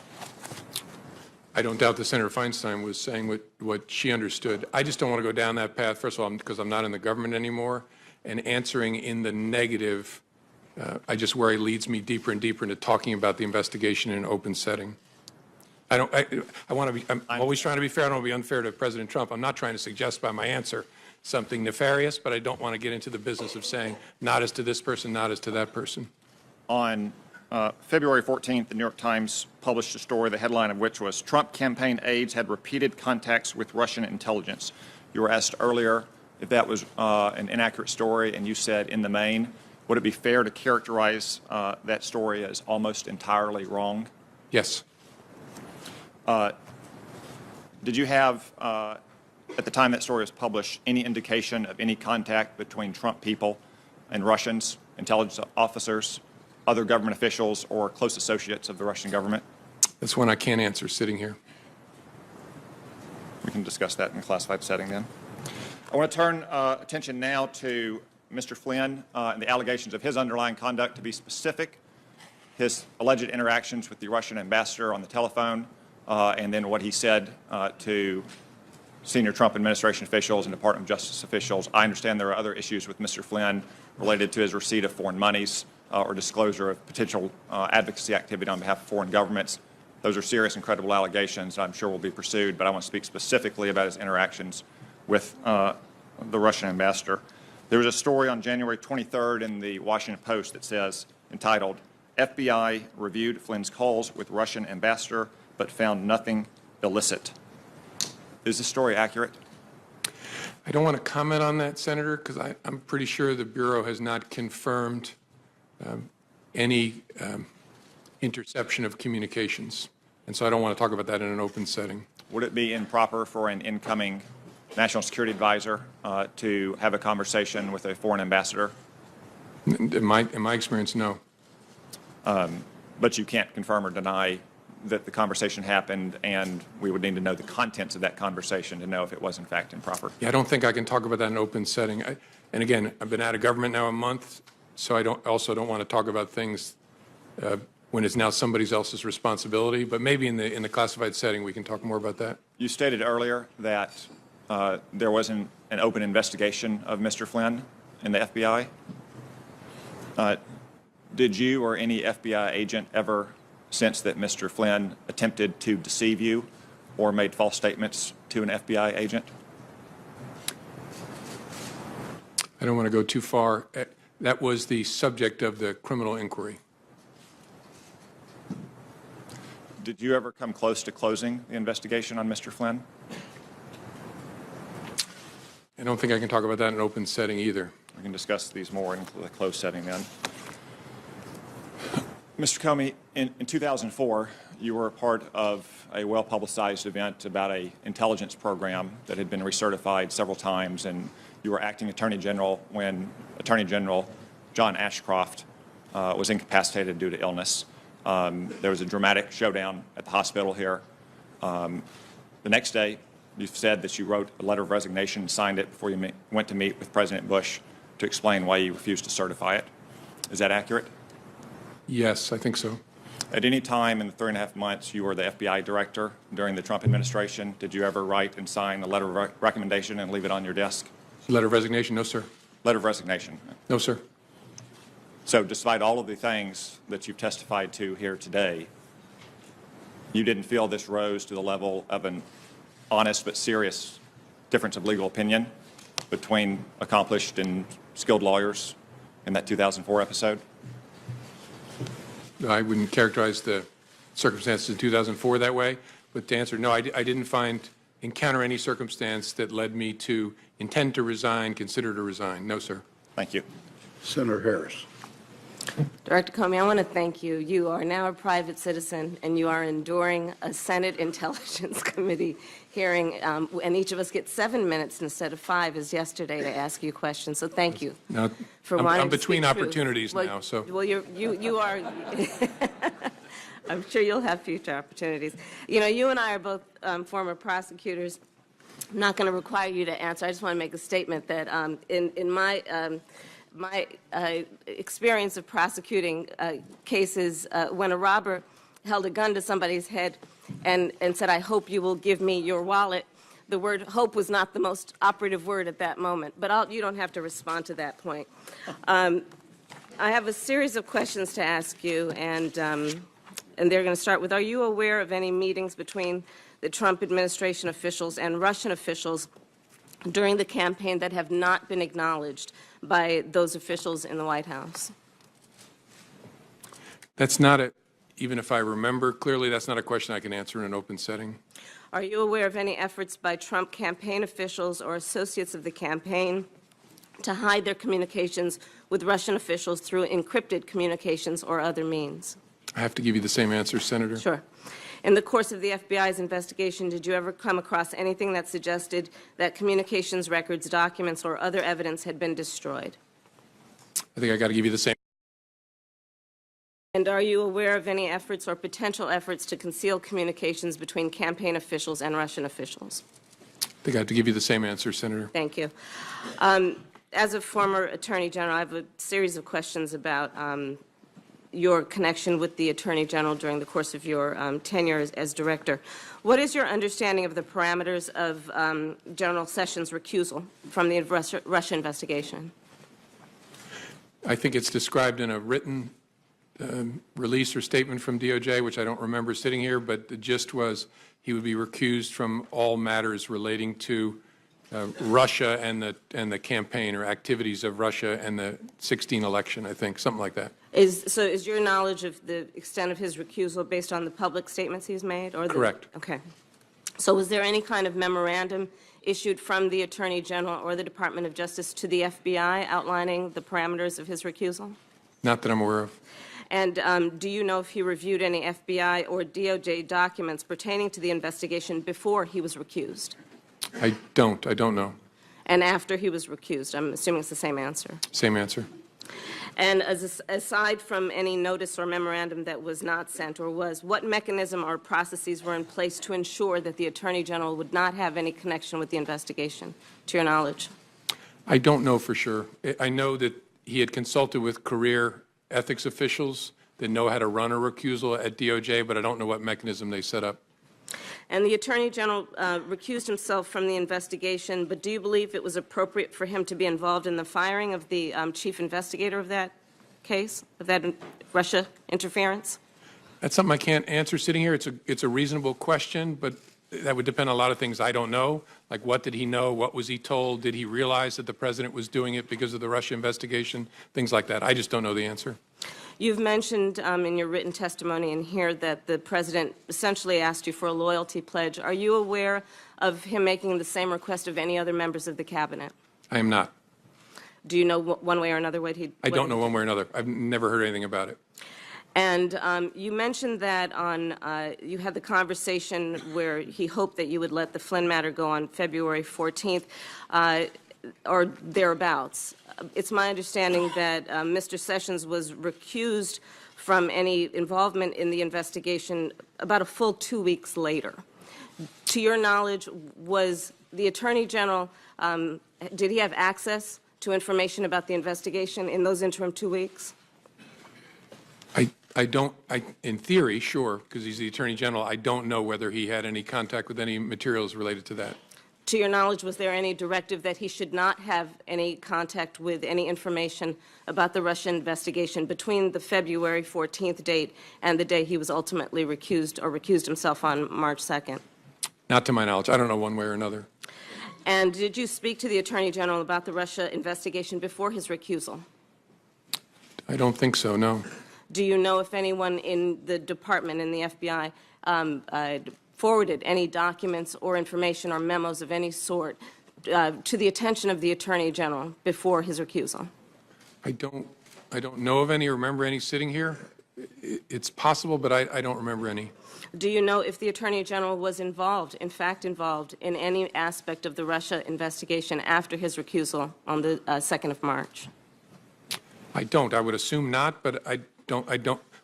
I don't doubt that Senator Feinstein was saying what she understood. I just don't want to go down that path, first of all, because I'm not in the government anymore, and answering in the negative, I just worry leads me deeper and deeper into talking about the investigation in an open setting. I'm always trying to be fair. I don't want to be unfair to President Trump. I'm not trying to suggest by my answer something nefarious, but I don't want to get into the business of saying not as to this person, not as to that person. On February 14th, the New York Times published a story, the headline of which was, Trump campaign aides had repeated contacts with Russian intelligence. You were asked earlier if that was an inaccurate story, and you said in the main. Would it be fair to characterize that story as almost entirely wrong? Yes. Did you have, at the time that story was published, any indication of any contact between Trump people and Russians, intelligence officers, other government officials, or close associates of the Russian government? That's one I can't answer sitting here. We can discuss that in a classified setting then. I want to turn attention now to Mr. Flynn and the allegations of his underlying conduct. To be specific, his alleged interactions with the Russian ambassador on the telephone, and then what he said to senior Trump administration officials and Department of Justice officials. I understand there are other issues with Mr. Flynn related to his receipt of foreign monies or disclosure of potential advocacy activity on behalf of foreign governments. Those are serious and credible allegations that I'm sure will be pursued, but I want to speak specifically about his interactions with the Russian ambassador. There was a story on January 23rd in the Washington Post that says, entitled, FBI reviewed Flynn's calls with Russian ambassador but found nothing illicit. Is this story accurate? I don't want to comment on that, Senator, because I'm pretty sure the Bureau has not confirmed any interception of communications. And so I don't want to talk about that in an open setting. Would it be improper for an incoming national security advisor to have a conversation with a foreign ambassador? In my experience, no. But you can't confirm or deny that the conversation happened, and we would need to know the contents of that conversation to know if it was in fact improper. Yeah, I don't think I can talk about that in an open setting. And again, I've been out of government now a month, so I also don't want to talk about things when it's now somebody else's responsibility. But maybe in the classified setting, we can talk more about that. You stated earlier that there was an open investigation of Mr. Flynn in the FBI. Did you or any FBI agent ever sense that Mr. Flynn attempted to deceive you or made false statements to an FBI agent? I don't want to go too far. That was the subject of the criminal inquiry. Did you ever come close to closing the investigation on Mr. Flynn? I don't think I can talk about that in an open setting either. We can discuss these more in the closed setting then. Mr. Comey, in 2004, you were a part of a well-publicized event about an intelligence program that had been recertified several times, and you were acting Attorney General when Attorney General John Ashcroft was incapacitated due to illness. There was a dramatic showdown at the hospital here. The next day, you said that you wrote a letter of resignation and signed it before you went to meet with President Bush to explain why you refused to certify it. Is that accurate? Yes, I think so. At any time in the 3.5 months you were the FBI director during the Trump administration, did you ever write and sign a letter of recommendation and leave it on your desk? Letter of resignation? No, sir. Letter of resignation? No, sir. So despite all of the things that you've testified to here today, you didn't feel this rose to the level of an honest but serious difference of legal opinion between accomplished and skilled lawyers in that 2004 episode? I wouldn't characterize the circumstances in 2004 that way, but to answer, no, I didn't encounter any circumstance that led me to intend to resign, consider to resign. No, sir. Thank you. Senator Harris. Director Comey, I want to thank you. You are now a private citizen, and you are enduring a Senate Intelligence Committee hearing, and each of us gets 7 minutes instead of 5, as yesterday, to ask you questions. So thank you. Now, for I'm wanting to between speak truth. opportunities Well, now, so. Well, you are. I'm sure you'll have future opportunities. You know, you and I are both former prosecutors. I'm not going to require you to answer. I just want to make a statement that in my experience of prosecuting cases, when a robber held a gun to somebody's head and said, "I hope you will give me your wallet," the word hope was not the most operative word at that moment. But you don't have to respond to that point. I have a series of questions to ask you, and they're going to start with, are you aware of any meetings between the Trump administration officials and Russian officials during the campaign that have not been acknowledged by those officials in the White House? That's not even if I remember clearly, that's not a question I can answer in an open setting. Are you aware of any efforts by Trump campaign officials or associates of the campaign to hide their communications with Russian officials through encrypted communications or other means? I have to give you the same answer, Senator. Sure. In the course of the FBI's investigation, did you ever come across anything that suggested that communications records, documents, or other evidence had been destroyed? I think I got to give you the same. And are you aware of any efforts or potential efforts to conceal communications between campaign officials and Russian officials? I think I have to give you the same answer, Senator. Thank you. As a former Attorney General, I have a series of questions about your connection with the Attorney General during the course of your tenure as Director. What is your understanding of the parameters of General Sessions' recusal from the Russia investigation? I think it's described in a written release or statement from DOJ, which I don't remember sitting here, but the gist was he would be recused from all matters relating to Russia and the campaign or activities of Russia and the 2016 election, I think, something like that. So is your knowledge of the extent of his recusal based on the public statements he's made? Or Correct. Okay. So was there any kind of memorandum issued from the Attorney General or the Department of Justice to the FBI outlining the parameters of his recusal? Not that I'm aware of. And do you know if he reviewed any FBI or DOJ documents pertaining to the investigation before he was recused? I don't know. And after he was recused? I'm assuming it's the same answer. Same answer. And aside from any notice or memorandum that was not sent or was, what mechanism or processes were in place to ensure that the Attorney General would not have any connection with the investigation, to your knowledge? I don't know for sure. I know that he had consulted with career ethics officials that know how to run a recusal at DOJ, but I don't know what mechanism they set up. And the Attorney General recused himself from the investigation, but do you believe it was appropriate for him to be involved in the firing of the chief investigator of that case, of that Russia interference? That's something I can't answer sitting here. It's a reasonable question, but that would depend on a lot of things I don't know, like what did he know, what was he told, did he realize that the president was doing it because of the Russia investigation, things like that. I just don't know the answer. You've mentioned in your written testimony in here that the president essentially asked you for a loyalty pledge. Are you aware of him making the same request of any other members of the cabinet? I am not. Do you know one way or another what he... I don't know one way or another. I've never heard anything about it. And you mentioned that you had the conversation where he hoped that you would let the Flynn matter go on February 14th or thereabouts. It's my understanding that Mr. Sessions was recused from any involvement in the investigation about a full 2 weeks later. To your knowledge, was the Attorney General, did he have access to information about the investigation in those interim 2 weeks? In theory, sure, because he's the Attorney General, I don't know whether he had any contact with any materials related to that. To your knowledge, was there any directive that he should not have any contact with any information about the Russian investigation between the February 14th date and the day he was ultimately recused or recused himself on March 2nd? Not to my knowledge. I don't know one way or another. And did you speak to the Attorney General about the Russia investigation before his recusal? I don't think so, no. Do you know if anyone in the department, in the FBI, forwarded any documents or information or memos of any sort to the attention of the Attorney General before his recusal? I don't know of any or remember any sitting here. It's possible, but I don't remember any. Do you know if the Attorney General was involved, in fact involved, in any aspect of the Russia investigation after his recusal on the 2nd of March? I don't. I would assume not, but I don't.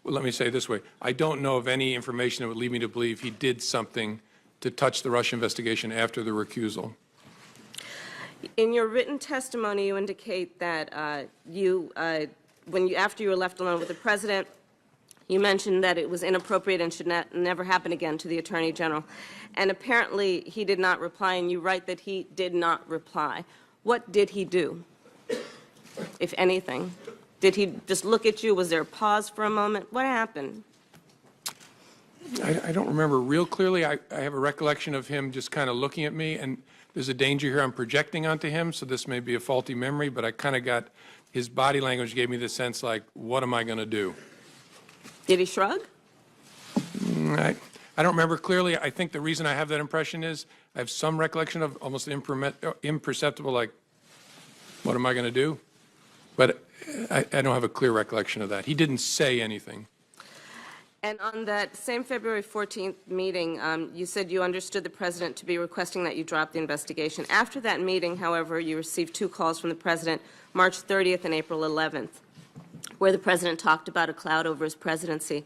Well, let me say it this way. I don't know of any information that would lead me to believe he did something to touch the Russia investigation after the recusal. In your written testimony, you indicate that after you were left alone with the President, you mentioned that it was inappropriate and should never happen again to the Attorney General. And apparently he did not reply, and you write that he did not reply. What did he do, if anything? Did he just look at you? Was there a pause for a moment? What happened? I don't remember real clearly. I have a recollection of him just kind of looking at me, and there's a danger here I'm projecting onto him, so this may be a faulty memory, but I kind of got his body language gave me the sense like, what am I going to do? Did he shrug? I don't remember clearly. I think the reason I have that impression is I have some recollection of almost imperceptible, like, what am I going to do? But I don't have a clear recollection of that. He didn't say anything. And on that same February 14th meeting, you said you understood the President to be requesting that you drop the investigation. After that meeting, however, you received 2 calls from the President, March 30th and April 11th, where the President talked about a cloud over his presidency.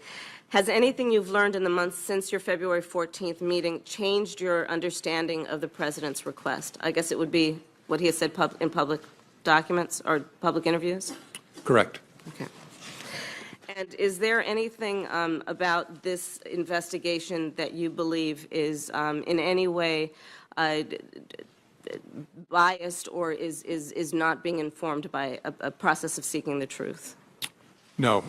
Has anything you've learned in the months since your February 14th meeting changed your understanding of the President's request? I guess it would be what he has said in public documents or public interviews? Correct. Okay. And is there anything about this investigation that you believe is in any way biased or is not being informed by a process of seeking the truth? No.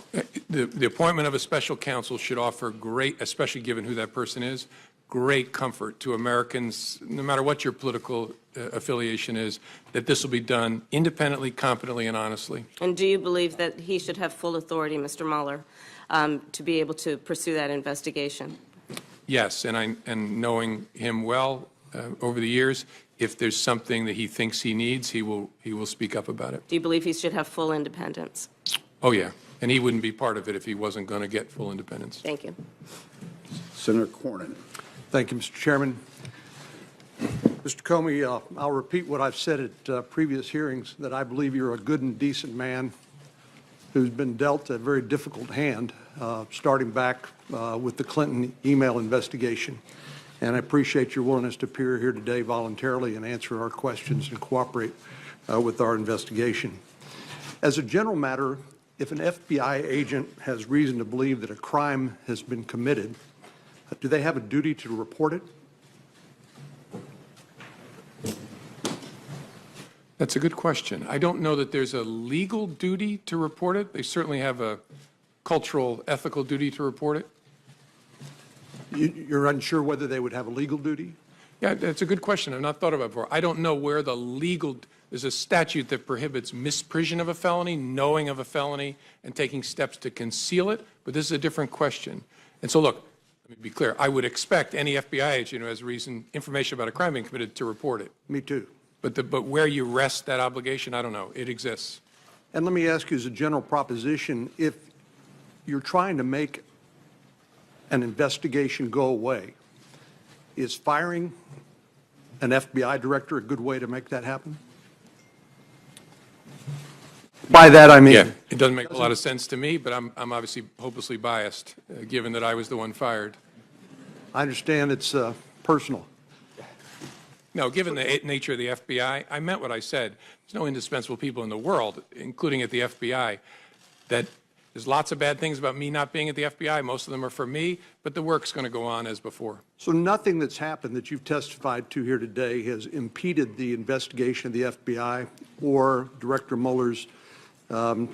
The appointment of a special counsel should offer great, especially given who that person is, great comfort to Americans, no matter what your political affiliation is, that this will be done independently, competently, and honestly. And do you believe that he should have full authority, Mr. Mueller, to be able to pursue that investigation? Yes, and knowing him well over the years, if there's something that he thinks he needs, he will speak up about it. Do you believe he should have full independence? Oh, yeah. And he wouldn't be part of it if he wasn't going to get full independence. Thank you. Senator Cornyn. Thank you, Mr. Chairman. Mr. Comey, I'll repeat what I've said at previous hearings, that I believe you're a good and decent man who's been dealt a very difficult hand, starting back with the Clinton email investigation. And I appreciate your willingness to appear here today voluntarily and answer our questions and cooperate with our investigation. As a general matter, if an FBI agent has reason to believe that a crime has been committed, do they have a duty to report it? That's a good question. I don't know that there's a legal duty to report it. They certainly have a cultural, ethical duty to report it. You're unsure whether they would have a legal duty? Yeah, that's a good question. I've not thought about it before. I don't know where the legal, there's a statute that prohibits misprision of a felony, knowing of a felony, and taking steps to conceal it, but this is a different question. And so look, let me be clear. I would expect any FBI agent who has information about a crime being committed to report it. Me too. But where you rest that obligation, I don't know. It exists. And let me ask you as a general proposition, if you're trying to make an investigation go away, is firing an FBI director a good way to make that happen? By that I mean... Yeah, it doesn't make a lot of sense to me, but I'm obviously hopelessly biased, given that I was the one fired. I understand it's personal. No, given the nature of the FBI, I meant what I said. There's no indispensable people in the world, including at the FBI, that there's lots of bad things about me not being at the FBI. Most of them are for me, but the work's going to go on as before. So nothing that's happened that you've testified to here today has impeded the investigation of the FBI or Director Mueller's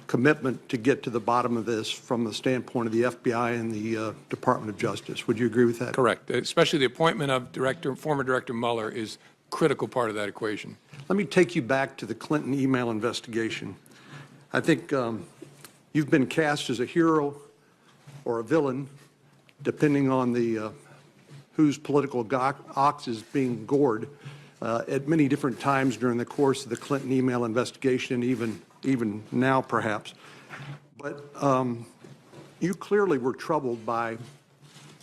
commitment to get to the bottom of this from the standpoint of the FBI and the Department of Justice. Would you agree with that? Correct. Especially the appointment of former Director Mueller is a critical part of that equation. Let me take you back to the Clinton email investigation. I think you've been cast as a hero or a villain, depending on the whose political ox is being gored at many different times during the course of the Clinton email investigation, even now perhaps. But you clearly were troubled by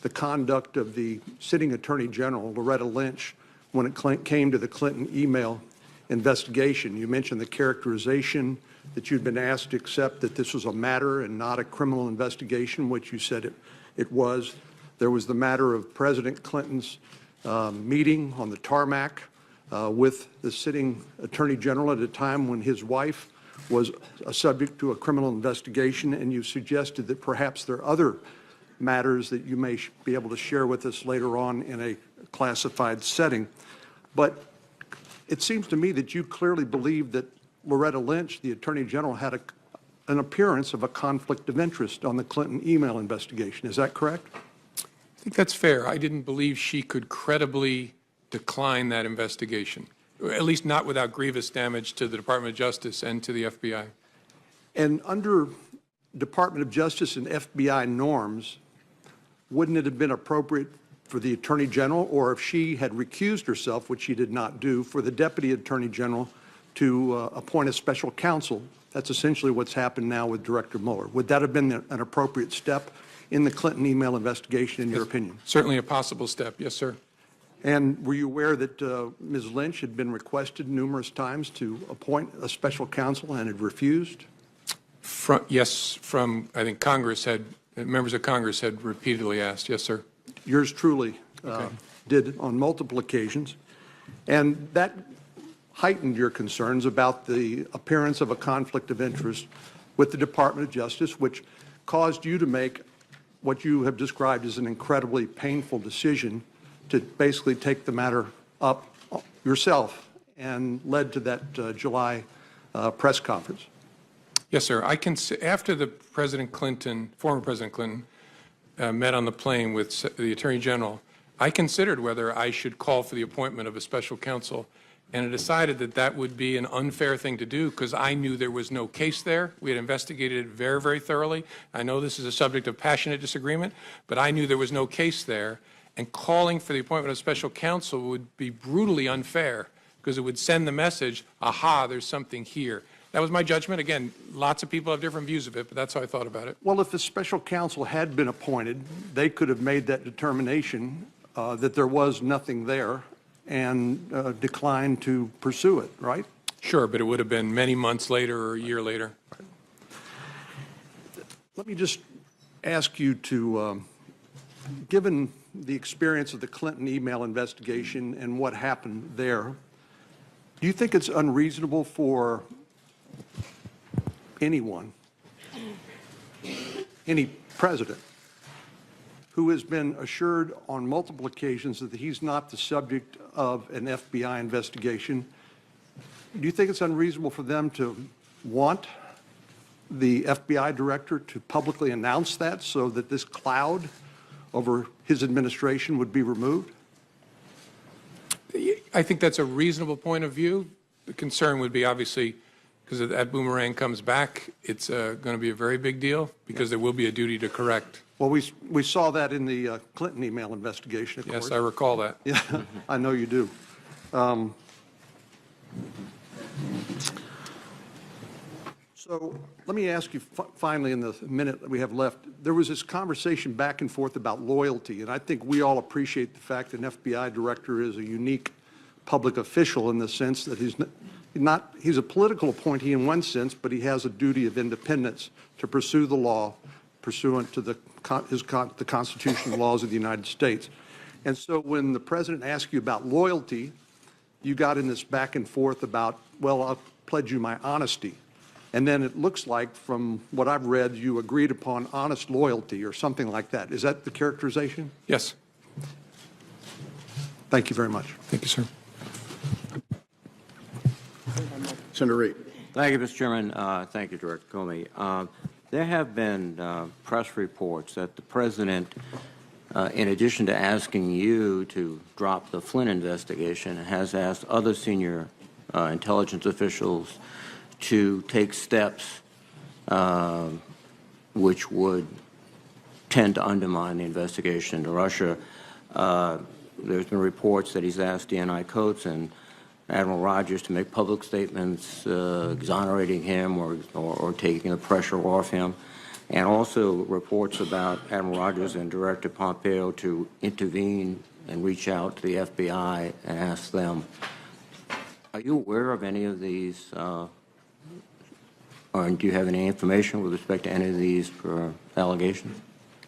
the conduct of the sitting Attorney General, Loretta Lynch, when it came to the Clinton email investigation. You mentioned the characterization that you'd been asked to accept that this was a matter and not a criminal investigation, which you said it was. There was the matter of President Clinton's meeting on the tarmac with the sitting Attorney General at a time when his wife was subject to a criminal investigation, and you suggested that perhaps there are other matters that you may be able to share with us later on in a classified setting. But it seems to me that you clearly believe that Loretta Lynch, the Attorney General, had an appearance of a conflict of interest on the Clinton email investigation. Is that correct? I think that's fair. I didn't believe she could credibly decline that investigation, at least not without grievous damage to the Department of Justice and to the FBI. And under Department of Justice and FBI norms, wouldn't it have been appropriate for the Attorney General, or if she had recused herself, which she did not do, for the Deputy Attorney General to appoint a special counsel? That's essentially what's happened now with Director Mueller. Would that have been an appropriate step in the Clinton email investigation, in your opinion? Certainly a possible step. Yes, sir. And were you aware that Ms. Lynch had been requested numerous times to appoint a special counsel and had refused? Yes, I think members of Congress had repeatedly asked. Yes, sir. Yours truly did on multiple occasions. And that heightened your concerns about the appearance of a conflict of interest with the Department of Justice, which caused you to make what you have described as an incredibly painful decision to basically take the matter up yourself, and led to that July press conference. Yes, sir. After the former President Clinton, met on the plane with the Attorney General, I considered whether I should call for the appointment of a special counsel, and I decided that that would be an unfair thing to do because I knew there was no case there. We had investigated it very, very thoroughly. I know this is a subject of passionate disagreement, but I knew there was no case there, and calling for the appointment of special counsel would be brutally unfair because it would send the message, aha, there's something here. That was my judgment. Again, lots of people have different views of it, but that's how I thought about it. Well, if the special counsel had been appointed, they could have made that determination that there was nothing there and declined to pursue it, right? Sure, but it would have been many months later or a year later. Let me just ask you to, given the experience of the Clinton email investigation and what happened there, do you think it's unreasonable for anyone, any president, who has been assured on multiple occasions that he's not the subject of an FBI investigation, do you think it's unreasonable for them to want the FBI director to publicly announce that so that this cloud over his administration would be removed? I think that's a reasonable point of view. The concern would be obviously, because if that boomerang comes back, it's going to be a very big deal because there will be a duty to correct. Well, we saw that in the Clinton email investigation, of course. Yes, I recall that. Yeah, I know you do. So let me ask you finally in the minute that we have left, there was this conversation back and forth about loyalty, and I think we all appreciate the fact that an FBI director is a unique public official in the sense that he's a political appointee in one sense, but he has a duty of independence to pursue the law pursuant to the constitutional laws of the United States. And so when the president asked you about loyalty, you got in this back and forth about, well, I'll pledge you my honesty. And then it looks like, from what I've read, you agreed upon honest loyalty or something like that. Is that the characterization? Yes. Thank you very much. Thank you, sir. Senator Reid. Thank you, Mr. Chairman. Thank you, Director Comey. There have been press reports that the president, in addition to asking you to drop the Flynn investigation, has asked other senior intelligence officials to take steps which would tend to undermine the investigation into Russia. There's been reports that he's asked DNI Coates and Admiral Rogers to make public statements exonerating him or taking the pressure off him, and also reports about Admiral Rogers and Director Pompeo to intervene and reach out to the FBI and ask them. Are you aware of any of these, or do you have any information with respect to any of these allegations?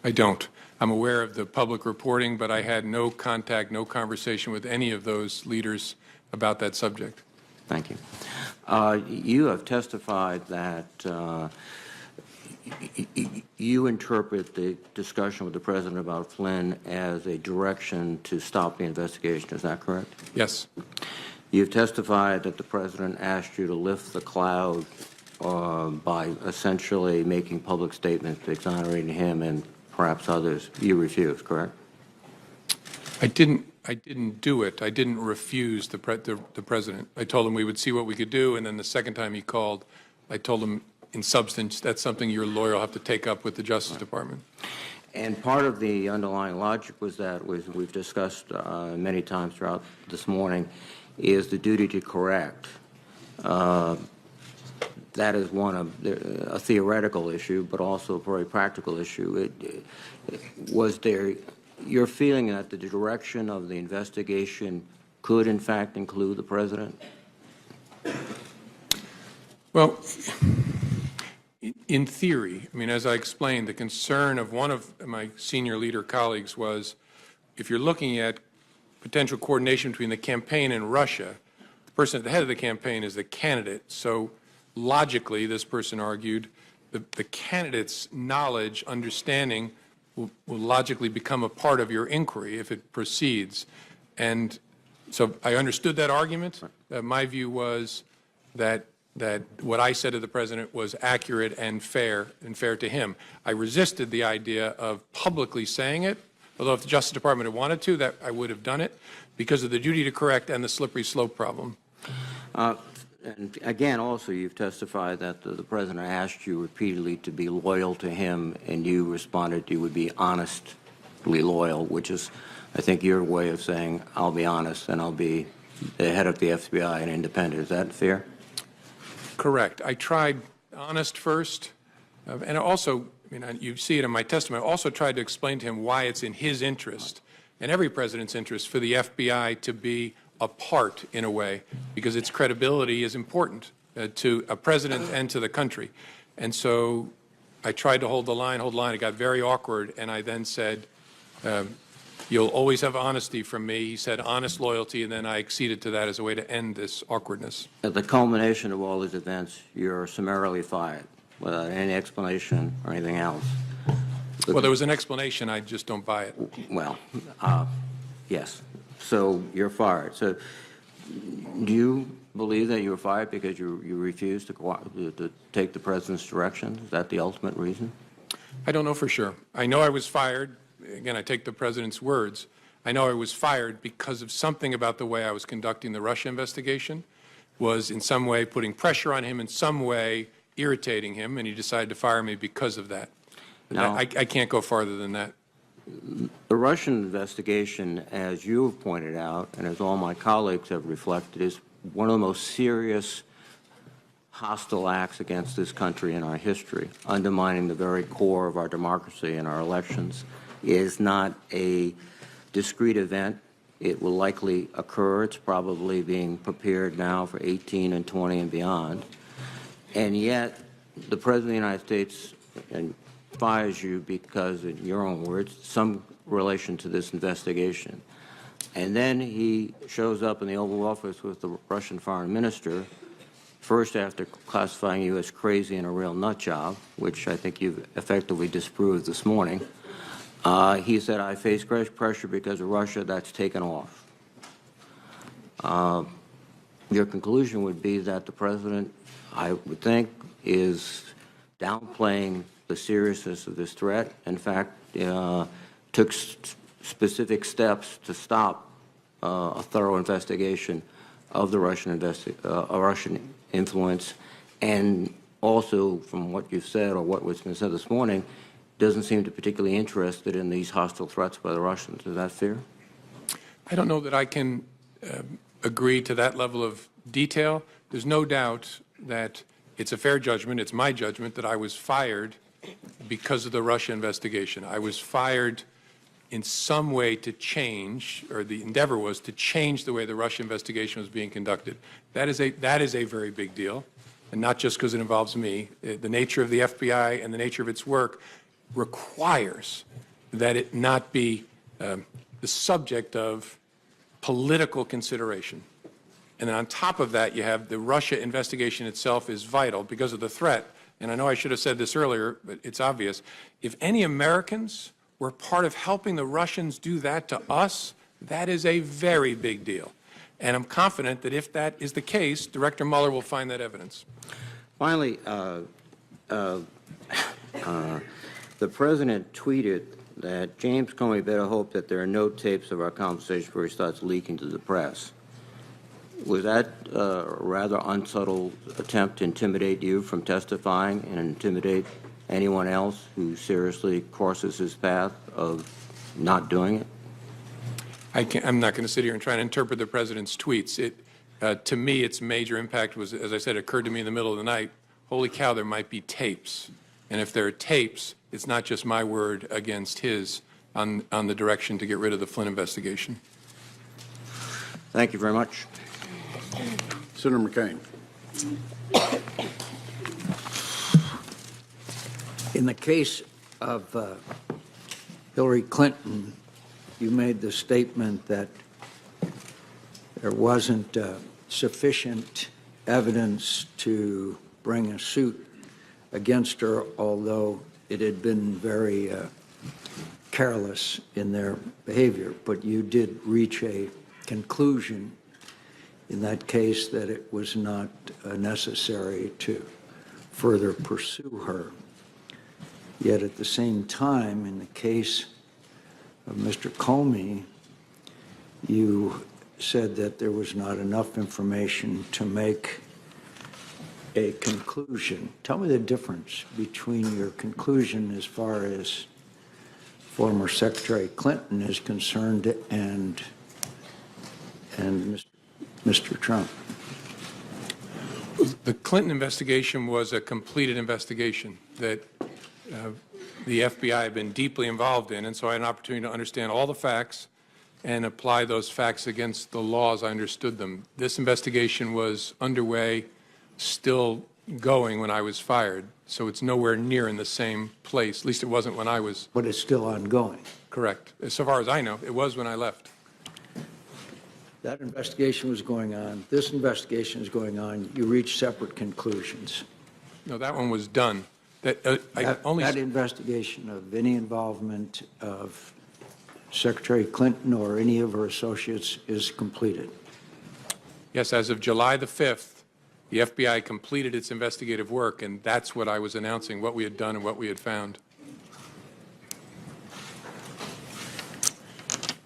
I don't. I'm aware of the public reporting, but I had no contact, no conversation with any of those leaders about that subject. Thank you. You have testified that you interpret the discussion with the President about Flynn as a direction to stop the investigation. Is that correct? Yes. You've testified that the President asked you to lift the cloud by essentially making public statements exonerating him and perhaps others. You refused, correct? I didn't do it. I didn't refuse the president. I told him we would see what we could do, and then the second time he called, I told him in substance, that's something your lawyer will have to take up with the Justice Department. And part of the underlying logic was that, we've discussed many times throughout this morning, is the duty to correct. That is a theoretical issue, but also a very practical issue. Was there your feeling that the direction of the investigation could, in fact, include the President? Well, in theory, I mean, as I explained, the concern of one of my senior leader colleagues was, if you're looking at potential coordination between the campaign and Russia, the person at the head of the campaign is the candidate. So logically, this person argued, the candidate's knowledge, understanding will logically become a part of your inquiry if it proceeds. And so I understood that argument. My view was that what I said to the President was accurate and fair to him. I resisted the idea of publicly saying it, although if the Justice Department had wanted to, that I would have done it, because of the duty to correct and the slippery slope problem. And again, also, you've testified that the President asked you repeatedly to be loyal to him, and you responded you would be honestly loyal, which is, I think, your way of saying, I'll be honest and I'll be the head of the FBI and independent. Is that fair? Correct. I tried honest first, and also, I mean, you see it in my testimony, I also tried to explain to him why it's in his interest, and every president's interest, for the FBI to be apart in a way, because its credibility is important to a president and to the country. And so I tried to hold the line. It got very awkward, and I then said, you'll always have honesty from me. He said honest loyalty, and then I acceded to that as a way to end this awkwardness. At the culmination of all these events, you're summarily fired without any explanation or anything else. Well, there was an explanation. I just don't buy it. Well, yes. So you're fired. So do you believe that you were fired because you refused to take the president's direction? Is that the ultimate reason? I don't know for sure. I know I was fired. Again, I take the president's words. I know I was fired because of something about the way I was conducting the Russia investigation was in some way putting pressure on him, in some way irritating him, and he decided to fire me because of that. Now, I can't go farther than that. The Russian investigation, as you have pointed out, and as all my colleagues have reflected, is one of the most serious hostile acts against this country in our history, undermining the very core of our democracy and our elections. It is not a discrete event. It will likely occur. It's probably being prepared now for 18 and 20 and beyond. And yet, the President of the United States fires you because, in your own words, some relation to this investigation. And then he shows up in the Oval Office with the Russian foreign minister, first after classifying you as crazy and a real nut job, which I think you've effectively disproved this morning. He said, I face great pressure because of Russia. That's taken off. Your conclusion would be that the president, I would think, is downplaying the seriousness of this threat. In fact, took specific steps to stop a thorough investigation of the Russian influence, and also, from what you've said or what was been said this morning, doesn't seem to particularly interested in these hostile threats by the Russians. Is that fair? I don't know that I can agree to that level of detail. There's no doubt that it's a fair judgment, it's my judgment, that I was fired because of the Russia investigation. I was fired in some way to change, or the endeavor was to change the way the Russia investigation was being conducted. That is a very big deal, and not just because it involves me. The nature of the FBI and the nature of its work requires that it not be the subject of political consideration. And then on top of that, you have the Russia investigation itself is vital because of the threat. And I know I should have said this earlier, but it's obvious. If any Americans were part of helping the Russians do that to us, that is a very big deal. And I'm confident that if that is the case, Director Mueller will find that evidence. Finally, the president tweeted that James Comey better hope that there are no tapes of our conversation before he starts leaking to the press. Was that a rather unsubtle attempt to intimidate you from testifying and intimidate anyone else who seriously crosses his path of not doing it? I'm not going to sit here and try and interpret the president's tweets. To me, its major impact was, as I said, it occurred to me in the middle of the night, holy cow, there might be tapes. And if there are tapes, it's not just my word against his on the direction to get rid of the Flynn investigation. Thank you very much. Senator McCain. In the case of Hillary Clinton, you made the statement that there wasn't sufficient evidence to bring a suit against her, although it had been very careless in their behavior. But you did reach a conclusion in that case that it was not necessary to further pursue her. Yet at the same time, in the case of Mr. Comey, you said that there was not enough information to make a conclusion. Tell me the difference between your conclusion as far as former Secretary Clinton is concerned and Mr. Trump. The Clinton investigation was a completed investigation that the FBI had been deeply involved in, and so I had an opportunity to understand all the facts and apply those facts against the law as I understood them. This investigation was underway, still going when I was fired, so it's nowhere near in the same place. At least it wasn't when I was. But it's still ongoing. Correct. So far as I know, it was when I left. That investigation was going on. This investigation is going on. You reached separate conclusions. No, that one was done. That investigation of any involvement of Secretary Clinton or any of her associates is completed. Yes, as of July the 5th, the FBI completed its investigative work, and that's what I was announcing, what we had done and what we had found.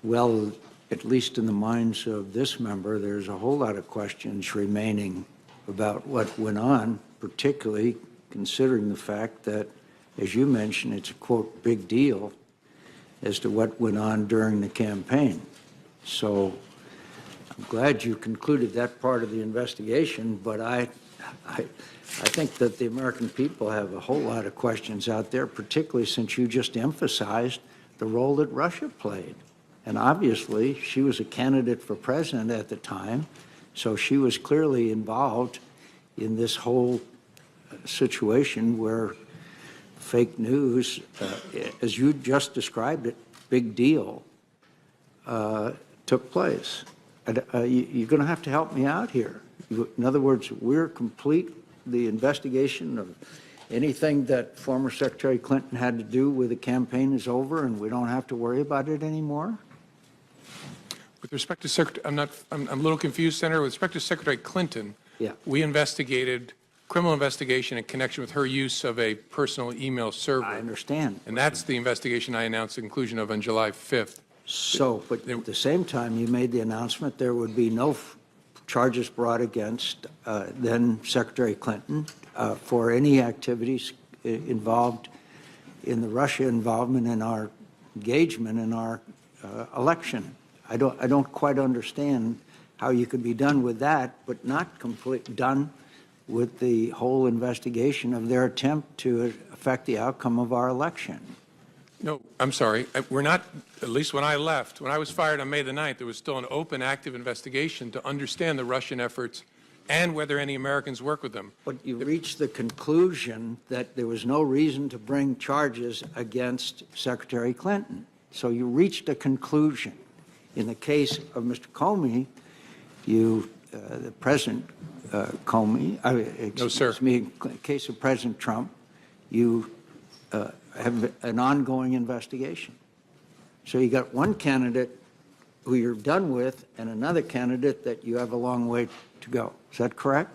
Well, at least in the minds of this member, there's a whole lot of questions remaining about what went on, particularly considering the fact that, as you mentioned, it's a, quote, big deal as to what went on during the campaign. So I'm glad you concluded that part of the investigation, but I think that the American people have a whole lot of questions out there, particularly since you just emphasized the role that Russia played. And obviously, she was a candidate for president at the time, so she was clearly involved in this whole situation where fake news, as you just described it, big deal, took place. You're going to have to help me out here. In other words, we're complete the investigation of anything that former Secretary Clinton had to do with the campaign is over and we don't have to worry about it anymore? With respect to Secretary, I'm a little confused, Senator. With respect to Secretary Clinton, Yeah. we investigated criminal investigation in connection with her use of a personal email server. I understand. And that's the investigation I announced the conclusion of on July 5th. So, but at the same time, you made the announcement there would be no charges brought against then Secretary Clinton for any activities involved in the Russia involvement in our engagement in our election. I don't quite understand how you could be done with that, but not done with the whole investigation of their attempt to affect the outcome of our election. No, I'm sorry. We're not, at least when I left, when I was fired on May the 9th, there was still an open, active investigation to understand the Russian efforts and whether any Americans work with them. But you reached the conclusion that there was no reason to bring charges against Secretary Clinton. So you reached a conclusion. In the case of Mr. Comey, the President Comey, excuse me, in the case of President Trump, you have an ongoing investigation. So you got one candidate who you're done with and another candidate that you have a long way to go. Is that correct?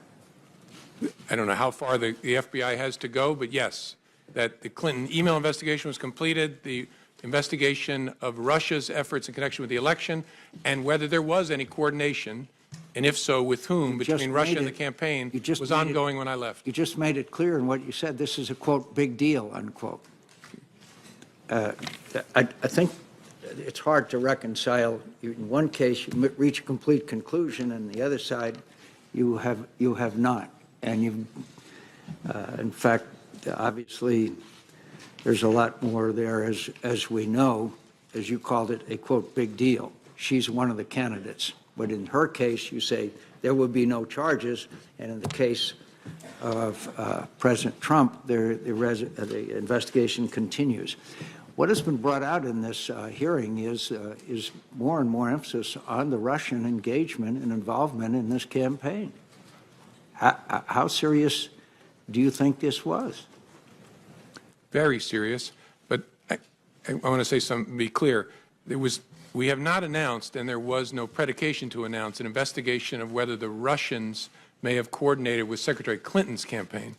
I don't know how far the FBI has to go, but yes, that the Clinton email investigation was completed, the investigation of Russia's efforts in connection with the election, and whether there was any coordination, and if so, with whom, between Russia and the campaign, was ongoing when I left. You just made it clear in what you said. This is a, quote, big deal, unquote. I think it's hard to reconcile. In one case, you reach a complete conclusion, and the other side, you have not. And you've, in fact, obviously, there's a lot more there, as we know, as you called it, a, quote, big deal. She's one of the candidates. But in her case, you say there would be no charges, and in the case of President Trump, the investigation continues. What has been brought out in this hearing is more and more emphasis on the Russian engagement and involvement in this campaign. How serious do you think this was? Very serious, but I want to say something, be clear. We have not announced, and there was no predication to announce, an investigation of whether the Russians may have coordinated with Secretary Clinton's campaign.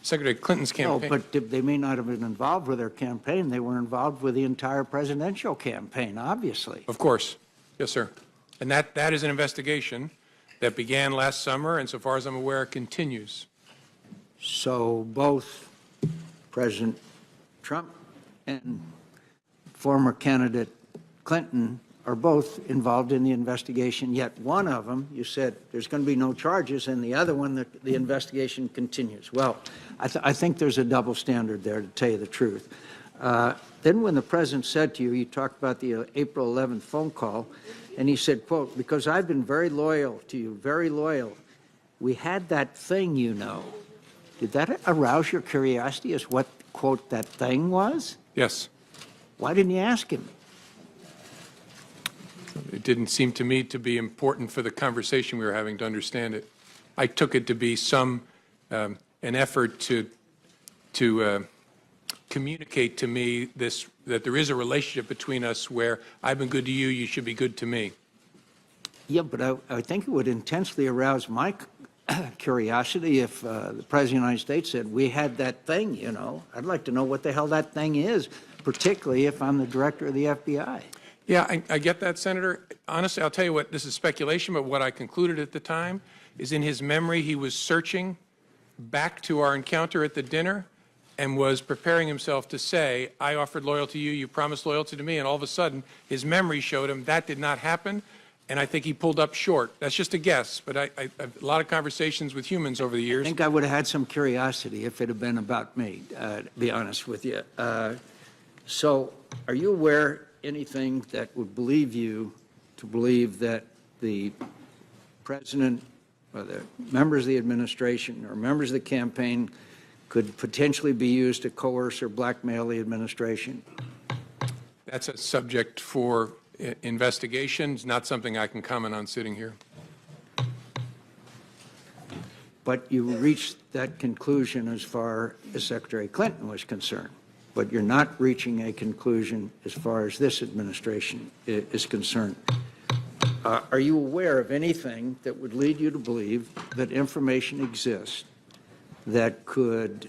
Secretary Clinton's campaign. No, but they may not have been involved with their campaign. They were involved with the entire presidential campaign, obviously. Of course. Yes, sir. And that is an investigation that began last summer, and so far as I'm aware, continues. So both President Trump and former candidate Clinton are both involved in the investigation, yet one of them, you said there's going to be no charges, and the other one, the investigation continues. Well, I think there's a double standard there, to tell you the truth. Then when the president said to you, you talked about the April 11th phone call, and he said, quote, because I've been very loyal to you, very loyal. We had that thing, you know. Did that arouse your curiosity as what, quote, that thing was? Yes. Why didn't you ask him? It didn't seem to me to be important for the conversation we were having to understand it. I took it to be an effort to communicate to me that there is a relationship between us where I've been good to you, you should be good to me. Yeah, but I think it would intensely arouse my curiosity if the President of the United States said, we had that thing, you know. I'd like to know what the hell that thing is, particularly if I'm the director of the FBI. Yeah, I get that, Senator. Honestly, I'll tell you what, this is speculation, but what I concluded at the time is in his memory he was searching back to our encounter at the dinner and was preparing himself to say, I offered loyalty to you, you promised loyalty to me, and all of a sudden his memory showed him that did not happen, and I think he pulled up short. That's just a guess, but I've a lot of conversations with humans over the years. I think I would have had some curiosity if it had been about me, to be honest with you. So are you aware anything that would believe you to believe that the president or the members of the administration or members of the campaign could potentially be used to coerce or blackmail the administration? That's a subject for investigations, not something I can comment on sitting here. But you reached that conclusion as far as Secretary Clinton was concerned. But you're not reaching a conclusion as far as this administration is concerned. Are you aware of anything that would lead you to believe that information exists that could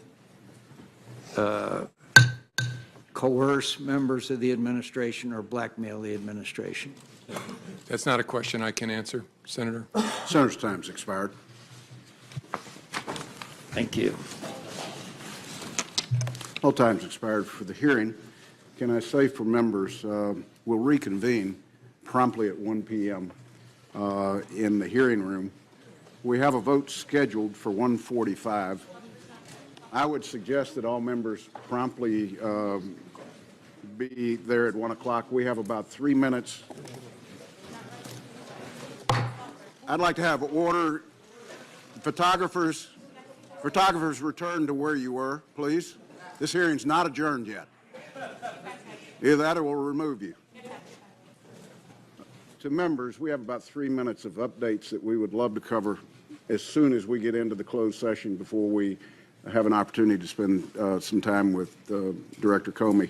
coerce members of the administration or blackmail the administration? That's not a question I can answer, Senator. Senator's time's expired. Thank you. All time's expired for the hearing. Can I say for members, we'll reconvene promptly at 1 p.m. In the hearing room. We have a vote scheduled for 1:45. I would suggest that all members promptly be there at 1 o'clock. We have about 3 minutes. I'd like to have order. Photographers, return to where you were, please. This hearing's not adjourned yet. Either that or we'll remove you. To members, we have about 3 minutes of updates that we would love to cover as soon as we get into the closed session before we have an opportunity to spend some time with Director Comey.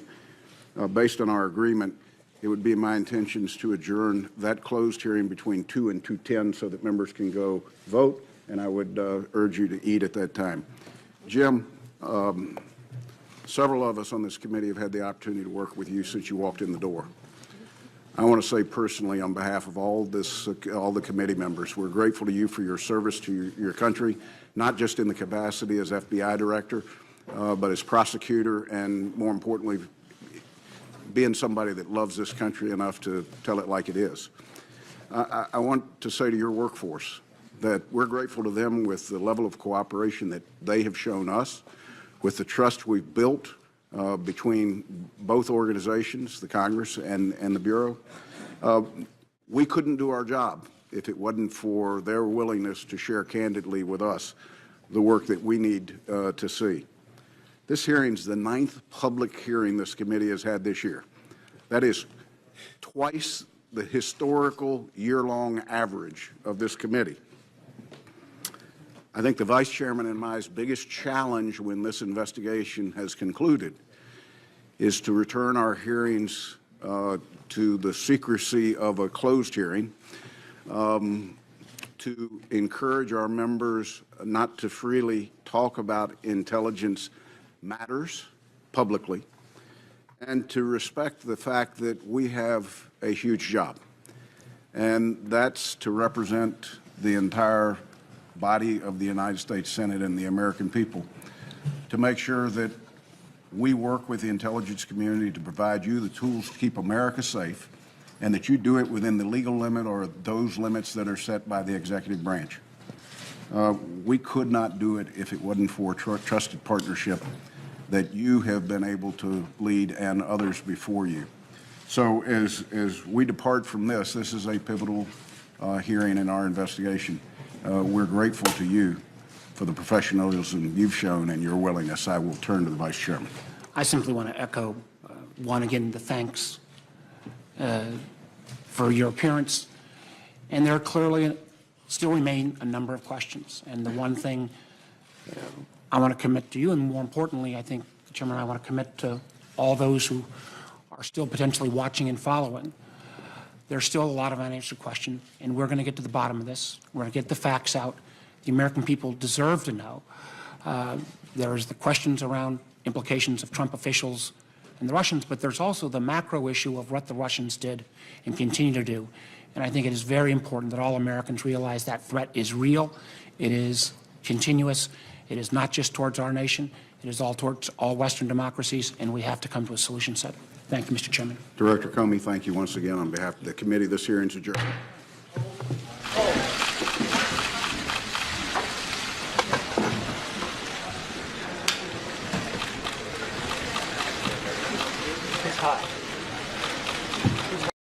Based on our agreement, it would be my intentions to adjourn that closed hearing between 2 and 2:10 so that members can go vote, and I would urge you to eat at that time. Jim, several of us on this committee have had the opportunity to work with you since you walked in the door. I want to say personally on behalf of all the committee members, we're grateful to you for your service to your country, not just in the capacity as FBI director, but as prosecutor, and more importantly, being somebody that loves this country enough to tell it like it is. I want to say to your workforce that we're grateful to them with the level of cooperation that they have shown us, with the trust we've built between both organizations, the Congress and the Bureau. We couldn't do our job if it wasn't for their willingness to share candidly with us the work that we need to see. This hearing's the 9th public hearing this committee has had this year. That is twice the historical year-long average of this committee. I think the Vice Chairman and my biggest challenge when this investigation has concluded is to return our hearings to the secrecy of a closed hearing, to encourage our members not to freely talk about intelligence matters publicly, and to respect the fact that we have a huge job, and that's to represent the entire body of the United States Senate and the American people, to make sure that we work with the intelligence community to provide you the tools to keep America safe, and that you do it within the legal limit or those limits that are set by the executive branch. We could not do it if it wasn't for a trusted partnership that you have been able to lead and others before you. So as we depart from this is a pivotal hearing in our investigation. We're grateful to you for the professionalism you've shown and your willingness. I will turn to the Vice Chairman. I simply want to echo, again, the thanks for your appearance. And there clearly still remain a number of questions. And the one thing I want to commit to you, and more importantly, I think, Chairman, I want to commit to all those who are still potentially watching and following, there's still a lot of unanswered questions, and we're going to get to the bottom of this. We're going to get the facts out. The American people deserve to know. There's the questions around implications of Trump officials and the Russians, but there's also the macro issue of what the Russians did and continue to do. And I think it is very important that all Americans realize that threat is real, it is continuous, it is not just towards our nation, it is all towards all Western democracies, and we have to come to a solution set. Thank you, Mr. Chairman. Director Comey, thank you once again on behalf of the committee. This hearing is adjourned.